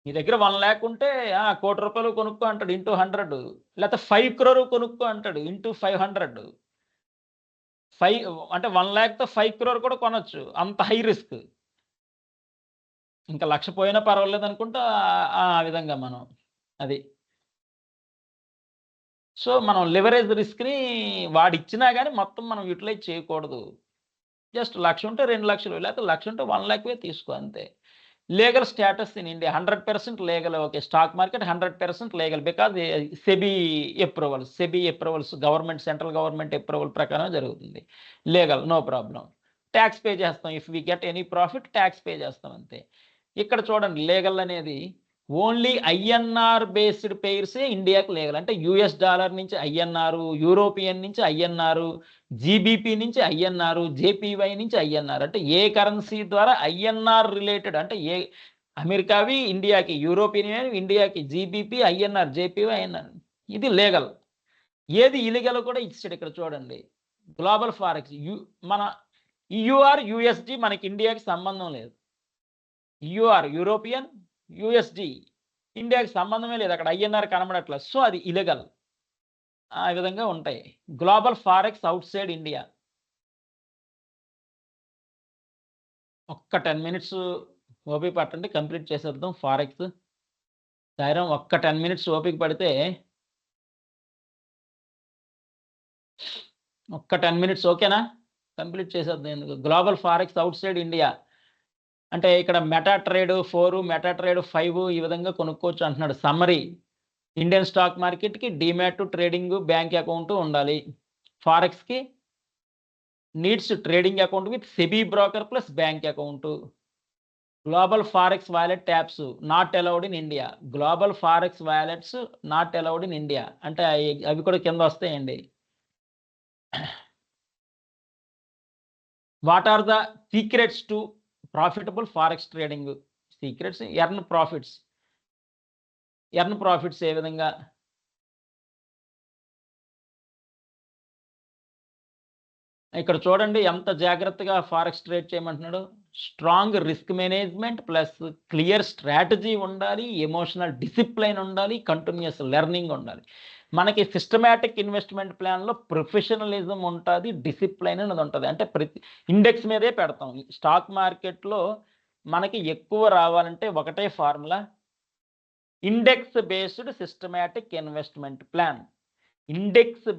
మీ దగ్గర 1 lakh ఉంటే 1 కోటి రూపాయలు కొనుక్కో అంటాడు ఇంటూ 100, లేకపోతే 5 crore కొనుక్కో అంటాడు ఇంటూ 500. 5 అంటే 1 lakhతో 5 crore కూడా కొనొచ్చు, అంత హై రిస్క్. ఇంకా 1,00,000 పోయినా పర్వాలేదు అనుకుంటా ఆ విధంగా మనం అది. సో మనం లివరేజ్ రిస్క్ని వాడిచ్చినా కానీ మొత్తం మనం యూటిలైజ్ చేయకూడదు. జస్ట్ 1,00,000 ఉంటే 2,00,000, లేకపోతే 1,00,000 ఉంటే 1 lakh తీసుకో అంతే. Legal status in India 100% legal. Okay, stock market 100% legal because SEBI approvals government, central government approval ప్రకారం జరుగుతుంది. Legal, no problem. Tax pay చేస్తాం, if we get any profit tax pay చేస్తాం అంతే. ఇక్కడ చూడండి, లీగల్ అనేది ఓన్లీ ఐఎన్ఆర్ బేస్డ్ పెయిర్సే ఇండియాకి legal. అంటే యుఎస్ డాలర్ నుంచి ఐఎన్ఆర్, యూరోపియన్ నుంచి ఐఎన్ఆర్, జీబీపీ నుంచి ఐఎన్ఆర్, జేపీవై నుంచి ఐఎన్ఆర్. అంటే ఏ కరెన్సీ ద్వారా ఐఎన్ఆర్ రిలేటెడ్, అంటే ఏ అమెరికావి ఇండియాకి, యూరోపియన్ ఇండియాకి, జీబీపీ ఐఎన్ఆర్, జేపీవై ఐఎన్ఆర్, ఇది లీగల్. ఏది ఇలీగల్ కూడా ఇచ్చాడు ఇక్కడ చూడండి. గ్లోబల్ ఫారెక్స్, మన యూఆర్, యూఎస్డి మనకి ఇండియాకి సంబంధం లేదు. యూఆర్ యూరోపియన్, యూఎస్డి ఇండియాకి సంబంధమే లేదు, అక్కడ ఐఎన్ఆర్ కనబడట్ల. సో అది ఇలీగల్. ఆ విధంగా ఉంటాయి. Global forex out side India. ఒక్క 10 minutes ఓపిక పట్టండి, కంప్లీట్ చేసేద్దాం ఫారెక్స్. సాయిరాం, ఒక్క 10 minutes ఓపిక పడితే, ఒక్క 10 minutes ఓకేనా, కంప్లీట్ చేసేద్దాం. ఎందుకు global forex out side India అంటే ఇక్కడ మెటా ట్రేడ్ 4, మెటా ట్రేడ్ 5 ఈ విధంగా కొనుక్కోవచ్చు అంటున్నాడు. సమ్మరీ, ఇండియన్ స్టాక్ మార్కెట్కి డీమ్యాట్ ట్రేడింగ్ బ్యాంక్ అకౌంట్ ఉండాలి. ఫారెక్స్కి needs trading account with SEBI broker plus bank account. Global forex wallet taps not allowed in India. Global forex wallets not allowed in India అంటే అవి కూడా కింద వస్తాయండి. What are the secrets to profitable forex trading? Secrets, earn profits. Earn profits ఏ విధంగా, ఇక్కడ చూడండి ఎంత జాగ్రత్తగా ఫారెక్స్ ట్రేడ్ చేయమంటున్నాడు. Strong risk management plus clear strategy ఉండాలి, ఎమోషనల్ డిసిప్లైన్ ఉండాలి, కంటిన్యూస్ లెర్నింగ్ ఉండాలి. మనకి సిస్టమేటిక్ ఇన్వెస్ట్మెంట్ ప్లాన్లో ప్రొఫెషనలిజం ఉంటుంది, డిసిప్లైన్ అనేది ఉంటుంది. అంటే ప్రతి ఇండెక్స్ మీదే పెడతాం. స్టాక్ మార్కెట్లో మనకి ఎక్కువ రావాలంటే ఒకటే formula, index based systematic investment plan. Index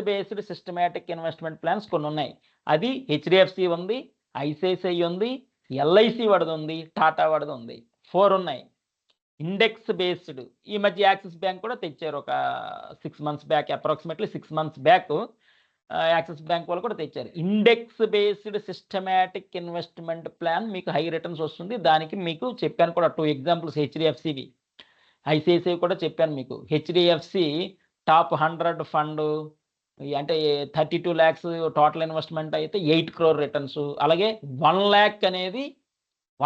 based systematic investment plans కొన్ని ఉన్నాయి. అది హెచ్డిఎఫ్సి ఉంది, ఐసిఐసిఐ ఉంది, ఎల్ఐసి వాడిది ఉంది, టాటా వాడిది ఉంది. 4 ఉన్నాయి ఇండెక్స్ బేస్డ్. ఈ మధ్య యాక్సిస్ బ్యాంక్ కూడా తెచ్చారు ఒక 6 months back, approximately 6 months back axis bank వాళ్ళు కూడా తెచ్చారు. Index based systematic investment plan మీకు హై రిటర్న్స్ వస్తుంది. దానికి మీకు చెప్పాను కూడా 2 examples హెచ్డిఎఫ్సివి, ఐసిఐసిఐ కూడా చెప్పాను మీకు. హెచ్డిఎఫ్సి టాప్ 100 ఫండ్ అంటే 32 lakhs టోటల్ ఇన్వెస్ట్మెంట్ అయితే 8 crore రిటర్న్స్. అలాగే 1 lakh అనేది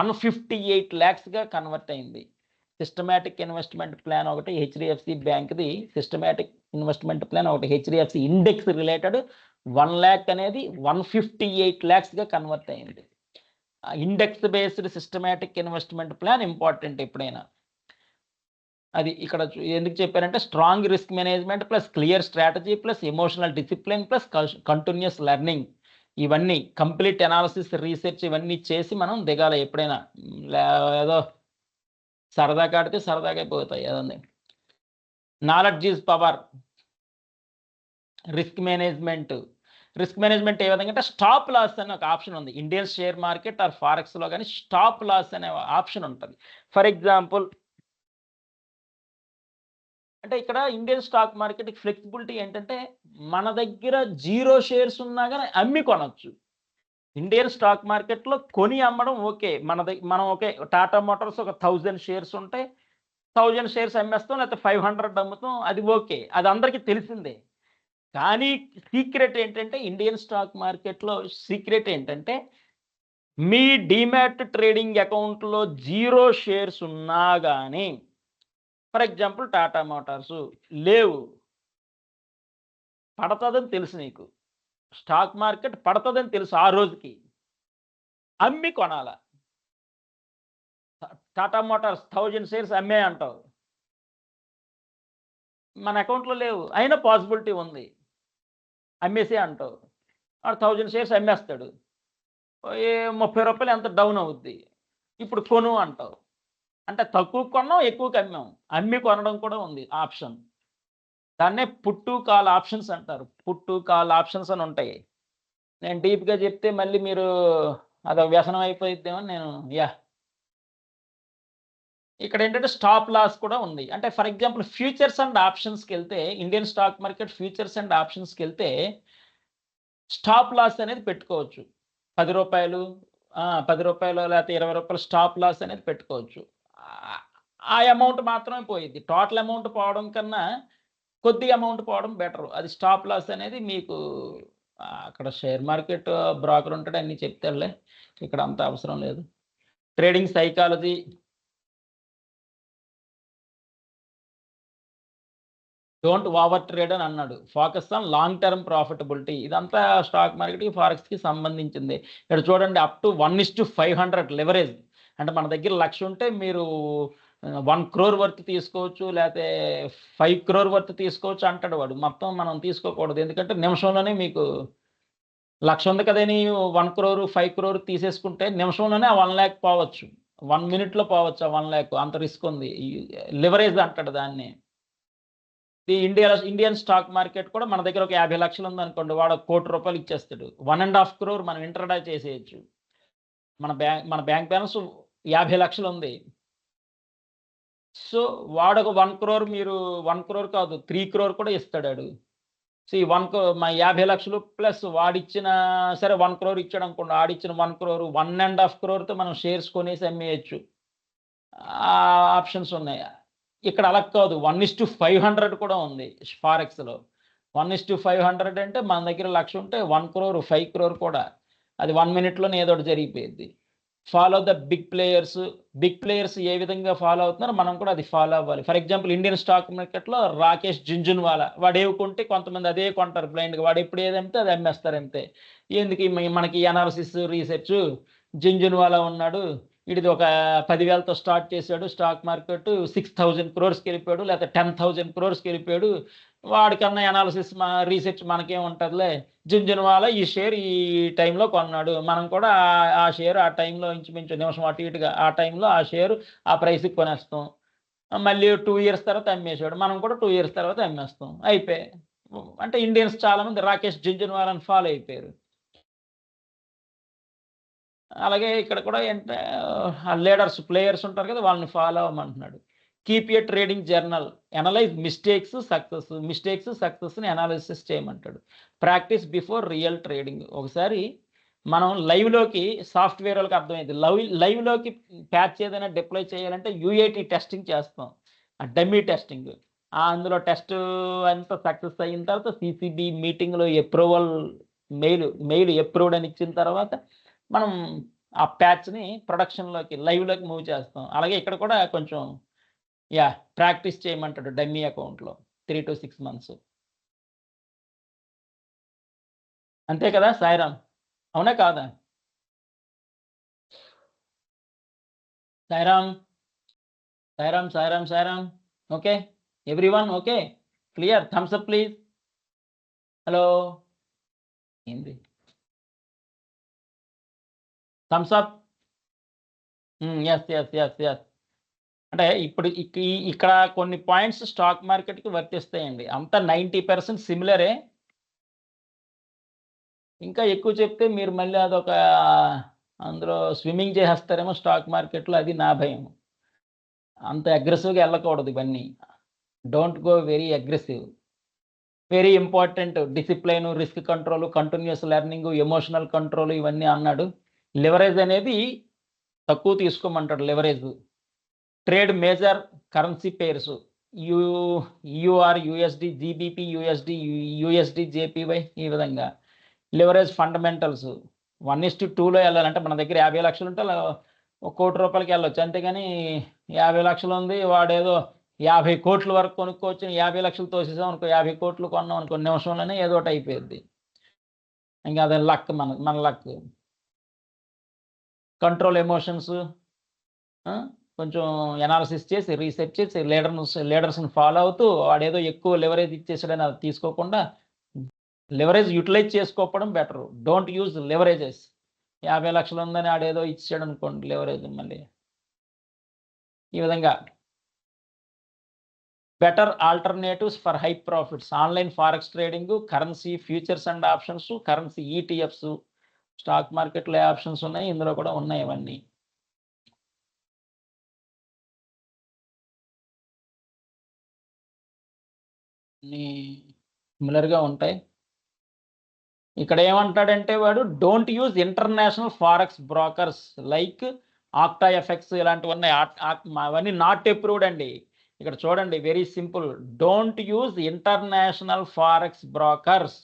158 lakhsగా కన్వర్ట్ అయింది. సిస్టమేటిక్ ఇన్వెస్ట్మెంట్ ప్లాన్ ఒకటి హెచ్డిఎఫ్సి బ్యాంక్ది, సిస్టమేటిక్ ఇన్వెస్ట్మెంట్ ప్లాన్ ఒకటి హెచ్డిఎఫ్సి ఇండెక్స్ రిలేటెడ్. 1 lakh అనేది 158 lakhsగా కన్వర్ట్ అయింది. Index based systematic investment plan important ఎప్పుడైనా. అది ఇక్కడ ఎందుకు చెప్పారంటే strong risk management plus clear strategy plus emotional discipline plus continuous learning, ఇవన్నీ కంప్లీట్ అనాలిసిస్ రీసెర్చ్ ఇవన్నీ చేసి మనం దిగాలి ఎప్పుడైనా. ఏదో సరదా కాడితే సరదాగా పోతాయి. అదండి. Knowledge is power. Risk management ఏ విధంగా అంటే స్టాప్ లాస్ అనే ఒక ఆప్షన్ ఉంది. ఇండియన్ షేర్ మార్కెట్ ఆర్ ఫారెక్స్లో కానీ స్టాప్ లాస్ అనే ఆప్షన్ ఉంటుంది. ఫర్ ఎగ్జాంపుల్ అంటే ఇక్కడ ఇండియన్ స్టాక్ మార్కెట్ ఫ్లెక్సిబిలిటీ ఏంటంటే మన దగ్గర 0 shares ఉన్నా కానీ అమ్మి కొనవచ్చు. ఇండియన్ స్టాక్ మార్కెట్లో కొని అమ్మడం ఓకే, మనం ఓకే. టాటా మోటార్స్ ఒక 1000 shares ఉంటే 1000 shares అమ్మేస్తాం, లేకపోతే 500 అమ్ముతాం, అది ఓకే, అది అందరికీ తెలిసిందే. కానీ సీక్రెట్ ఏంటంటే ఇండియన్ స్టాక్ మార్కెట్లో సీక్రెట్ ఏంటంటే మీ డీమ్యాట్ ట్రేడింగ్ అకౌంట్లో 0 shares ఉన్నా కానీ, ఫర్ ఎగ్జాంపుల్ టాటా మోటార్స్ లేవు, పడుతుందని తెలుసు, నీకు స్టాక్ మార్కెట్ పడుతుందని తెలుసు, ఆ రోజుకి అమ్మి కొనాల. టాటా మోటార్స్ 1000 shares అమ్మే అంటావు, మన అకౌంట్లో లేవు, అయినా పాసిబిలిటీ ఉంది, అమ్మేసే అంటావు. వాడు 1000 shares అమ్మేస్తాడు, 30 రూపాయలు ఎంత డౌన్ అవుద్ది, ఇప్పుడు కొను అంటావు. అంటే తక్కువ కొన్నాం, ఎక్కువకి అమ్మాం. అమ్మి కొనడం కూడా ఉంది ఆప్షన్. దాన్నే పుట్టు కాల్ ఆప్షన్స్ అంటారు. పుట్టు కాల్ ఆప్షన్స్ అని ఉంటాయి. నేను డీప్గా చెప్తే మళ్ళీ మీరు అదొక వ్యసనం అయిపోయిద్దేమో నేను ఇక్కడ ఏంటంటే స్టాప్ లాస్ కూడా ఉంది. అంటే ఫర్ ఎగ్జాంపుల్ ఫ్యూచర్స్ అండ్ ఆప్షన్స్కి వెళ్తే, Indian stock market futures and ఆప్షన్స్కి వెళ్తే స్టాప్ లాస్ అనేది పెట్టుకోవచ్చు. 10 రూపాయలు, 10 రూపాయలు లేకపోతే 20 రూపాయలు స్టాప్ లాస్ అనేది పెట్టుకోవచ్చు. ఆ అమౌంట్ మాత్రమే పోయిద్ది. టోటల్ అమౌంట్ పోవడం కన్నా కొద్ది అమౌంట్ పోవడం బెటర్. అది స్టాప్ లాస్ అనేది మీకు అక్కడ షేర్ మార్కెట్ బ్రోకర్ ఉంటాడు, అన్నీ చెప్తాడులే, ఇక్కడ అంత అవసరం లేదు. Trading psychology, don't over trade అని అన్నాడు. Focus on long term profitability. ఇదంతా స్టాక్ మార్కెట్కి ఫారెక్స్కి సంబంధించింది. ఇక్కడ చూడండి, అప్ టు 1:500 లెవరేజ్. అంటే మన దగ్గర 1,00,000 ఉంటే మీరు 1 crore వర్త్ తీసుకోవచ్చు, లేకపోతే 5 crore వర్త్ తీసుకోవచ్చు అంటాడు వాడు. మొత్తం మనం తీసుకోకూడదు, ఎందుకంటే నిమిషంలోనే మీకు 1,00,000 ఉంది కదని 1 crore 5 crore తీసేసుకుంటే నిమిషంలోనే ఆ 1 lakh పోవచ్చు, 1 minute పోవచ్చు ఆ 1 lakh. అంత రిస్క్ ఉంది. లివరేజ్ అంటాడు దాన్ని. ఇండియన్ స్టాక్ మార్కెట్ కూడా మన దగ్గర ఒక 50 లక్షలు ఉందనుకోండి, వాడు 1 కోటి రూపాయలు ఇచ్చేస్తాడు. 1.5 crore మనం ఇంటర్డా చేసేయచ్చు. మన బ్యాంక్ బ్యాలెన్స్ 50 లక్షలు ఉంది. సో వాడొక 1 crore, మీరు 1 crore కాదు 3 crore కూడా ఇస్తాడు. సో ఈ 50 లక్షలు ప్లస్ వాడిచ్చిన, సరే 1 crore ఇచ్చాడు అనుకోండి, ఆడిచ్చిన 1 crore 1.5 crore మనం షేర్స్ కొనేసి అమ్మేయచ్చు. ఆప్షన్స్ ఉన్నాయి. ఇక్కడ అలా కాదు, 1:500 కూడా ఉంది ఫారెక్స్లో. 1:500 అంటే మన దగ్గర 1,00,000 ఉంటే 1 crore 5 crore కూడా, అది 1 minute ఏదో ఒకటి జరిగిపోయింది. ఫాలో ద బిగ్ ప్లేయర్స్ ఏ విధంగా ఫాలో అవుతున్నారో మనం కూడా అది ఫాలో అవ్వాలి. ఫర్ ఎగ్జాంపుల్ ఇండియన్ స్టాక్ మార్కెట్లో రాకేష్ జుంజున్వాలా వాడు ఏవుకుంటే కొంతమంది అదే కొంటారు బ్లైండ్గా. వాడు ఎప్పుడు ఏదంటే అది అమ్మేస్తారు అంతే. ఎందుకు మనకి అనాలిసిస్ రీసెర్చ్. జుంజున్వాలా ఉన్నాడు, ఇది ఒక 10,000తో స్టార్ట్ చేశాడు స్టాక్ మార్కెట్, 6,000 crores వెళ్ళిపోయాడు, లేకపోతే 10,000 crores వెళ్ళిపోయాడు. వాడికన్నా అనాలిసిస్ రీసెర్చ్ మనకేం ఉంటుందిలే. జుంజున్వాలా ఈ షేర్ ఈ టైంలో కొన్నాడు, మనం కూడా ఆ షేర్ ఆ టైంలో ఇంచుమించు నిమిషం అటు ఇటుగా ఆ టైంలో ఆ షేర్ ఆ ప్రైస్కి కొనేస్తాం. మళ్ళీ 2 years తర్వాత అమ్మేశాడు, మనం కూడా 2 years తర్వాత అమ్మేస్తాం, అయిపోయి. అంటే ఇండియన్స్ చాలామంది రాకేష్ జుంజున్వాలాని ఫాలో అయిపోయారు. అలాగే ఇక్కడ కూడా ఏంటంటే లీడర్స్ ప్లేయర్స్ ఉంటారు కదా, వాళ్ళని ఫాలో అవ్వమంటున్నాడు. Keep a trading journal, analyse సక్సెస్ని అనాలిసిస్ చేయమంటాడు. Practice before real trading. ఒకసారి మనం లైవ్లోకి సాఫ్ట్వేర్ వాళ్ళకి అర్థమైంది, లైవ్లోకి ప్యాచ్ ఏదైనా డిప్లాయ్ చేయాలంటే యూఏటీ టెస్టింగ్ చేస్తాం, డమ్మీ టెస్టింగ్. అందులో టెస్ట్ అంతా సక్సెస్ అయిన తర్వాత సిసిబి మీటింగ్లో మెయిల్ అప్రూవ్డ్ అని ఇచ్చిన తర్వాత మనం ఆ ప్యాచ్ని ప్రొడక్షన్లోకి లైవ్లోకి మూవ్ చేస్తాం. అలాగే ఇక్కడ కూడా కొంచెం ప్రాక్టీస్ చేయమంటాడు డమ్మీ అకౌంట్లో 3 to 6 months. అంతే కదా సాయిరామ్, అవునా కాదా? Sairam Sairam Sairam Sairam. Okay everyone, okay clear? Thumbs up please. Hello, ఏంది థమ్స్ అప్? ఎస్. అంటే ఇప్పుడు ఇక్కడ కొన్ని పాయింట్స్ స్టాక్ మార్కెట్కి వర్తిస్తాయండి, అంతా 90% సిమిలరే. ఇంకా ఎక్కువ చెప్తే మీరు మళ్ళీ అదొక అందులో స్విమ్మింగ్ చేసేస్తారేమో స్టాక్ మార్కెట్లో, అది నా భయం. అంత అగ్రెసివ్గా వెళ్ళకూడదు ఇవన్నీ. Don't go very aggressive. Very important discipline, risk control, continuous learning, emotional control ఇవన్నీ అన్నాడు. లివరేజ్ అనేది తక్కువ తీసుకోమంటాడు. Leverage trade major currency pairs, EUR USD, GBP USD, USD JPY, ఈ విధంగా. లివరేజ్ ఫండమెంటల్స్ 1:2లో వెళ్ళాలంటే మన దగ్గర 50 లక్షలు ఉంటే 1 కోటి రూపాయలకి వెళ్ళొచ్చు, అంతేగాని 50 లక్షలు ఉంది వాడేదో 50 కోట్ల వరకు కొనుక్కోవచ్చు, 50 లక్షలు తోసేసాం అనుకో, 50 కోట్లు కొన్నాం అనుకో, నిమిషంలోనే ఏదో ఒకటి అయిపోయింది. ఇంకా అదే లక్, మన లక్. కంట్రోల్ ఎమోషన్స్, కొంచెం ఎనాలిసిస్ చేసి రీసెర్చ్ చేసి లీడర్స్ని ఫాలో అవుతూ వాడేదో ఎక్కువ లివరేజ్ ఇచ్చేసాడని అది తీసుకోకుండా లివరేజ్ యూటిలైజ్ చేసుకోవడం బెటర్. Don't use leverages. 50 లక్షలు ఉందని ఆడేదో ఇచ్చాడు అనుకోండి లివరేజ్, మళ్ళీ ఈ విధంగా. Better alternatives for high profits, online forex trading, currency futures and options, currency ETFs. Stock మార్కెట్లో ఆప్షన్స్ ఉన్నాయి, ఇందులో కూడా ఉన్నాయి ఇవన్నీ. సిమిలర్గా ఉంటాయి. ఇక్కడ ఏమంటాడంటే వాడు, don't use international forex brokers like Octa FX ఇలాంటివన్నీ, అవన్నీ నాట్ అప్రూవ్డ్ అండి. ఇక్కడ చూడండి, very simple, don't use international forex brokers.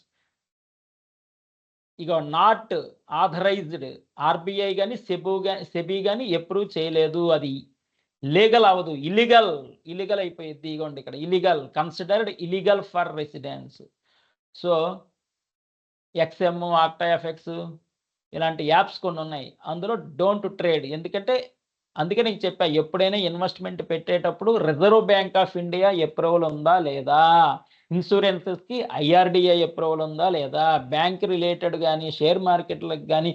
ఇక నాట్ ఆథరైజ్డ్, ఆర్బీఐ కానీ సెబీ కానీ అప్రూవ్ చేయలేదు, అది లీగల్ అవ్వదు, ఇల్లీగల్ అయిపోయింది. ఇగోండి ఇక్కడ illegal, considered illegal for residence. So XM, Octa FX ఇలాంటి యాప్స్ కొన్ని ఉన్నాయి, అందులో డోంట్ ట్రేడ్. ఎందుకంటే అందుకే నీకు చెప్పా, ఎప్పుడైనా ఇన్వెస్ట్మెంట్ పెట్టేటప్పుడు reserve bank of India approval ఉందా లేదా, ఇన్సూరెన్సెస్కి ఐఆర్డిఐ అప్రూవల్ ఉందా లేదా, బ్యాంక్ రిలేటెడ్ కానీ షేర్ మార్కెట్లకు కానీ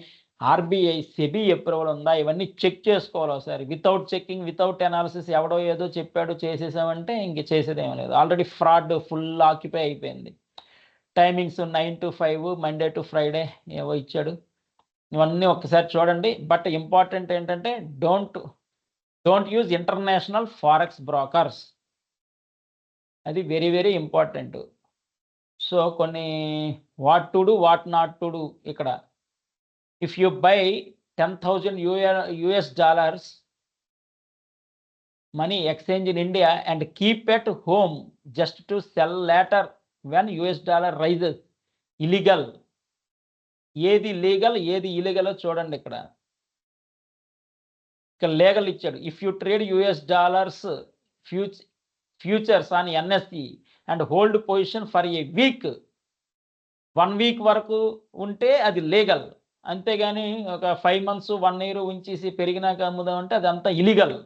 ఆర్బీఐ సెబీ అప్రూవల్ ఉందా, ఇవన్నీ చెక్ చేసుకోవాలి ఒకసారి. వితౌట్ చెక్కింగ్, వితౌట్ అనాలిసిస్ ఎవడో ఏదో చెప్పాడు చేసేసామంటే ఇంక చేసేదేం లేదు. ఆల్రెడీ ఫ్రాడ్ ఫుల్ ఆక్యుపై అయిపోయింది. Timings 9 to 5, Monday to Friday ఏవో ఇచ్చాడు. ఇవన్నీ ఒక్కసారి చూడండి. బట్ ఇంపార్టెంట్ ఏంటంటే don't use international forex brokers, అది వెరీ వెరీ ఇంపార్టెంట్. సో కొన్ని what to do, what not to do. ఇక్కడ if you buy 10,000 US money exchange in India and keep at home just to sell later when US dollar rises, illegal. ఏది legal ఏది illegal చూడండి ఇక్కడ. ఇక్కడ legal ఇచ్చాడు. If you trade US dollars futures on NSE and hold position for a week, 1 week వరకు ఉంటే అది legal. అంతేగాని ఒక 5 months 1 year ఉంచేసి పెరిగినాక అమ్ముదాం అంటే అదంతా ఇలీగల్.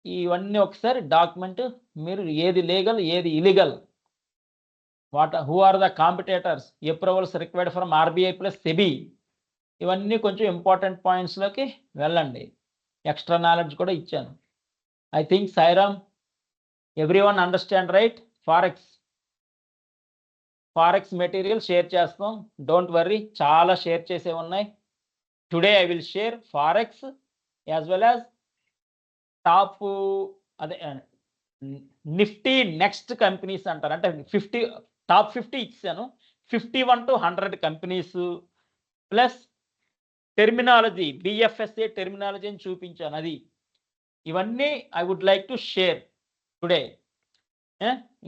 ఇవన్నీ ఒకసారి డాక్యుమెంట్ మీరు ఏది లీగల్ ఏది illegal, who are the competitors, approvals required from RBI plus SEBI, ఇవన్నీ కొంచెం ఇంపార్టెంట్ పాయింట్స్లోకి వెళ్ళండి. ఎక్స్ట్రా నాలెడ్జ్ కూడా ఇచ్చాను. I think Sairam everyone understand right. Forex material share చేస్తాం, డోంట్ వర్రీ, చాలా షేర్ చేసే ఉన్నాయి. Today I will share forex as well as top అదే నిఫ్టీ నెక్స్ట్ కంపెనీస్ అంటారు, అంటే టాప్ 50 ఇచ్చాను. 51 to 100 companies plus terminology, BFSA terminology అని చూపించాను. అది ఇవన్నీ I would like to share today.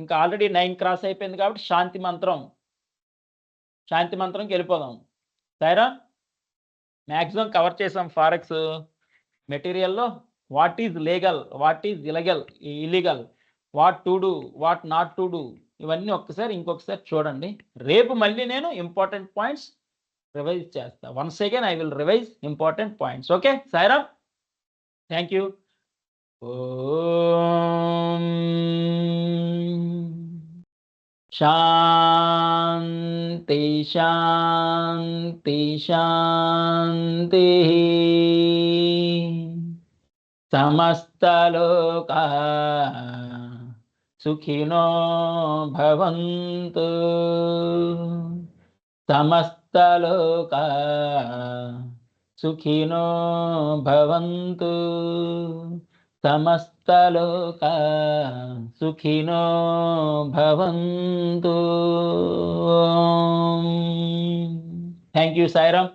ఇంకా ఆల్రెడీ 9 క్రాస్ అయిపోయింది కాబట్టి శాంతి మంత్రంకి వెళ్ళిపోదాం. సరేనా, మ్యాక్సిమం కవర్ చేసాం forex మెటీరియల్లో. What is legal, what is illegal, what to do, what not to do, ఇవన్నీ ఇంకొకసారి చూడండి. రేపు మళ్ళీ నేను ఇంపార్టెంట్ పాయింట్స్ రివైజ్ చేస్తా. Once again I will revise important points. Okay Sairam, thank you. ఓం శాంతి శాంతి శాంతి. సమస్తలోకా సుఖినో భవంతు, సమస్తలోకా సుఖినో భవంతు, సమస్తలోకా సుఖినో భవంతు. Thank you Sairam.